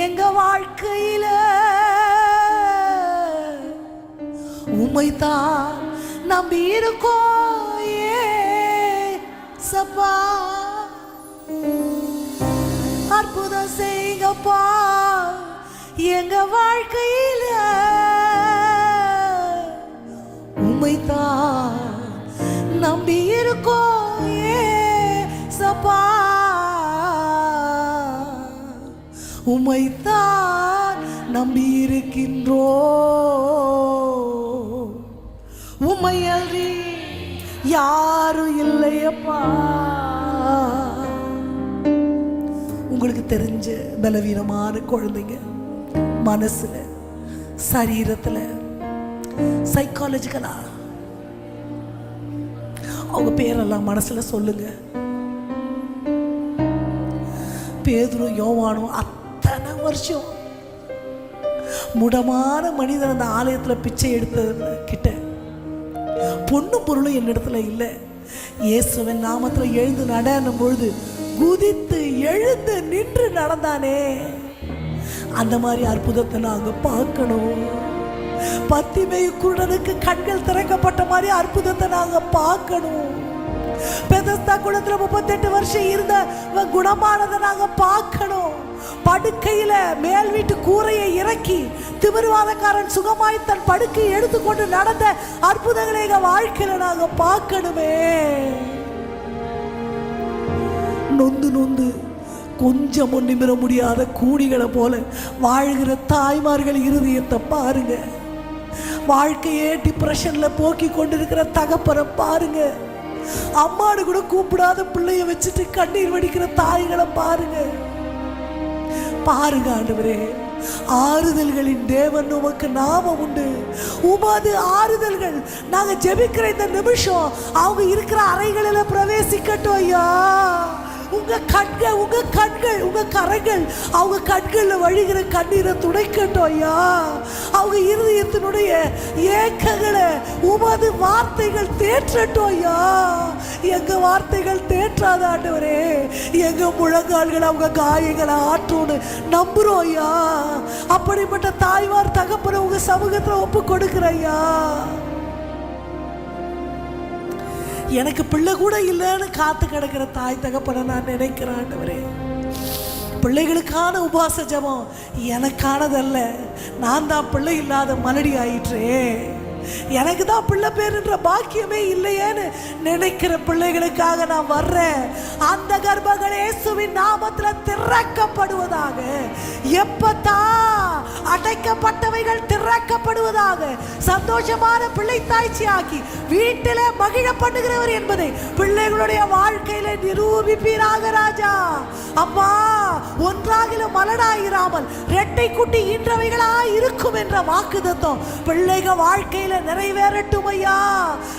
எங்க வாழ்க்கையில, உம்மைத்தான் நம்பி இருக்கோம் ஏசப்பா. அற்புதம் செய்யுங்கப்பா எங்க வாழ்க்கையில, உம்மைத்தான் நம்பி இருக்கோம் ஏசப்பா. உம்மைத்தான் நம்பி இருக்கின்றோ, உம்மையன்றி யாரும் இல்லையப்பா. உங்களுக்கு தெரிஞ்ச பலவீனமான குழந்தைங்க, மனசுல, சரீரத்துல, சைக்காலஜிக்கலா அவங்க பேரெல்லாம் மனசுல சொல்லுங்க. பேதுரு, யோவானும் அத்தனை வருஷம் முடமான மனிதன் அந்த ஆலயத்தில் பிச்சை எடுத்தது கிட்ட பொண்ணு பொருளும் என்னிடத்துல இல்லை. இயேசுவின் நாமத்தில் எழுந்து நடனும் பொழுது குதித்து எழுந்து நின்று நடந்தானே, அந்த மாதிரி அற்புதத்தை நாங்கள் பார்க்கணும். பத்திமேயு குருடனுக்கு கண்கள் திறக்கப்பட்ட மாதிரி அற்புதத்தை நாங்க பார்க்கணும். பெதஸ்தா குளத்துல 38 வருஷம் இருந்த குணமானதை நாங்க பார்க்கணும். படுக்கையில மேல் வீட்டு கூரையை இறக்கி திமிர்வாதக்காரன் சுகமாய் தன் படுக்கையை எடுத்துக்கொண்டு நடந்த அற்புதங்களை எங்க வாழ்க்கையில நாங்க பார்க்கணுமே. நொந்து நொந்து கொஞ்சமும் நிமிர முடியாத கூடிகளை போல வாழ்கிற தாய்மார்கள் இருதயத்தை பாருங்க. வாழ்க்கையே டிப்ரெஷன்ல போக்கி கொண்டிருக்கிற தகப்பனை பாருங்க. அம்மாடு கூட கூப்பிடாத பிள்ளைய வச்சுட்டு கண்ணீர் வடிக்கிற தாய்களை பாருங்க. பாருங்க ஆண்டவரே, ஆறுதல்களின் தேவன் உமக்கு நாமம் உண்டு. உமது ஆறுதல்கள் நாங்க ஜெபிக்கிற இந்த நிமிஷம் அவங்க இருக்கிற அறைகளில் பிரவேசிக்கட்டும் ஐயா. உங்க கண்கள் உங்க கரங்கள் அவங்க கண்களில் வழிகிற கண்ணீரை துடைக்கட்டும் ஐயா. அவங்க இருதயத்தினுடைய ஏக்கங்களை உமது வார்த்தைகள் தேற்றட்டும் ஐயா. எங்க வார்த்தைகள் தேற்றாத ஆண்டவரே, எங்க முழங்கால்கள் அவங்க காயங்களை ஆற்றோன்னு நம்புறோம் ஐயா. அப்படிப்பட்ட தாய்மார் தகப்பனை உங்க சமூகத்தில் ஒப்பு கொடுக்கிற ஐயா. எனக்கு பிள்ளை கூட இல்லைன்னு காத்து கிடக்கிற தாய் தகப்பனை நான் நினைக்கிறேன் ஆண்டவரே. பிள்ளைகளுக்கான உபவாச ஜெபம் எனக்கானதல்ல. நான் தான் பிள்ளை இல்லாத மலடி ஆயிற்றே. எனக்கு தான் பிள்ளை பேருன்ற பாக்கியமே இல்லையேன்னு நினைக்கிற பிள்ளைகளுக்காக நான் வர்றேன். அந்த கர்ப்பங்கள் இயேசுவின் நாமத்தில் திறக்கப்படுவதாக. எப்பத்தான் அடைக்கப்பட்டவைகள் திறக்கப்படுவதாக. சந்தோஷமான பிள்ளை தாய்ச்சியாக்கி வீட்டிலே மகிழ பண்ணுகிறவர் என்பதை பிள்ளைகளுடைய வாழ்க்கையில நிரூபிப்பீராக ராஜா. அம்மா, ஒன்றாகிலும் மலடாயிராமல் இரட்டை குட்டி ஈன்றவைகளாய் இருக்கும் என்ற வாக்குத்தத்தம் பிள்ளைகள் வாழ்க்கையில நிறைவேறட்டும் ஐயா.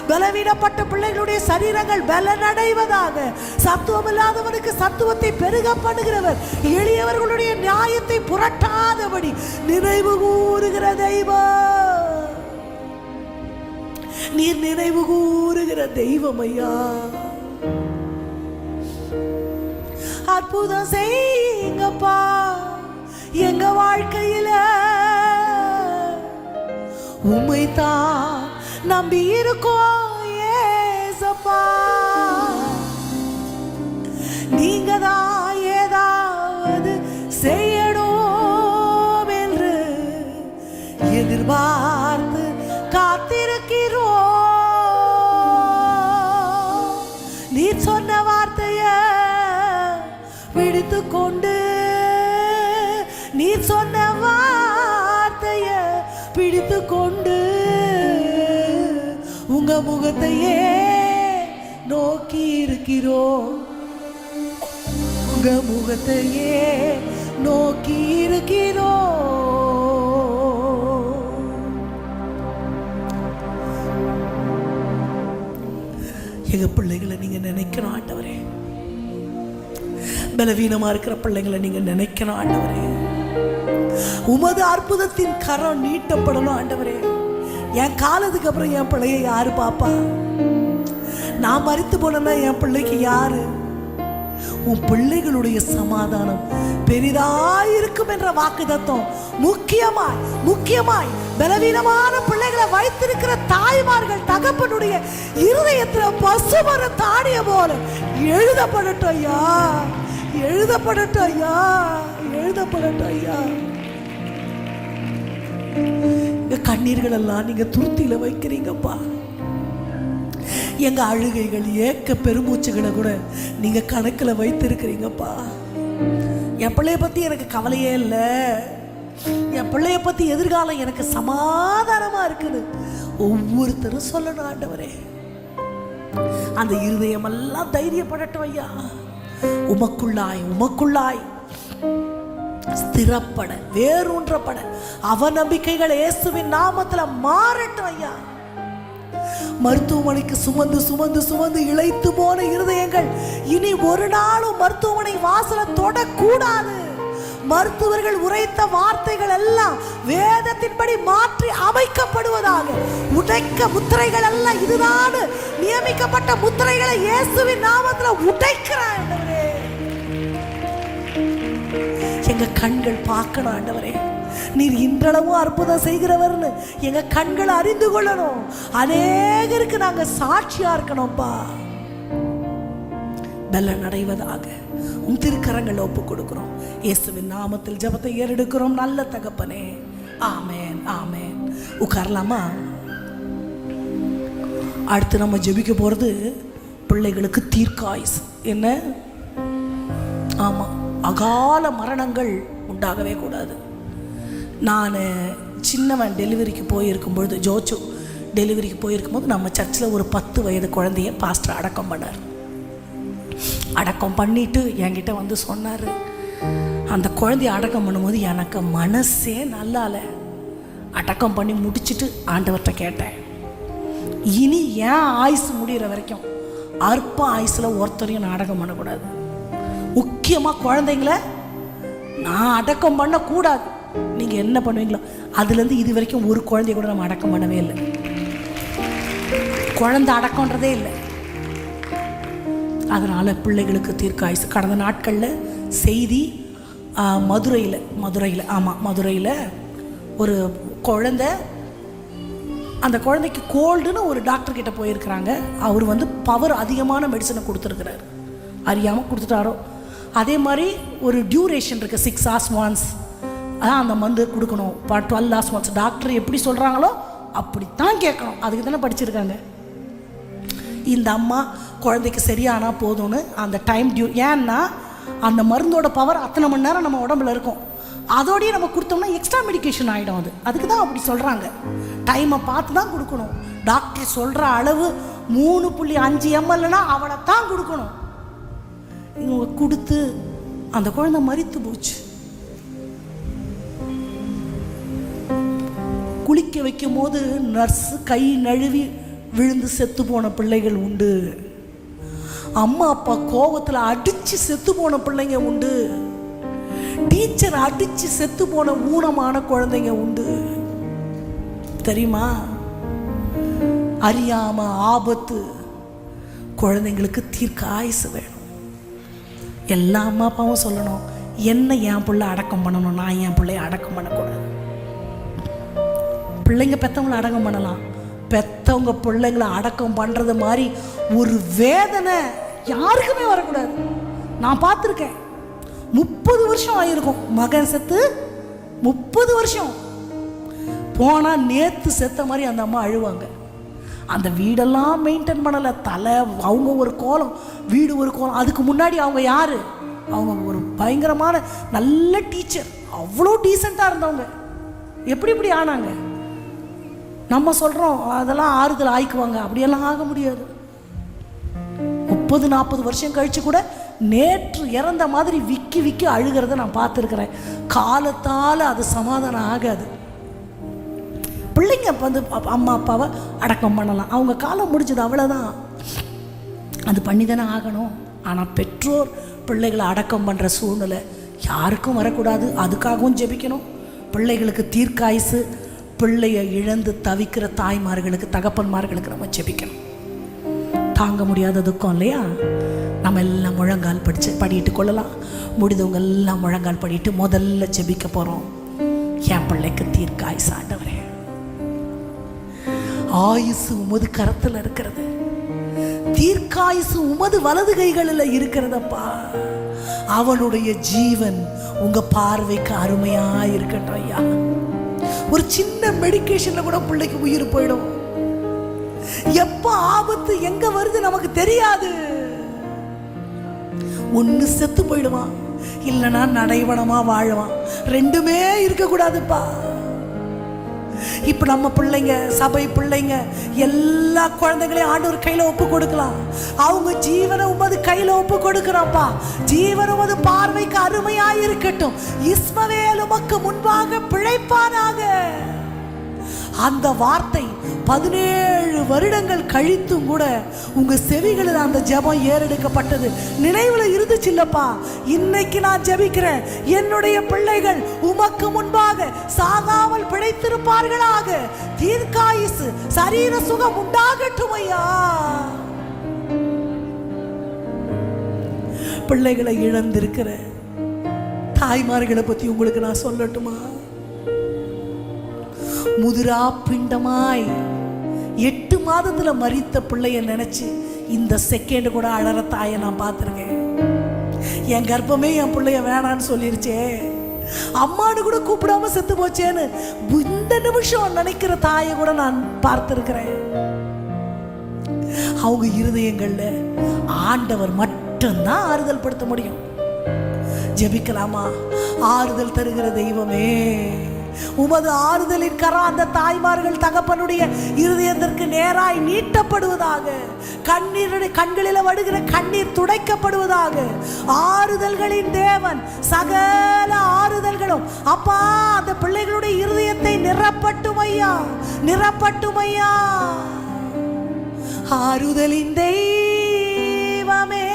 பலவீனப்பட்ட பிள்ளைகளுடைய சரீரங்கள் பலனடைவதாக. சத்துவம் இல்லாதவனுக்கு சத்துவத்தை பெருக பண்ணுகிறவர், எளியவர்களுடைய நியாயத்தை புரட்டாதபடி நினைவு கூறுகிற தெய்வம். நீர் நினைவு கூறுகிற தெய்வம் ஐயா. அற்புதம் செய்யுங்கப்பா எங்க வாழ்க்கையில. உம்மைத்தான் நம்பி இருக்கோம் ஏசப்பா. நீங்க தான் ஏதாவது செய்யணும் என்று எதிர்பார்த்து காத்திருக்கிறோம். நீ சொன்ன வார்த்தைய பிடித்து கொண்டு, நீ சொன்ன வார்த்தைய பிடித்து கொண்டு உங்க முகத்தையே நோக்கி இருக்கிறோம். உங்க முகத்தையே நோக்கி இருக்கிறோம். எங்க பிள்ளைகளை நீங்க நினைக்கணும் ஆண்டவரே. பலவீனமா இருக்கிற பிள்ளைங்களை நீங்க நினைக்கணும் ஆண்டவரே. உமது அற்புதத்தின் கரம் நீட்டப்படணும் ஆண்டவரே. என் காலத்துக்கு அப்புறம் என் பிள்ளைய யாரு பாப்பா? நான் மரித்து போனா என் பிள்ளைக்கு யாரு? உன் பிள்ளைகளுடைய சமாதானம் பெரிதாயிருக்கும் என்ற வாக்குத்தத்தம் முக்கியமாய் பலவீனமான பிள்ளைகளை வைத்திருக்கிற தாய்மார்கள் தகப்பனுடைய இருதயத்தில் பசுமர தாடிய போல எழுதப்படட்டும் ஐயா. எழுதப்படட்டும் ஐயா. எழுதப்படட்டும் ஐயா. கண்ணீர்கள் எல்லாம் நீங்க துருத்தியில வைக்கிறீங்கப்பா. எங்க அழுகைகள் ஏக்க பெருமூச்சுகளை கூட நீங்க கணக்கில் வைத்திருக்கிறீங்கப்பா. என் பிள்ளைய பத்தி எனக்கு கவலையே இல்லை. என் பிள்ளைய பத்தி எதிர்காலம் எனக்கு சமாதானமா இருக்குது ஒவ்வொருத்தரும் சொல்லணும் ஆண்டவரே. அந்த இருதயம் எல்லாம் தைரியப்படட்டும் ஐயா. உமக்குள்ளாய் ஸ்திரப்பட வேரூன்றப்பட அவநம்பிக்கைகள் இயேசுவின் நாமத்துல மாறட்டும் ஐயா. மருத்துவமனைக்கு சுமந்து இழைத்து போன இருதயங்கள் இனி ஒரு நாளும் மருத்துவமனை வாசலை தொடக்கூடாது. மருத்துவர்கள் உரைத்த வார்த்தைகள் எல்லாம் வேதத்தின்படி மாற்றி அமைக்கப்படுவதாக. உடைக்க முத்திரைகள் எல்லாம் இதுதான் நியமிக்கப்பட்ட முத்திரைகளை இயேசுவின் நாமத்தில் உடைக்கிறார். எங்க கண்கள் பார்க்கணும் ஆண்டவரே. நீர் இன்றளவும் அற்புதம் செய்கிறவர்னு எங்க கண்களை அறிந்து கொள்ளணும். அநேகருக்கு நாங்க சாட்சியா இருக்கணும்ப்பா. பலன் அடைவதாக உம் திருக்கரங்களை ஒப்பு கொடுக்கிறோம். இயேசுவின் நாமத்தில் ஜெபத்தை ஏறெடுக்கிறோம் நல்ல தகப்பனே. ஆமென், ஆமென். உட்காரலாமா? அடுத்து நம்ம ஜெபிக்க போகிறது பிள்ளைகளுக்கு தீர்க்காயுசு. என்ன? ஆமாம், அகால மரணங்கள் உண்டாகவே கூடாது. நான் சின்னவன் டெலிவரிக்கு போயிருக்கும்பொழுது, ஜோச்சு டெலிவரிக்கு போயிருக்கும்போது நம்ம சர்ச்சில் ஒரு 10 வயது குழந்தைய பாஸ்டர் அடக்கம் பண்ணார். அடக்கம் பண்ணிட்டு என்கிட்ட வந்து சொன்னார், அந்த குழந்தைய அடக்கம் பண்ணும்போது எனக்கு மனசே நல்லால. அடக்கம் பண்ணி முடிச்சுட்டு ஆண்டவர்கிட்ட கேட்டேன், இனி ஏன் ஆயுசு முடிகிற வரைக்கும் அற்ப ஆயுசில் ஒருத்தரையும் நான் அடக்கம் பண்ணக்கூடாது. முக்கியமாக குழந்தைங்கள நான் அடக்கம் பண்ணக்கூடாது. நீங்கள் என்ன பண்ணுவீங்களோ அதுலேருந்து இது வரைக்கும் ஒரு குழந்தைய கூட நம்ம அடக்கம் பண்ணவே இல்லை. குழந்தை அடக்கம்ன்றதே இல்லை. அதனால் பிள்ளைகளுக்கு தீர்க்காயுசு. கடந்த நாட்களில் செய்தி மதுரையில் ஒரு குழந்தை, அந்த குழந்தைக்கு கோல்டுன்னு ஒரு டாக்டர்கிட்ட போயிருக்கிறாங்க. அவர் வந்து பவர் அதிகமான மெடிசனை கொடுத்துருக்கிறார். அறியாமல் கொடுத்துட்டாரோ. அதே மாதிரி ஒரு டியூரேஷன் இருக்குது, 6 hours once அதான் அந்த மருந்து கொடுக்கணும். 12 hours once டாக்டர் எப்படி சொல்கிறாங்களோ அப்படித்தான் கேட்கணும். அதுக்கு தானே படிச்சிருக்காங்க. இந்த அம்மா குழந்தைக்கு சரியானா போதும்னு அந்த டைம் ஏன்னா அந்த மருந்தோட பவர் அத்தனை மணி நேரம் நம்ம உடம்புல இருக்கும். அதோடய நம்ம கொடுத்தோம்னா எக்ஸ்ட்ரா மெடிக்கேஷன் ஆகிடும். அதுக்கு தான் அப்படி சொல்கிறாங்க. டைமை பார்த்து தான் கொடுக்கணும். டாக்டர் சொல்கிற அளவு 3.5 mlனா அவளை தான் கொடுக்கணும். இவங்க கொடுத்து அந்த குழந்தை மரித்து போச்சு. குளிக்க வைக்கும் போது நர்ஸு கை நழுவி விழுந்து செத்து போன பிள்ளைகள் உண்டு. அம்மா அப்பா கோபத்தில் அடித்து செத்து போன பிள்ளைங்க உண்டு. டீச்சர் அடித்து செத்து போன ஊனமான குழந்தைங்க உண்டு. தெரியுமா? அறியாம ஆபத்து. குழந்தைங்களுக்கு தீர்க்காயுசு வேணும். எல்லா அம்மா அப்பாவும் சொல்லணும், என்ன என் பிள்ளை அடக்கம் பண்ணணும், நான் என் பிள்ளைய அடக்கம் பண்ணக்கூடாது. பிள்ளைங்க பெற்றவங்களை அடக்கம் பண்ணலாம். பெற்றவங்க பிள்ளைங்களை அடக்கம் பண்ணுறது மாதிரி ஒரு வேதனை யாருக்குமே வரக்கூடாது. நான் பார்த்துருக்கேன். 30 வருஷம் ஆகிருக்கும் மகன் செத்து. 30 வருஷம் போனால் நேற்று செத்த மாதிரி அந்த அம்மா அழுவாங்க. அந்த வீடெல்லாம் மெயின்டைன் பண்ணலை. தலை அவங்க ஒரு கோலம், வீடு ஒரு கோலம். அதுக்கு முன்னாடி அவங்க யார்? அவங்க ஒரு பயங்கரமான நல்ல டீச்சர், அவ்வளோ டீசெண்டாக இருந்தவங்க. எப்படி இப்படி ஆனாங்க? நம்ம சொல்கிறோம் அதெல்லாம் ஆறுதல் ஆயிக்குவாங்க. அப்படியெல்லாம் ஆக முடியாது. 30-40 வருஷம் கழித்து கூட நேற்று இறந்த மாதிரி விக்கி விக்கி அழுகிறத நான் பார்த்துருக்குறேன். காலத்தால் அது சமாதானம் ஆகாது. பிள்ளைங்க வந்து அம்மா அப்பாவை அடக்கம் பண்ணலாம், அவங்க காலம் முடிஞ்சது, அவ்வளோதான். அது பண்ணி தானே ஆகணும். ஆனால் பெற்றோர் பிள்ளைகளை அடக்கம் பண்ணுற சூழ்நிலை யாருக்கும் வரக்கூடாது. அதுக்காகவும் ஜெபிக்கணும். பிள்ளைகளுக்கு தீர்க்காயுசு. பிள்ளைய இழந்து தவிக்கிற தாய்மார்களுக்கு, தகப்பன்மார்களுக்கு நம்ம ஜெபிக்கணும். தாங்க முடியாத துக்கம் இல்லையா? நம்ம எல்லாம் முழங்கால் படிட்டு கொள்ளலாம். முடிந்தவங்க எல்லாம் முழங்கால் படிட்டு முதல்ல ஜெபிக்க போகிறோம். என் பிள்ளைக்கு தீர்க்காயுசு ஆண்டவரே. ஆயுசு உமது கரத்தில் இருக்கிறது. தீர்க்காயுசு உமது வலது கைகளில் இருக்கிறதப்பா. அவனுடைய ஜீவன் உங்க பார்வைக்கு அருமையா இருக்கட்டும் ஐயா. ஒரு சின்ன மெடிக்கேஷன்ல கூட பிள்ளைக்கு உயிர் போயிடும். எப்ப ஆபத்து எங்க வருது நமக்கு தெரியாது. ஒன்னு செத்து போயிடுவான், இல்லைன்னா நடைவனமா வாழுவான். ரெண்டுமே இருக்கக்கூடாதுப்பா. இப்ப நம்ம பிள்ளைங்க, சபை பிள்ளைங்க, எல்லா குழந்தைகளையும் ஆண்டவர் கையில ஒப்பு கொடுக்கலாம். அவங்க ஜீவனை உமது கையில ஒப்பு கொடுக்கிறாப்பா. ஜீவன் உமது பார்வைக்கு அருமையாய் இருக்கட்டும். இஸ்மவேல் உமக்கு முன்பாக பிழைப்பானாக. அந்த வார்த்தை 17 வருடங்கள் கழித்தும் கூட உங்க செவிகளில் அந்த ஜெபம் ஏறெடுக்கப்பட்டது. நினைவுல இருந்துச்சு இல்லப்பா. இன்னைக்கு நான் ஜெபிக்கிறேன், என்னுடைய பிள்ளைகள் உமக்கு முன்பாக சாகாமல் பிழைத்திருப்பார்களாக. தீர்க்காயுசு, சரீர சுகம் உண்டாகட்டும் ஐயா. பிள்ளைகளை இழந்திருக்கிற தாய்மார்களை பத்தி உங்களுக்கு நான் சொல்லட்டுமா? முதிரா பிண்டமாய் 8 மாதத்துல மரித்த பிள்ளைய நினைச்சு இந்த செகண்ட் கூட அழற தாயை நான் பார்த்துருக்கேன். என் கர்ப்பமே என் பிள்ளைய வேணான்னு சொல்லிருச்சே, அம்மானு கூட கூப்பிடாம செத்து போச்சேன்னு இந்த நிமிஷம் நினைக்கிற தாயை கூட நான் பார்த்திருக்கிறேன். அவங்க இருதயங்கள்ல ஆண்டவர் மட்டும்தான் ஆறுதல் படுத்த முடியும். ஜெபிக்கலாமா? ஆறுதல் தருகிற தெய்வமே, உமது ஆறுதலின் கரம் அந்த தாய்மார்கள் தகப்பனுடைய இருதயத்திற்கு நேராய் நீட்டப்படுவதாக. கண்களில் வடுகிற கண்ணீர் துடைக்கப்படுவதாக. ஆறுதல்களின் தேவன் சகல ஆறுதல்களும் அப்பா அந்த பிள்ளைகளுடைய இருதயத்தை நிரப்பட்டும் ஐயா, நிரப்பட்டும் ஐயா. ஆறுதலின் தெய்வமே,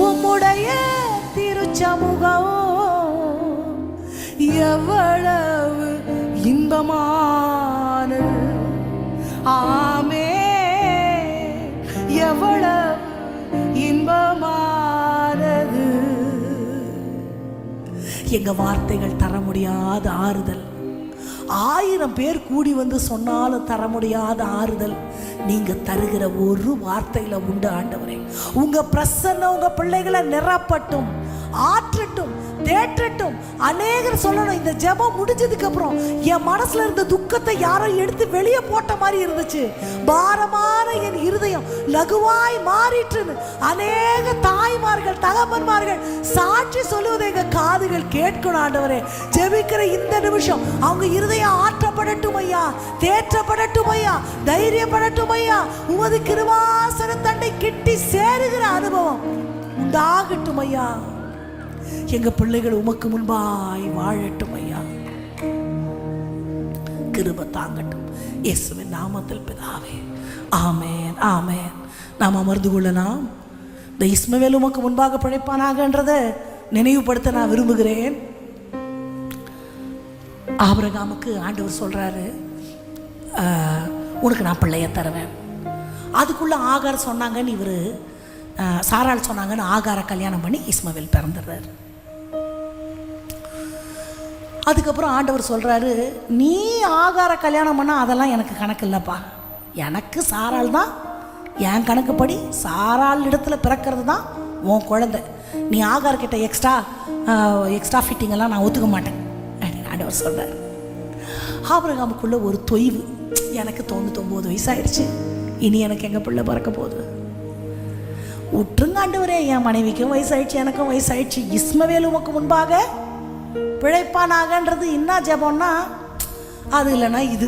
உம்முடைய திருச்சமூகம் எவ்வளவு இன்பமானது. ஆமே, எவ்வளவு இன்பமானது. எங்க வார்த்தைகள் தர முடியாத ஆறுதல், 1000 பேர் கூடி வந்து சொன்னாலும் தர முடியாத ஆறுதல் நீங்க தருகிற ஒரு வார்த்தையில உண்டு ஆண்டவரே. உங்க பிரசன்னம் உங்க பிள்ளைகளை நிரப்பட்டும், ஆற்றட்டும், தேற்றட்டும். அநேகர் சொல்லணும், இந்த ஜெபம் முடிஞ்சதுக்கு அப்புறம் என் மனசுல இருந்த துக்கத்தை யாரோ எடுத்து வெளியே போட்ட மாதிரி இருந்துச்சு, பாரமான என் இருதயம் லகுவாய் மாறிட்டுன்னு அநேக தாய்மார்கள் தகப்பன்மார்கள் சாட்சி சொல்லுவதை எங்க காதுகள் கேட்கணும் ஆண்டவரே. ஜெபிக்கிற இந்த நிமிஷம் அவங்க இருதயம் ஆற்றப்படட்டும் ஐயா, தேற்றப்படட்டும் ஐயா, தைரியப்படட்டும் ஐயா. உமது கிருபாசன தண்டை கிட்டி சேருகிற அனுபவம் உண்டாகட்டும் ஐயா. எங்க பிள்ளைகள் உமக்கு முன்பாய் வாழட்டும் ஐயா. கிருபை தாங்கட்டும் இயேசுவின் நாமத்தில் பிதாவே, ஆமென், ஆமென். நாம் அமர்ந்து கொள்ளலாம். இந்த இஸ்மவேல் உமக்கு முன்பாக பிழைப்பானாகன்றதை நினைவுபடுத்த நான் விரும்புகிறேன். ஆபிரகாமுக்கு ஆண்டவர் சொல்றாரு, உனக்கு நான் பிள்ளைய தருவேன். அதுக்குள்ள ஆகார் சொன்னாங்கன்னு இவர் சாராள் சொன்னாங்கன்னு ஆகார கல்யாணம் பண்ணி இஸ்மவேல் பிறந்துடுறாரு. அதுக்கப்புறம் ஆண்டவர் சொல்றாரு, நீ ஆகார கல்யாணம் பண்ணா அதெல்லாம் எனக்கு கணக்கு இல்லைப்பா, எனக்கு சாராள் தான் என் கணக்குப்படி சாராள் இடத்துல பிறக்கிறது தான் உன் குழந்தை. நீ ஆகார்கிட்ட எக்ஸ்ட்ரா ஃபிட்டிங் எல்லாம் நான் ஒத்துக்க மாட்டேன் அப்படின்னு ஆண்டவர் சொல்றாரு. ஆபிரகாமுக்குள்ள ஒரு தொய்வு, எனக்கு 99 வயசாயிடுச்சு, இனி எனக்கு எங்க பிள்ளை பிறக்க போகுது, உற்றுங்க ஆண்டவரே, என் மனைவிக்கும் வயசாயிடுச்சு, எனக்கும் வயசாயிடுச்சு, இஸ்மவேல் உமக்கு முன்பாக பிழைப்பானாகன்றது என்ன ஜெபம்னா அது இல்லைன்னா இது.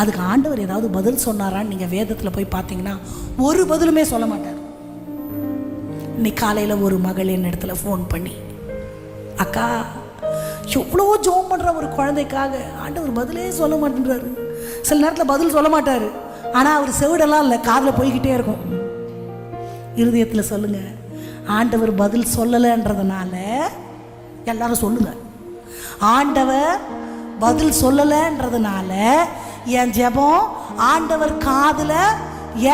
அதுக்கு ஆண்டவர் ஏதாவது பதில் சொன்னாரான்னு நீங்க வேதத்துல போய் பார்த்தீங்கன்னா ஒரு பதிலுமே சொல்ல மாட்டார். இன்னைக்கு காலையில ஒரு மகள் என் இடத்துல ஃபோன் பண்ணி, அக்கா எவ்வளோ ஜோம் பண்ற ஒரு குழந்தைக்காக ஆண்டவர் பதிலே சொல்ல மாட்டேன்றாரு. சில நேரத்தில் பதில் சொல்ல மாட்டாரு, ஆனா அவர் செவிடெல்லாம் இல்லை, காதில் போய்கிட்டே இருக்கும். இருதயத்தில் சொல்லுங்க, ஆண்டவர் பதில் சொல்லலைன்றதுனால எல்லாரும் சொல்லுங்க, ஆண்டவர் பதில் சொல்லலைன்றதுனால என் ஜெபம் ஆண்டவர் காதுல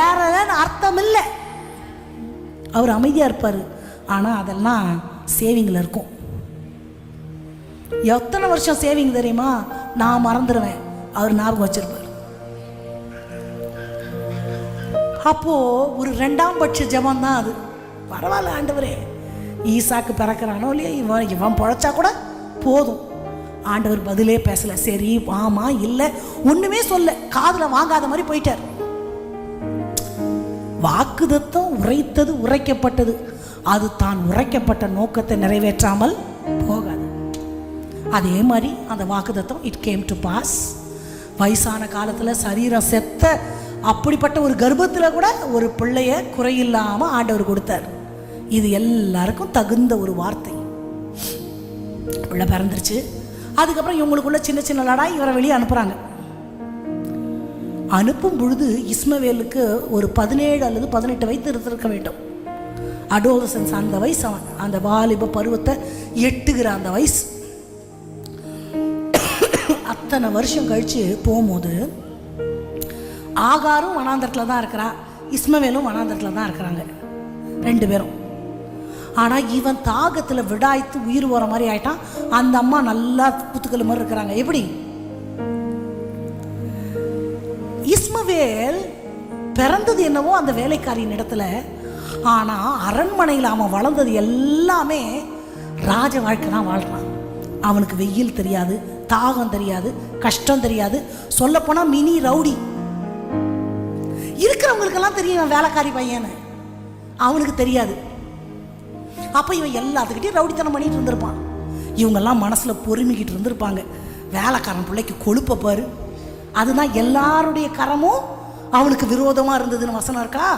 ஏறலன்னு அர்த்தம் இல்லை. அவர் அமைதியா இருப்பாரு, ஆனா அதெல்லாம் சேவிங்ல இருக்கும். எத்தனை வருஷம் சேவிங் தெரியுமா? நான் மறந்துடுவேன், அவர் ஞாபகம் வச்சிருப்பார். அப்போ ஒரு 2ஆம் பட்ச ஜெபம் தான் அது. பரவாயில்ல ஆண்டவரே, ஈசாக்கு பிறக்கிறானோ இல்லையா, இவன் பொழைச்சா கூட போதும். ஆண்டவர் பதிலே பேசல, சரி ஆமா இல்லை ஒண்ணுமே சொல்ல, காதுல வாங்காத மாதிரி போயிட்டார். வாக்குதத்தம் உரைத்தது உரைக்கப்பட்டது, அது தான் உரைக்கப்பட்ட நோக்கத்தை நிறைவேற்றாமல் போகாது. அதே மாதிரி அந்த வாக்குதத்தம் இட் கேம் டு பாஸ். வயசான காலத்துல சரீரம் செத்த அப்படிப்பட்ட ஒரு கர்ப்பத்தில் கூட ஒரு பிள்ளைய குறையில்லாம ஆண்டவர் கொடுத்தார். இது எல்லாருக்கும் தகுந்த ஒரு வார்த்தை. பிள்ளை பிறந்துருச்சு. அதுக்கப்புறம் இவங்களுக்குள்ள சின்ன சின்ன லடாய் இவரை வெளியே அனுப்புறாங்க. அனுப்பும் பொழுது இஸ்மவேலுக்கு ஒரு 17 அல்லது 18 வயது இருந்திருக்க வேண்டும். அடோலசன்ஸ், அந்த வயசு, அவன் அந்த வாலிப பருவத்தை எட்டுகிற அந்த வயசு. அத்தனை வருஷம் கழிச்சு போகும்போது ஆகாரும் வனாந்தரத்தில் தான் இருக்கிறா, இஸ்மவேலும் வனாந்தரத்தில் தான் இருக்கிறாங்க 2 பேரும். ஆனால் இவன் தாகத்தில் விடாய்த்து உயிர் போகிற மாதிரி ஆயிட்டான். அந்த அம்மா நல்லா குத்துக்கல் மாதிரி இருக்கிறாங்க. எப்படி? இஸ்மவேல் பிறந்தது என்னவோ அந்த வேலைக்காரியின் இடத்துல, ஆனால் அரண்மனையில் அவன் வளர்ந்தது எல்லாமே ராஜ வாழ்க்கை தான் வாழ்கிறான். அவனுக்கு வெயில் தெரியாது, தாகம் தெரியாது, கஷ்டம் தெரியாது. சொல்லப்போனால் மினி ரவுடி. இருக்கிறவங்களுக்கெல்லாம் தெரியும் வேலைக்காரி பையன், அவனுக்கு தெரியாது. அப்போ இவன் எல்லாத்துக்கிட்டையும் ரவுடித்தனம் பண்ணிட்டு இருந்திருப்பான். இவங்கெல்லாம் மனசில் பொறுமிக்கிட்டு இருந்திருப்பாங்க, வேலைக்காரன் பிள்ளைக்கு கொழுப்ப பாரு. அதுதான் எல்லாருடைய கரமும் அவனுக்கு விரோதமாக இருந்ததுன்னு வசனம் இருக்கா?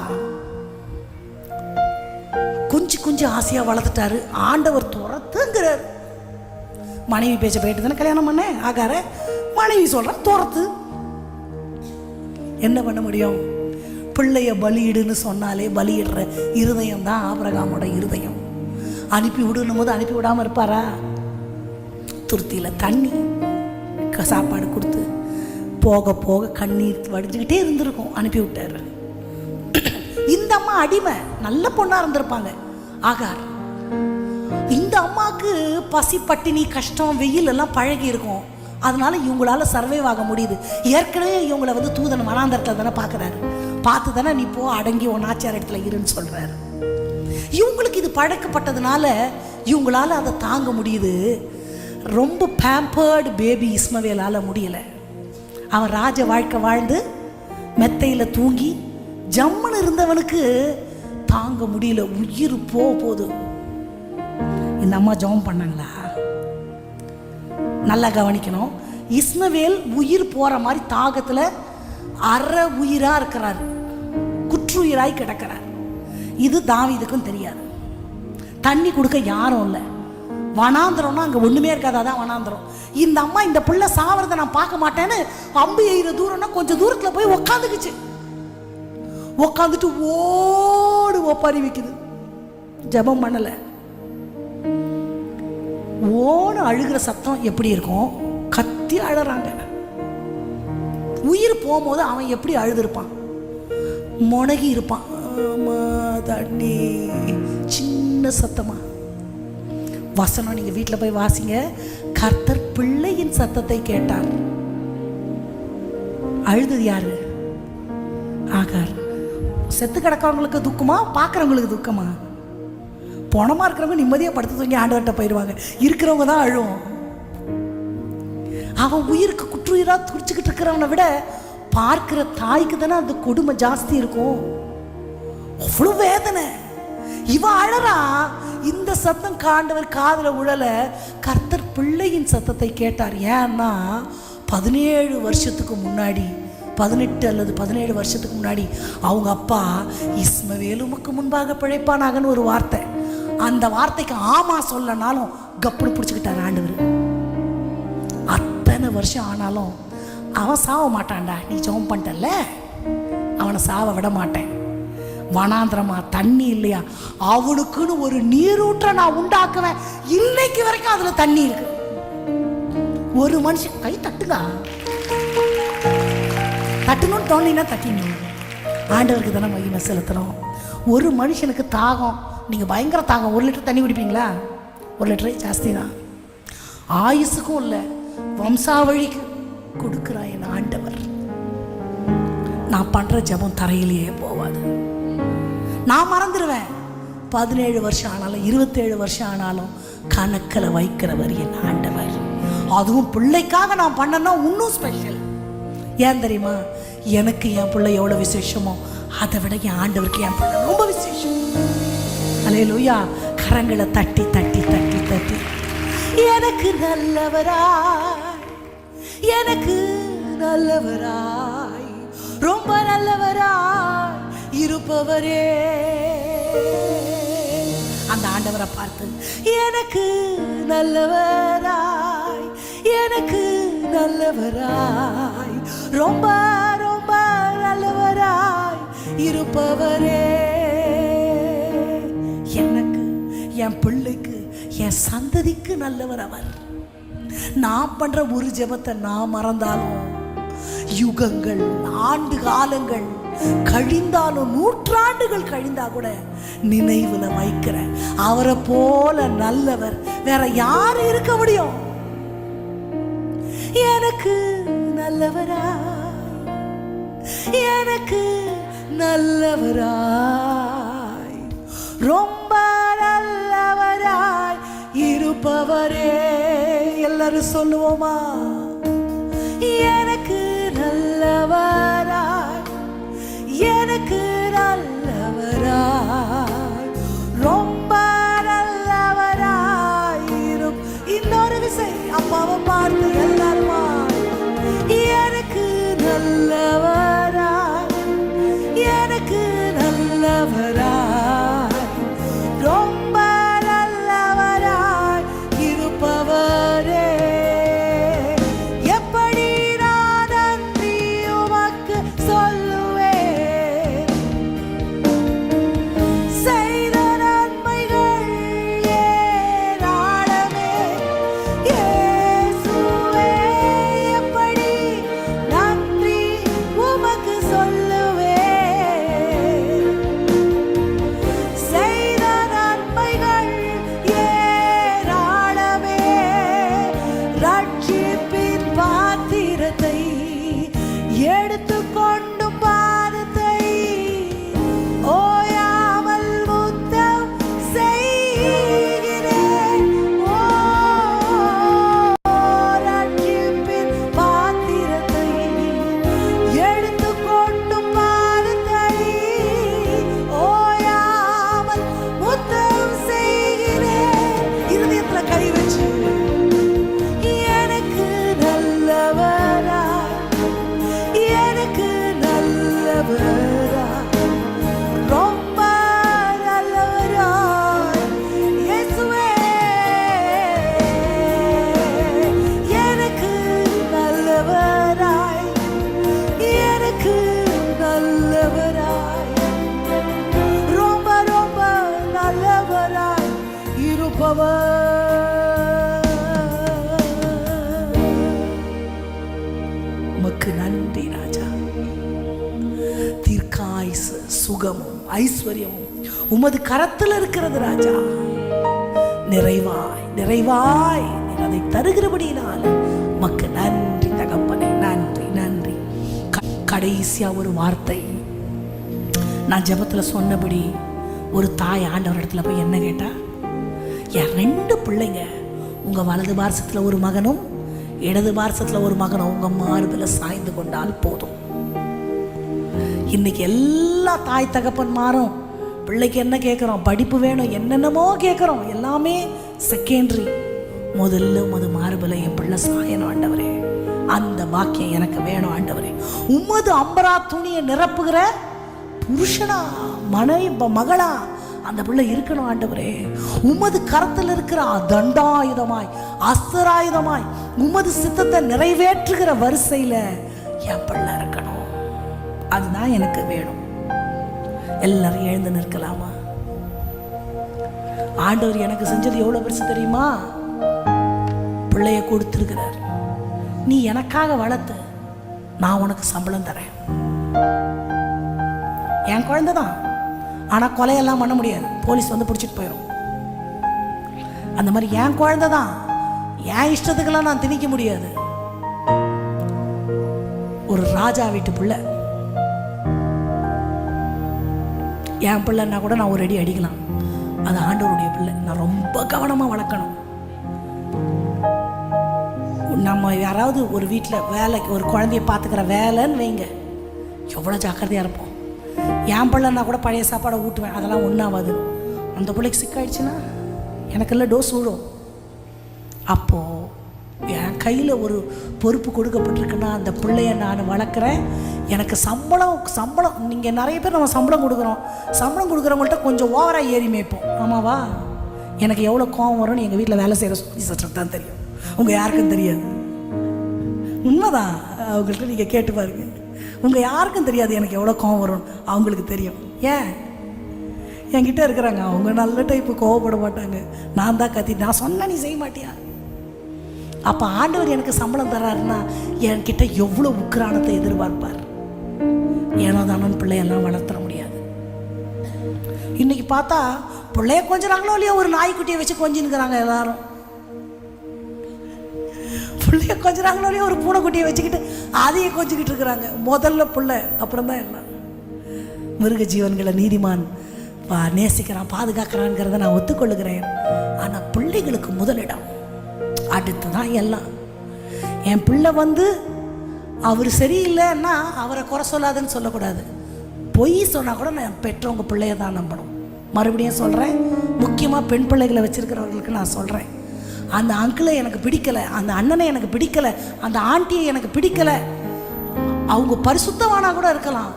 கொஞ்சம் ஆசையாக வளர்த்துட்டாரு. ஆண்டவர் துரத்துங்கிறார். மனைவி பேச்ச போயிட்டு தானே கல்யாணம் பண்ண ஆகார, மனைவி சொல்கிறான் துரத்து. என்ன பண்ண முடியும்? பிள்ளைய பலியிடுன்னு சொன்னாலே பலியிடுற இருதயம் தான் ஆபிரகாமோட இருதயம். அனுப்பி விடணும் போது அனுப்பி விடாமல் இருப்பாரா? துருத்தியில் தண்ணி சாப்பாடு கொடுத்து போக போக கண்ணீர் வடிஞ்சுக்கிட்டே இருந்திருக்கும். அனுப்பி விட்டாரு. இந்த அம்மா அடிமை, நல்ல பொண்ணா இருந்திருப்பாங்க ஆகார். இந்த அம்மாவுக்கு பசி பட்டினி கஷ்டம் வெயில் எல்லாம் பழகி இருக்கும். அதனால இவங்களால சர்வைவ் ஆக முடியுது. ஏற்கனவே இவங்களை தூதன் வனாந்தரத்தில் தானே பார்க்குறாரு. பார்த்து தானே நீ போ அடங்கி ஒன்னாச்சார இடத்துல இருன்னு சொல்றாரு. இவங்களுக்கு இது பழக்கப்பட்டதுனால இவங்களால அதை தாங்க முடியுது. ரொம்ப பேம்பர்டு பேபி இஸ்மவேலால முடியல. அவன் ராஜ வாழ்க்கை வாழ்ந்து மெத்தையில் தூங்கி ஜம்முன்னு இருந்தவனுக்கு தாங்க முடியல. உயிர் போகுது. இந்த அம்மா ஜெபம் பண்ணாங்களா? நல்லா கவனிக்கணும். இஸ்மவேல் உயிர் போற மாதிரி தாகத்தில் அரை உயிரா இருக்கிறார், குற்றுயிராய் கிடக்கிறார். இது தாவீதுக்கும் தெரியாது. தண்ணி கொடுக்க யாரும் இல்லை. வனாந்திரம்னா அங்கே ஒன்றுமே இருக்காது, அதான் வனாந்திரம். இந்த அம்மா இந்த பிள்ளை சாவறதை நான் பார்க்க மாட்டேன்னு அம்பு எய்கிற தூரம்னா கொஞ்சம் தூரத்தில் போய் உக்காந்துக்குச்சு. உக்காந்துட்டு ஓடு ஒப்பாரி வைக்குது. ஜெபம் பண்ணலை. ஓடு அழுகிற சத்தம் எப்படி இருக்கும்? கத்தி அழறாங்க. உயிர் போகும்போது அவன் எப்படி அழுதுருப்பான்? முனகி இருப்பான். தண்ணி சின்ன சத்தமா. வசனம் நீங்க வீட்டில் போய் வாசிங்க. கர்த்தர் பிள்ளையின் சத்தத்தை கேட்டார். அழுது யாரு? ஆகார். செத்து கிடக்கிறவங்களுக்கு துக்கமா, பார்க்குறவங்களுக்கு துக்கமா? பணமாக இருக்கிறவங்க நிம்மதியாக படுத்து தூங்கி ஆண்டவர்கிட்ட போயிடுவாங்க. இருக்கிறவங்க தான் அழுவும். அவன் உயிருக்கு குற்றுயிராக துடிச்சுக்கிட்டு இருக்கிறவனை விட பார்க்கிற தாய்க்கு தானே அந்த கொடுமை ஜாஸ்தி இருக்கும். அவ்வளோ வேதனை. இவன் அழறா. இந்த சத்தம் காண்டவர் காதல உழல. கர்த்தர் பிள்ளையின் சத்தத்தை கேட்டார். ஏன்னா 17 வருஷத்துக்கு முன்னாடி, 18 அல்லது 17 வருஷத்துக்கு முன்னாடி அவங்க அப்பா இஸ்மவேல் உமக்கு முன்பாக பிழைப்பானாகன்னு ஒரு வார்த்தை. அந்த வார்த்தைக்கு ஆமா சொல்லனாலும் கப்புனு பிடிச்சிக்கிட்டார் ஆண்டவர். அத்தனை வருஷம் ஆனாலும் அவன் சாவ மாட்டான்டா. நீ ஜெபம் பண்ணிட்டல்ல, அவனை சாவ விட மாட்டேன். வனாந்திரமா, தண்ணி இல்லையா, அவனுக்குன்னு ஒரு நீரூற்ற நான் உண்டாக்குவேன். இன்னைக்கு வரைக்கும் அதுல தண்ணி இருக்கு. ஒரு மனுஷன் கை தட்டுங்க, தட்டணும்னு தோணினா தட்டினோம். ஆண்டவருக்கு தானே மகிமை செலுத்தணும். ஒரு மனுஷனுக்கு தாகம், நீங்கள் பயங்கர தாகம், 1 லிட்டர் தண்ணி குடிப்பீங்களா? 1 லிட்டரு ஜாஸ்தி தான். ஆயுசுக்கும் இல்லை, வம்சாவழிக்கு கொடுக்குறான் என் ஆண்டவர். நான் பண்ணுற ஜெபம் தரையிலேயே போவாது. நான் மறந்துடுவேன். 17 வருஷம் ஆனாலும் 27 வருஷம் ஆனாலும் கணக்கில் வைக்கிறவர் என் ஆண்டவர். அதுவும் பிள்ளைக்காக நான் பண்ணனா இன்னும் ஸ்பெஷல். ஏன் தெரியுமா? எனக்கு என் பிள்ளை எவ்வளோ விசேஷமோ அதை விட என் ஆண்டவருக்கு என் பிள்ளை ரொம்ப விசேஷம். அல்லேலூயா. கரங்களை தட்டி தட்டி தட்டி தட்டி எனக்கு நல்லவராய், எனக்கு நல்லவராய், ரொம்ப நல்லவராய் இருப்பவரே. அந்த ஆண்டவரை பார்த்து எனக்கு நல்லவராய், எனக்கு நல்லவராய், ரொம்ப ரொம்ப நல்லவராய் இருப்பவரே. எனக்கு, என் பிள்ளைக்கு, என் சந்ததிக்கு நல்லவர் அவர். நான் பண்ற ஒரு ஜெபத்தை நான் மறந்தாலும் யுகங்கள், ஆண்டு காலங்கள் கழிந்தாலும் நூற்றாண்டுகள் கழிந்தா கூட நினைவுல வைக்கிற அவரை போல நல்லவர் வேற யாரு இருக்க முடியும்? எனக்கு நல்லவராய், எனக்கு நல்லவராய், ரொம்ப நல்லவராய் இருப்பவரே. எல்லாரும் சொல்லுவோமா? எனக்கு நல்லவராய், எனக்கு நல்லவராய், ரொம்ப நல்லவராய் இரும். இன்னொரு விசை அப்பாவை பார்த்து எல்லாருமா, எனக்கு நல்லவராய், எனக்கு நல்லவராய், ரொம்ப நல்லவராய் இருப்பவரே. எப்படி நான் நன்றி உமக்கு சொல்லுவேன், செய்த நன்மைகள் ஏராளமே இயேசுவே. எப்படி நன்றி உமக்கு சொல்லுவேன், செய்த நன்மைகள் ஏராளமே. ரட்சிப்பின் பாத்திரத்தை எடுத்துக்கொண்டும் பாதத்தை ஓயாமல் முத்தம் செய்கிறேன். ஓ, ரட்சிப்பின் பாத்திரத்தை எடுத்துக்கொண்டும் பாதத்தை ஓயாமல் முத்தம் செய்கிறேன். இருதயத்துல கை வச்சு, எனக்கு நல்லவராய், எனக்கு நல்லவராய், ரொம்ப நல்லவராய் இயேசுவே. எனக்கு நல்லவராய், எனக்கு நல்லவராய், ரொம்ப ரொம்ப நல்லவராய் இருப்பவர். உமக்கு நன்றி ராஜா. தீர்க்காயுசு, சுகமும் ஐஸ்வர்யமும் உமது கரத்தில் இருக்கிறது ராஜா. நிறைவாய் நிறைவாய் நீர் அதை தருகிறபடியினால் உமக்கு நன்றி தகப்பனே, நன்றி நன்றி. கடைசியா ஒரு வார்த்தை நான் ஜெபத்துல சொன்னபடி, ஒரு தாய் ஆண்டவர் இடத்துல போய் என்ன கேட்டா, என் 2 பிள்ளைங்க உங்க வலது பார்சத்துல ஒரு மகனும் இடது பார்சத்துல ஒரு மகனும் உங்க மார்பில் சாய்ந்து கொண்டால் போதும். இன்னைக்கு எல்லா தாய் தகப்பன்மாரும் பிள்ளைக்கு என்ன கேட்குறோம்? படிப்பு வேணும், என்னென்னமோ கேட்குறோம். எல்லாமே செகண்டரி. முதல்ல உமது மார்பில் என் பிள்ளை சாயணும் ஆண்டவரே. அந்த பாக்கியம் எனக்கு வேணும் ஆண்டவரே. உமது அம்பரா துணியை நிரப்புகிற புருஷனா மகளா அந்த பிள்ளை இருக்கணும் ஆண்டவரே. உமது கரத்தில் இருக்கிற தண்டாயுதமாய் அஸ்திராயுதமாய் உமது சித்தத்தை நிறைவேற்றுகிற வரிசையில என் பிள்ளை இருக்கணும். அதுதான் எனக்கு வேணும். எல்லாரும் எழுந்து நிற்கலாமா? ஆண்டவர் எனக்கு செஞ்சது எவ்வளவு பெருசு தெரியுமா? பிள்ளைய கொடுத்திருக்கிறார். நீ எனக்காக வளர்த்து, நான் உனக்கு சம்பளம் தரேன். என் குழந்தை தான், ஆனா கொலையெல்லாம் பண்ண முடியாது, போலீஸ் வந்து பிடிச்சிட்டு போயிடும். அந்த மாதிரி என் குழந்தை தான், என் இஷ்டத்துக்கெல்லாம் நான் திணிக்க முடியாது. ஒரு ராஜா வீட்டு பிள்ளை என் பிள்ளைன்னா கூட நான் ஒரு அடி அடிக்கலாம். அது ஆண்டவருடைய பிள்ளை, நான் ரொம்ப கவனமா வளர்க்கணும். நம்ம யாராவது ஒரு வீட்டில் வேலைக்கு ஒரு குழந்தைய பார்த்துக்கிற வேலைன்னு வைங்க, எவ்வளோ ஜாக்கிரதையாக இருப்போம். என் பிள்ளைன்னா கூட பழைய சாப்பாடை ஊட்டுவேன், அதெல்லாம் ஒன்றாவது. அந்த பிள்ளைக்கு சிக்காயிடுச்சுன்னா எனக்கெல்லாம் டோஸ் விடும். அப்போது என் கையில் ஒரு பொறுப்பு கொடுக்கப்பட்டிருக்குன்னா அந்த பிள்ளைய நான் வளர்க்குறேன். எனக்கு சம்பளம் நீங்கள் நிறைய பேர் நம்ம சம்பளம் கொடுக்குறவங்கள்ட்ட கொஞ்சம் ஓவராக ஏறி மேய்ப்போம். ஆமாவா? எனக்கு எவ்வளோ கோவம் வரும்னு எங்கள் வீட்டில் வேலை செய்கிற சிஸ்டருக்கு தான் தெரியும், உங்கள் யாருக்கும் தெரியாது. உண்மைதான், அவங்கள்ட்ட நீங்கள் கேட்டு பாருங்க. உங்கள் யாருக்கும் தெரியாது எனக்கு எவ்வளோ கோவம் வரும்னு, அவங்களுக்கு தெரியும். ஏன்? என்கிட்ட இருக்கிறாங்க, அவங்க நல்ல டைப்பு, கோவப்பட மாட்டாங்க. நான் தான் கத்தி, நான் சொன்ன நீ செய்ய மாட்டியா? அப்போ ஆண்டவர் எனக்கு சம்பளம் தர்றாருன்னா என்கிட்ட எவ்வளோ உக்கிரானத்தை எதிர்பார்ப்பார். ஏனோ தானோன்னு பிள்ளையெல்லாம் வளர்த்துற முடியாது. இன்னைக்கு பார்த்தா பிள்ளைய கொஞ்சறாங்களோ இல்லையோ ஒரு நாய்க்குட்டியை வச்சு கொஞ்சின்னுக்கிறாங்க எல்லாரும். பிள்ளைய கொஞ்சறாங்களோ இல்லையோ ஒரு பூனைக்குட்டியை வச்சுக்கிட்டு அதையே கொஞ்சிக்கிட்டு இருக்கிறாங்க. முதல்ல பிள்ளை, அப்புறம் தான் எல்லாம். மிருக ஜீவன்களை நீதிமான் நேசிக்கிறான், பாதுகாக்கிறான்ங்கிறத நான் ஒத்துக்கொள்ளுகிறேன். ஆனால் பிள்ளைகளுக்கு முதலிடம், அடுத்து தான் எல்லாம். என் பிள்ளை அவர் சரியில்லைன்னா அவரை குறை சொல்லாதுன்னு சொல்லக்கூடாது. பொய் சொன்னால் கூட நான் பெற்றவங்க பிள்ளைய தான் நம்பணும். மறுபடியும் சொல்கிறேன், முக்கியமாக பெண் பிள்ளைகளை வச்சுருக்கிறவர்களுக்கு நான் சொல்கிறேன், அந்த அங்கிளை எனக்கு பிடிக்கலை, அந்த அண்ணனை எனக்கு பிடிக்கலை, அந்த ஆண்டியை எனக்கு பிடிக்கலை, அவங்க பரிசுத்தமானா கூட இருக்கலாம்,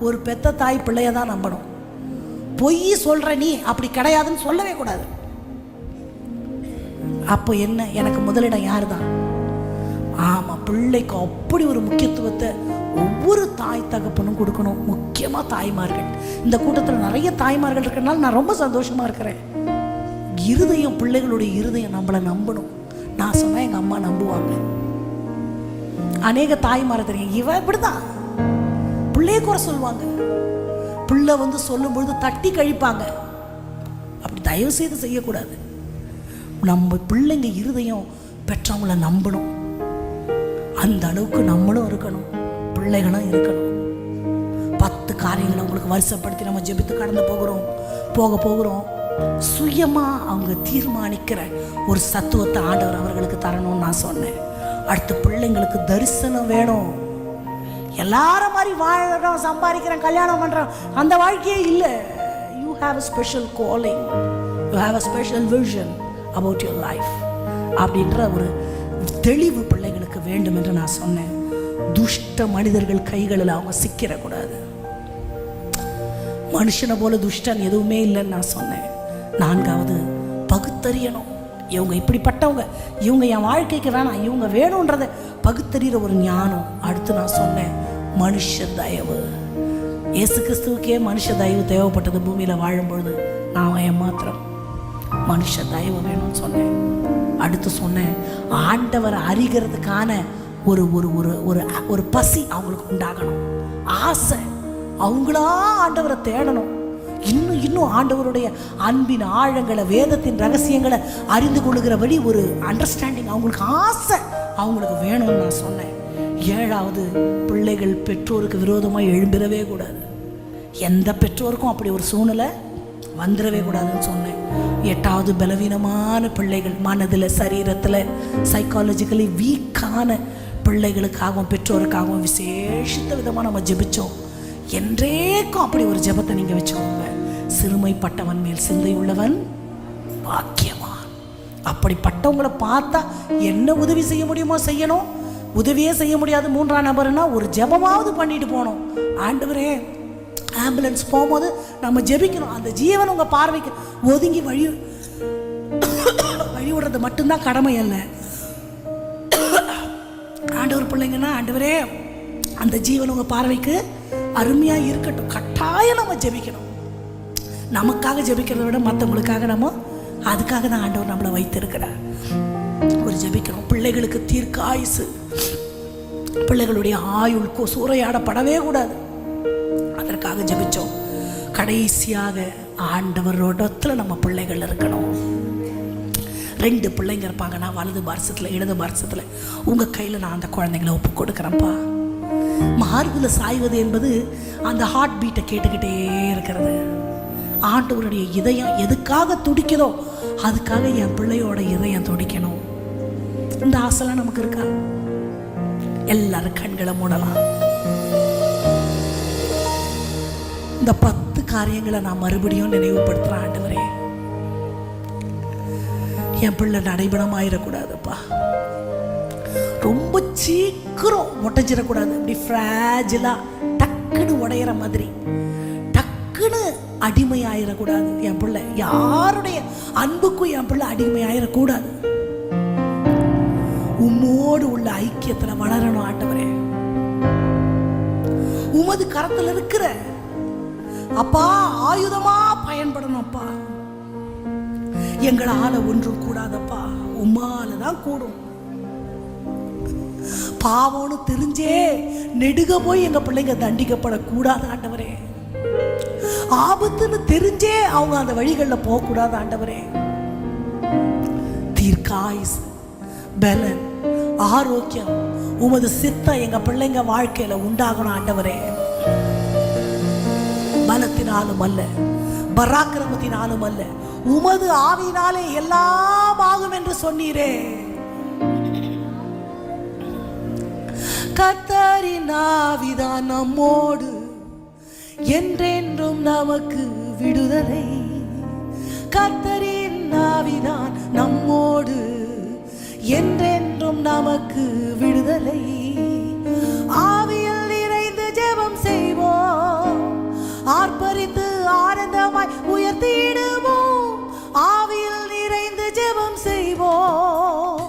ஒரு பெத்த தாய் பிள்ளைய தான் நம்பணும். பொய் சொல்கிற நீ அப்படி கிடையாதுன்னு சொல்லவே கூடாது. அப்போ என்ன, எனக்கு முதலிடம் யார் தான்? ஆமாம், பிள்ளைக்கு அப்படி ஒரு முக்கியத்துவத்தை ஒவ்வொரு தாய் தகப்பனும் கொடுக்கணும். முக்கியமாக தாய்மார்கள். இந்த கூட்டத்தில் நிறைய தாய்மார்கள் இருக்கிறனால நான் ரொம்ப சந்தோஷமாக இருக்கிறேன். இருதயம், பிள்ளைகளுடைய இருதயம் நம்மளை நம்பணும். நான் சொன்னால் எங்கள் அம்மா நம்புவாங்க. அநேக தாய்மாரை தெரியும், இவன் இப்படிதான் பிள்ளைய குறை சொல்லுவாங்க. பிள்ளை சொல்லும்பொழுது தட்டி கழிப்பாங்க. அப்படி தயவு செய்து செய்யக்கூடாது. நம்ம பிள்ளைங்க இருதயம் பெற்றவங்களை நம்பணும். அந்த அளவுக்கு நம்மளும் இருக்கணும், பிள்ளைகளும் இருக்கணும். 10 காரியங்களை உங்களுக்கு வருஷப்படுத்தி நம்ம ஜெபித்து கடந்து போகிறோம். சுயமாக அவங்க தீர்மானிக்கிற ஒரு சத்துவத்தை ஆண்டவர் அவர்களுக்கு தரணும்னு நான் சொன்னேன். அடுத்து பிள்ளைங்களுக்கு தரிசனம் வேணும். எல்லாரும் மாதிரி வாழறோம், சம்பாதிக்கிறோம், கல்யாணம் பண்ணுறோம், அந்த வாழ்க்கையே இல்லை. You have a special calling, you have a special vision about your life அப்படின்ற ஒரு தெளிவு பிள்ளைகளுக்கு வேண்டும் என்று நான் சொன்னேன். துஷ்ட மனிதர்கள் கைகளில் அவங்க சிக்கிடக்கூடாது. மனுஷனை போல துஷ்டன் எதுவுமே இல்லைன்னு நான் சொன்னேன். 4வது, பகுத்தறியணும். இவங்க இப்படிப்பட்டவங்க, இவங்க என் வாழ்க்கைக்கு வேணாம், இவங்க வேணுன்றதை பகுத்தறிகிற ஒரு ஞானம். அடுத்து நான் சொன்னேன், மனுஷ தயவு. இயேசு கிறிஸ்துவுக்கே மனுஷ தயவு தேவைப்பட்டது பூமியில் வாழும்பொழுது. நான் ஏமாத்திரம் மனுஷ தயவு வேணும்னு சொன்னேன். அடுத்து சொன்னேன், ஆண்டவரை அறிகிறதுக்கான ஒரு ஒரு ஒரு ஒரு ஒரு பசி அவங்களுக்கு உண்டாகணும், ஆசை. அவங்களா ஆண்டவரை தேடணும். இன்னும் ஆண்டவருடைய அன்பின் ஆழங்களை, வேதத்தின் ரகசியங்களை அறிந்து கொள்ளுகிறபடி ஒரு அண்டர்ஸ்டாண்டிங் அவங்களுக்கு, ஆசை அவங்களுக்கு வேணும்னு நான் சொன்னேன். 7வது, பிள்ளைகள் பெற்றோருக்கு விரோதமாக எழும்பிடவே கூடாது. எந்த பெற்றோருக்கும் அப்படி ஒரு சூழ்நிலை வந்துடவே கூடாதுன்னு சொன்னேன். 8வது, பலவீனமான பிள்ளைகள், மனதில் சரீரத்தில் சைக்காலஜிக்கலி வீக்கான பிள்ளைகளுக்காகவும் பெற்றோருக்காகவும் விசேஷித்த விதமாக நம்ம ஜெபிச்சோம். என்றேக்கும் அப்படி ஒரு ஜெபத்தை நீங்கள் வச்சுக்கோங்க. சிறுமைப்பட்டவன் மேல் சிந்தை உள்ளவன் பாக்கியவான். அப்படிப்பட்டவங்களை பார்த்தா என்ன உதவி செய்ய முடியுமோ செய்யணும். உதவியே செய்ய முடியாது 3ஆம் நபர்னா ஒரு ஜெபமாவது பண்ணிட்டு போகணும். ஆண்டவரே, ஆம்புலன்ஸ் போகும்போது நம்ம ஜெபிக்கணும். அந்த ஜீவன் உங்கள் பார்வைக்கு ஒதுங்கி வழி விடுறது மட்டும்தான் கடமை அல்ல. ஆண்டவர் பிள்ளைங்கன்னா, ஆண்டவரே அந்த ஜீவன் உங்கள் பார்வைக்கு அருமையாக இருக்கட்டும். கட்டாயம் நம்ம ஜெபிக்கணும். நமக்காக ஜெபிக்கிறத விட மற்றவங்களுக்காக நம்ம, அதுக்காக தான் ஆண்டவர் நம்மளை வைத்திருக்கிறார். ஒரு ஜெபிக்கணும். பிள்ளைகளுக்கு தீர்க்க ஆயுசு, பிள்ளைகளுடைய ஆயுள் சூறையாடப்படவே கூடாது, அதற்காக ஜெபிச்சோம். கடைசியாக ஆண்டவரோடத்துல நம்ம பிள்ளைகள் இருக்கணும். 2 பிள்ளைங்க இருப்பாங்கன்னா, வலது பார்சத்தில் இடது பார்சத்தில், உங்கள் கையில் நான் அந்த குழந்தைங்களை ஒப்பு கொடுக்குறேன்ப்பா. மார்பில் சாய்வது என்பது அந்த ஹார்ட் பீட்டை கேட்டுக்கிட்டே இருக்கிறது. ஆண்டவருடைய இதயம் எதுக்காக துடிக்குதோ அதுக்காக என் பிள்ளையோட இதயம் துடிக்கணும். இந்த ஆசைலாம் நமக்கு இருக்கா? எல்லாரும் கண்களை மூடலாம். இந்த 10 காரியங்களை நான் மறுபடியும் நினைவுபடுத்துறேன். ஆண்டவரே, என் பிள்ளை நடைபெணமாயிடக்கூடாதுப்பா. ரொம்ப சீக்கிரம் உடைஞ்சிடக்கூடாது. அப்படி ஃப்ராஜிலா டக்குன்னு உடையிற மாதிரி டக்குன்னு அடிமையாயிடக்கூடாது. என் பிள்ளை யாருடைய அன்புக்கும் என் பிள்ளை அடிமையாயிடக்கூடாது. உம்மோடு உள்ள ஐக்கியத்தில் வளரணும். ஆண்டவரே, உமது கரத்தில் இருக்கிற அப்பா ஆயுதமா பயன்படணும். அப்பா, எங்களால ஒன்றும் கூடாதப்பா, உம்மால தான் கூடும். பாவம்னு தெரிஞ்சே நெடுக போய் எங்க பிள்ளைங்க தண்டிக்கப்படக்கூடாது ஆண்டவரே. ஆபத்துன்னு தெரிஞ்சே அவங்க அந்த வழிகளில் போகக்கூடாது ஆண்டவரே. தீர்க்காயுசு, பலன், ஆரோக்கியம், உமது சித்தம் எங்க பிள்ளைங்க வாழ்க்கையில உண்டாகணும் ஆண்டவரே. பலத்தினாலும் அல்ல, பராக்கிரமத்தினாலும் அல்ல, உமது ஆவியினாலே எல்லாம் ஆகும் என்று சொன்னீரே. கர்த்தரின் ஆவிதான் நம்மோடு, என்றென்றும் நமக்கு விடுதலை. கர்த்தரின் ஆவிதான் நம்மோடு, என்றென்றும் நமக்கு விடுதலை. ஆவியில் நிறைந்து ஜெபம் செய்வோம், ஆர்ப்பரித்து ஆனந்தமாய் உயர்த்திடுவோம். ஆவியில் நிறைந்து ஜெபம் செய்வோம்,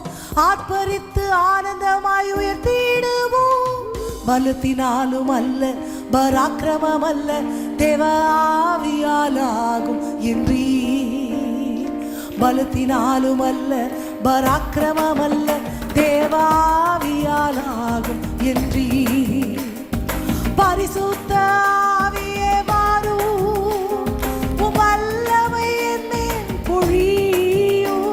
ஆர்ப்பரித்து ஆனந்தமாய் உயர்த்திடுவோம். பலத்தினாலும் அல்ல, பராக்கிரமம் அல்ல, தேவ ஆவியாலாகும் என்றீர். பலத்தினாலும் அல்ல, பராக்கிரமம் அல்ல, தேவ ஆவியாலாகும் என்றீர். பரிசுத்த ஆவியே வாரும், உம் வல்லமை என் மேல் பொழியும்.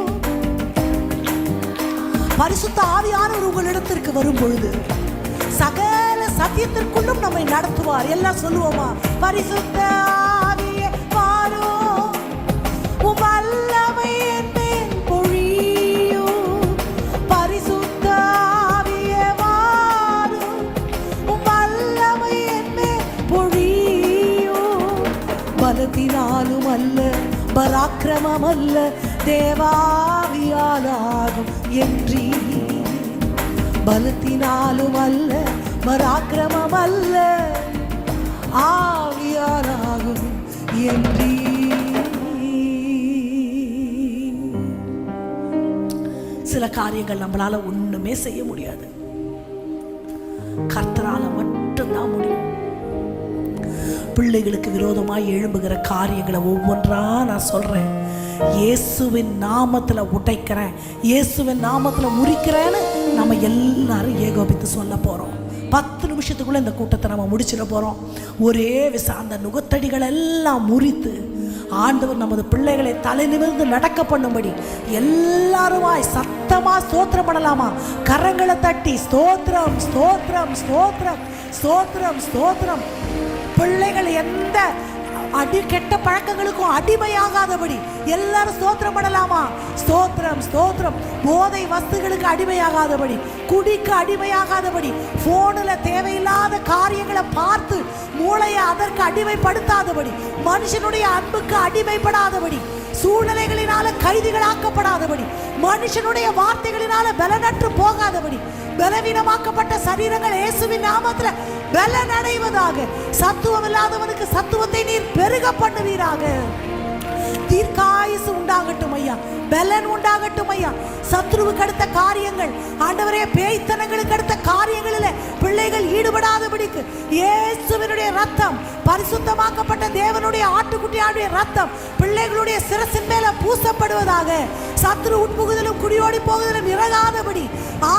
பரிசுத்த ஆவியானவர் உங்களிடத்திற்கு வரும் பொழுது சகல சத்தியத்திற்குள்ளும் நம்மை நடத்துவார். எல்லாம் சொல்லுவோமா? பரிசுத்த ஆவியே வாரும், உம் வல்லமை என் மேல் பொழியும். பரிசுத்த ஆவியே வாரும், உம் வல்லமை என் மேல் பொழியும். பலத்தினாலும் அல்ல, பராக்கிரமம் அல்ல, தேவாவியாலாகும் என்றீர். பலத்தினாலும் அல்ல, பராக்கிரமம் அல்ல, ஆவியாலாகும் என்றீர். சில காரியங்கள் நம்மளால ஒண்ணுமே செய்ய முடியாது, கர்த்தரால மட்டும்தான் முடியும். பிள்ளைகளுக்கு விரோதமாய் எழும்புகிற காரியங்களை ஒவ்வொன்றா நான் சொல்றேன். இயேசுவின் நாமத்துல உடைக்கிறேன், இயேசுவின் நாமத்துல முறிக்கிறேன்னு நம்ம எல்லாரும் ஏகோபித்து சொல்ல போறோம். 10 நிமிஷத்துக்குள்ள இந்த கூட்டத்தை நம்ம முடிச்சிட போறோம். ஒரே அந்த நுகத்தடிகள் எல்லாம் முறித்து ஆண்டவர் நமது பிள்ளைகளை தலை நிமிர்ந்து நடக்க பண்ணும்படி எல்லாருமாய் சத்தமா ஸ்தோத்திரம் பண்ணலாமா? கரங்களை தட்டி ஸ்தோத்திரம் ஸ்தோத்திரம் ஸ்தோத்திரம் ஸ்தோத்திரம் ஸ்தோத்திரம். பிள்ளைகள் எந்த கெட்ட பழக்கங்களுக்கும் அடிமையாகாதபடி எல்லாரும் ஸ்தோத்திரம் பண்ணலாமா? ஸ்தோத்திரம் ஸ்தோத்திரம். போதை வஸ்துகளுக்கு அடிமையாகாதபடி, குடிக்கு அடிமையாகாதபடி, போன்ல தேவையில்லாத காரியங்களை பார்த்து மூளையை அதற்கு அடிமைப்படுத்தாதபடி, மனுஷனுடைய அன்புக்கு அடிமைப்படாதபடி, சூழ்நிலைகளினால கைதிகளாக்கப்படாதபடி, மனுஷனுடைய வார்த்தைகளினால பலனற்று போகாதபடி, பலவீனமாக்கப்பட்ட சரீரங்கள் இயேசுவின் நாமத்துல பலன் அடைவதாக. சத்துவம் இல்லாதவனுக்கு சத்துவத்தை நீர் பெருக பண்ணுவீராக. தீர்க்காயுசு உண்டாகட்டும் ஐயா, பலன் உண்டாகட்டும் ஐயா. சத்ருவுக்கு அடுத்த காரியங்கள் ஆண்டவரே, பேய்த்தனங்களுக்கு அடுத்த காரியங்களில் பிள்ளைகள் ஈடுபடாதபடிக்கு இயேசுவினுடைய ரத்தம், பரிசுத்தமாக்கப்பட்ட தேவனுடைய ஆட்டுக்குட்டியாருடைய ரத்தம் பிள்ளைகளுடைய சிரசின் மேல பூசப்படுவதாக. சத்ரு உட்புகுதலும் குடியோடி போகுதலும் இறங்காதபடி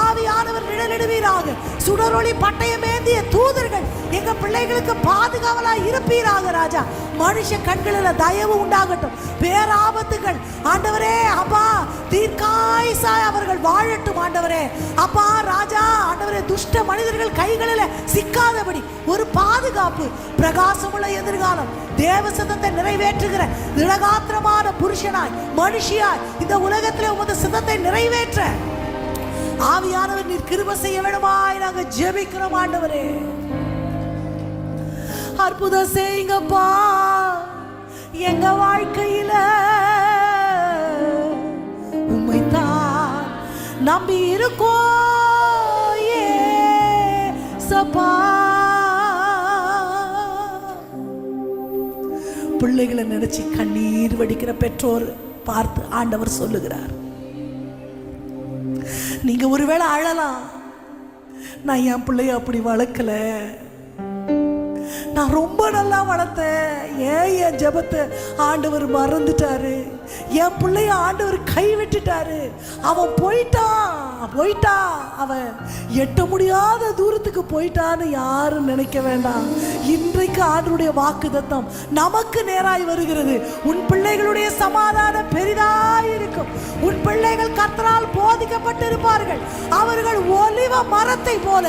ஆவியானவர் நிழலிடுவீராக. சுடரொளி பட்டயம் ஏந்திய தூதர்கள் எங்க பிள்ளைகளுக்கு பாதுகாவலாய் இருப்பீராக ராஜா. மனுஷ கண்களில் தயவு உண்டாகட்டும். பேராபத்துகள் ஆண்டவரே அப்பா தீர்க்காயுசாய் அவர்கள் வாழட்டும் ஆண்டவரே. அப்பா ராஜா ஆண்டவரே, துஷ்ட மனிதர்கள் கைகளில் சிக்காதபடி ஒரு பாதுகாப்பு, பிரகாசமுள்ள எதிர்காலம், தேவ சித்தத்தை நிறைவேற்றுகிற திடகாத்திரமான புருஷனாய் மனுஷியாய் இந்த உலகத்தில் உமது சித்தத்தை நிறைவேற்ற ஆவியானவர் நீர் கிருபை செய்ய வேண்டுமாய் நாங்கள் ஜெபிக்கிறோம் ஆண்டவரே. அற்புதம் செய்யுங்கப்பா எங்க வாழ்க்கையில, உம்மைத்தான் நம்பி இருக்கோம் ஏசப்பா. பிள்ளைகளை நினைச்சு கண்ணீர் வடிக்கிற பெற்றோர் பார்த்து ஆண்டவர் சொல்லுகிறார், நீங்க ஒருவேளை அழலாம், நான் என் பிள்ளைய அப்படி வளர்க்கல, நான் ரொம்ப நல்லா வளர்த்தேன், ஏன் என் ஜெபத்தை ஆண்டவர் மறந்துட்டாரு, என் பிள்ளைய ஆண்டவர் கைவிட்டுட்டாரு, அவன் போயிட்டான், அவன் எட்ட முடியாத தூரத்துக்கு போயிட்டான்னு யாரும் நினைக்க வேண்டாம். இன்றைக்கு ஆண்டவருடைய வாக்குத்தத்தம் நமக்கு நேராய் வருகிறது. உன் பிள்ளைகளுடைய சமாதானம் பெரிதாய் இருக்கும். உன் பிள்ளைகள் கர்த்தரால் போதிக்கப்பட்டிருப்பார்கள். அவர்கள் ஒலிவ மரத்தை போல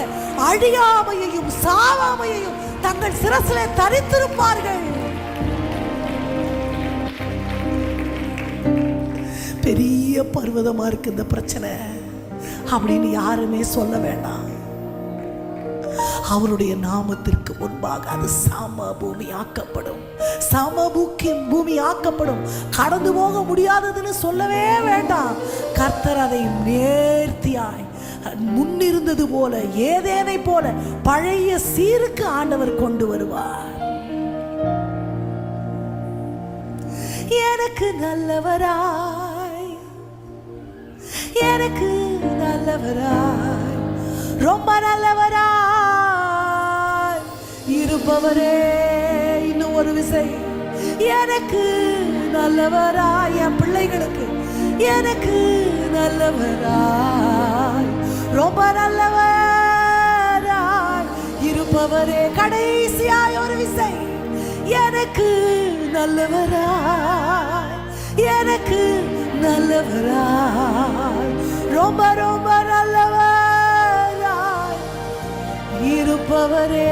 அழியாமையையும் சாவாமையையும் தங்கள் சிரசிலே தரித்திருப்பார்கள். பெரிய பர்வதமா இருக்கு இந்த பிரச்சனை அப்படின்னு யாருமே சொல்ல வேண்டாம். அவருடைய நாமத்திற்கு முன்பாக அது சம பூமி ஆக்கப்படும், பூமி ஆக்கப்படும். கடந்து போக முடியாததுன்னு சொல்லவே வேண்டாம். கர்த்தர் அதை நேர்த்தியாய் முன்னிருந்தது போல, ஏதேனை போல பழைய சீருக்கு ஆண்டவர் கொண்டு வருவார். எனக்கு நல்லவராய், எனக்கு நல்லவராய், ரொம்ப நல்லவராய் இருப்பவரே. இன்னும் ஒரு விசை, எனக்கு நல்லவராய், என் பிள்ளைகளுக்கு எனக்கு நல்லவராய், ரொம்ப நல்லவராய் இருப்பவரே. கடைசியாய் ஒரு விசை, எனக்கு நல்லவராய், எனக்கு நல்லவராய், ரொம்ப ரொம்ப நல்லவராய் இருப்பவரே.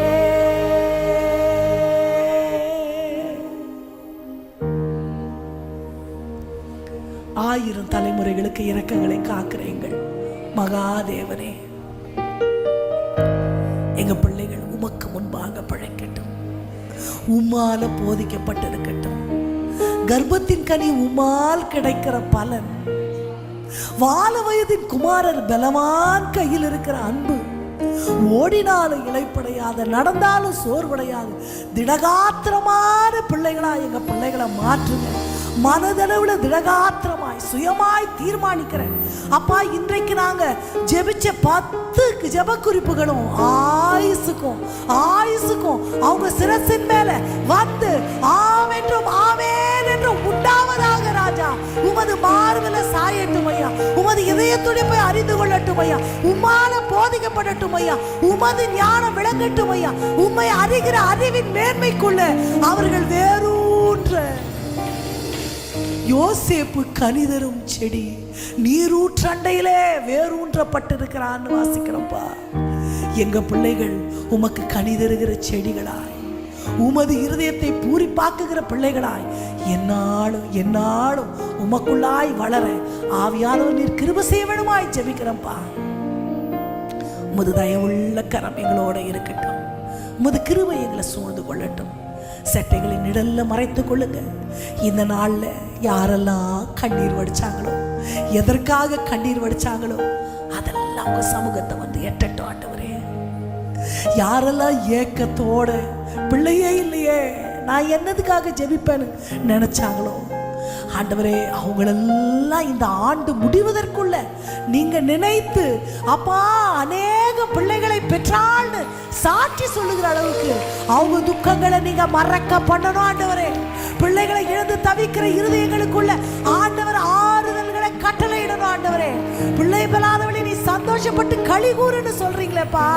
ஆயிரம் தலைமுறைகளுக்கு இரக்கங்களை காக்கிறீங்கள் மகாதேவனே. எங்க பிள்ளைகள் உமக்கு முன்பாக பழைக்கட்டும், உம்மால போதிக்கப்பட்டிருக்கட்டும். கர்ப்பத்தின் கனி உம்மால் கிடைக்கிற பலன், வால வயதின் குமாரர் பலவான் கையில் இருக்கிற அன்பு, ஓடினாலும் இளைப்படையாத, நடந்தாலும் சோர்வடையாது திடகாத்திரமான பிள்ளைகளா எங்க பிள்ளைகளை மாற்றுங்க. மனதளவுல திடகாத்திரமாய் சுயமாய் தீர்மானிக்கிறேன் அப்பா. இன்றைக்கு நாங்க ஜெபிச்ச 10 ஜெப குறிப்புகளும் ஆயுசுக்கும் அவங்க சிரசின் மேல வந்து ஆமென்றும் ஆமென் என்றும் உண்டாவதாக ராஜா. உமது மார்பில சாயட்டும் ஐயா, உமது இதய துடிப்பை அறிந்து கொள்ளட்டும் ஐயா, உம்மால போதிக்கப்படட்டும் ஐயா, உமது ஞானம் விளங்கட்டும் ஐயா. உம்மை அறிகிற அறிவின் மேன்மைக்குள்ள அவர்கள் வேரூன்ற. யோசேப்பு கனிதரும் செடி நீரூற்றண்டையிலே வேரூன்றப்பட்டிருக்கிறான்னு வாசிக்கிறப்பா. எங்க பிள்ளைகள் உமக்கு கனிதருகிற செடிகளாய், உமது இருதயத்தை பூரிப்பாக்குகிற பிள்ளைகளாய் என்னாலும் உமக்குள்ளாய் வளர ஆவியானவர் நீர் கிருபை செய்ய வேணுமாய் ஜெபிக்கிறப்பா. உமது தயவுள்ள கரம் எங்களோட இருக்கட்டும், உமது கிருபை எங்களை சூழ்ந்து கொள்ளட்டும். செட்டைகளின் நிழல்ல மறைத்துக் கொள்ளுங்க. இந்த நாள்ல யாரெல்லாம் கண்ணீர் வடிச்சாங்களோ, எதற்காக கண்ணீர் வடிச்சாங்களோ அதெல்லாம் உங்க சமூகத்தை வந்து எட்டட்டும் ஆண்டவரே. யாரெல்லாம் ஏக்கத்தோட பிள்ளையே இல்லையே நான் என்னதுக்காக ஜெபிப்பேன்னு நினைச்சாங்களோ ஆண்டவரே, அவங்களெல்லாம் இந்த ஆண்டு முடிவதற்குள்ள நீங்க நினைத்து அப்பா அநேக பிள்ளைகளை பெற்றாள்னு சாட்சி சொல்லுகிற அளவுக்கு அவங்க துக்கங்களை நீங்க மறக்க பண்ணணும் ஆண்டவரே. பிள்ளைகளை இழந்து தவிக்கிற இருதயங்களுக்குள்ள ஆண்டவர் ஆறுதல்களை கட்டளையிடணும் ஆண்டவரே. பிள்ளை பெறாதவளை நீ சந்தோஷப்பட்டு களி கூறுன்னு சொல்றீங்களேப்பா.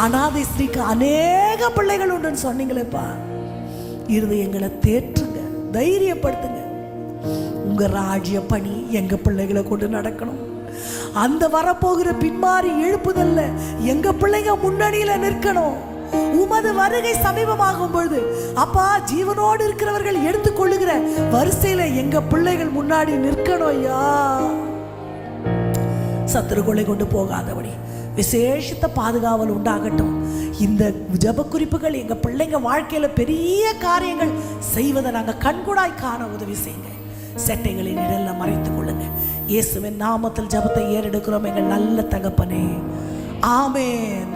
அனாதை ஸ்ரீக்கு அநேக பிள்ளைகள் உண்டுன்னு சொன்னீங்களேப்பா. இருதயங்களை தேற்றுங்க, தைரியப்படுத்துங்க. உங்க ராஜ்ய பணி எங்க பிள்ளைகளை கொண்டு நடக்கணும். அந்த வரப்போகிற பின்மாறி எழுப்புதல்ல எங்க பிள்ளைங்க முன்னணியில நிற்கணும். உமது வருகை சமீபமாகும் பொழுது அப்பா ஜீவனோடு இருக்கிறவர்கள் எடுத்துக்கொள்ளுகிற வரிசையில எங்க பிள்ளைகள் முன்னாடி நிற்கணும் ஐயா. சத்துருக்களை கொண்டு போகாதபடி விசேஷித்த பாதுகாவல் உண்டாகட்டும். இந்த ஜப குறிப்புகள் எங்க பிள்ளைங்க வாழ்க்கையில பெரிய காரியங்கள் செய்வதை நாங்க கண்கூடாய் காண உதவி செய்யுங்க. செட்டைகளின் நிழல்ல மறைத்துக் கொள்ளுங்க. இயேசுவின் நாமத்தில் ஜபத்தை ஏறெடுக்கிறோம் எங்கள் நல்ல தகப்பனே, ஆமென்.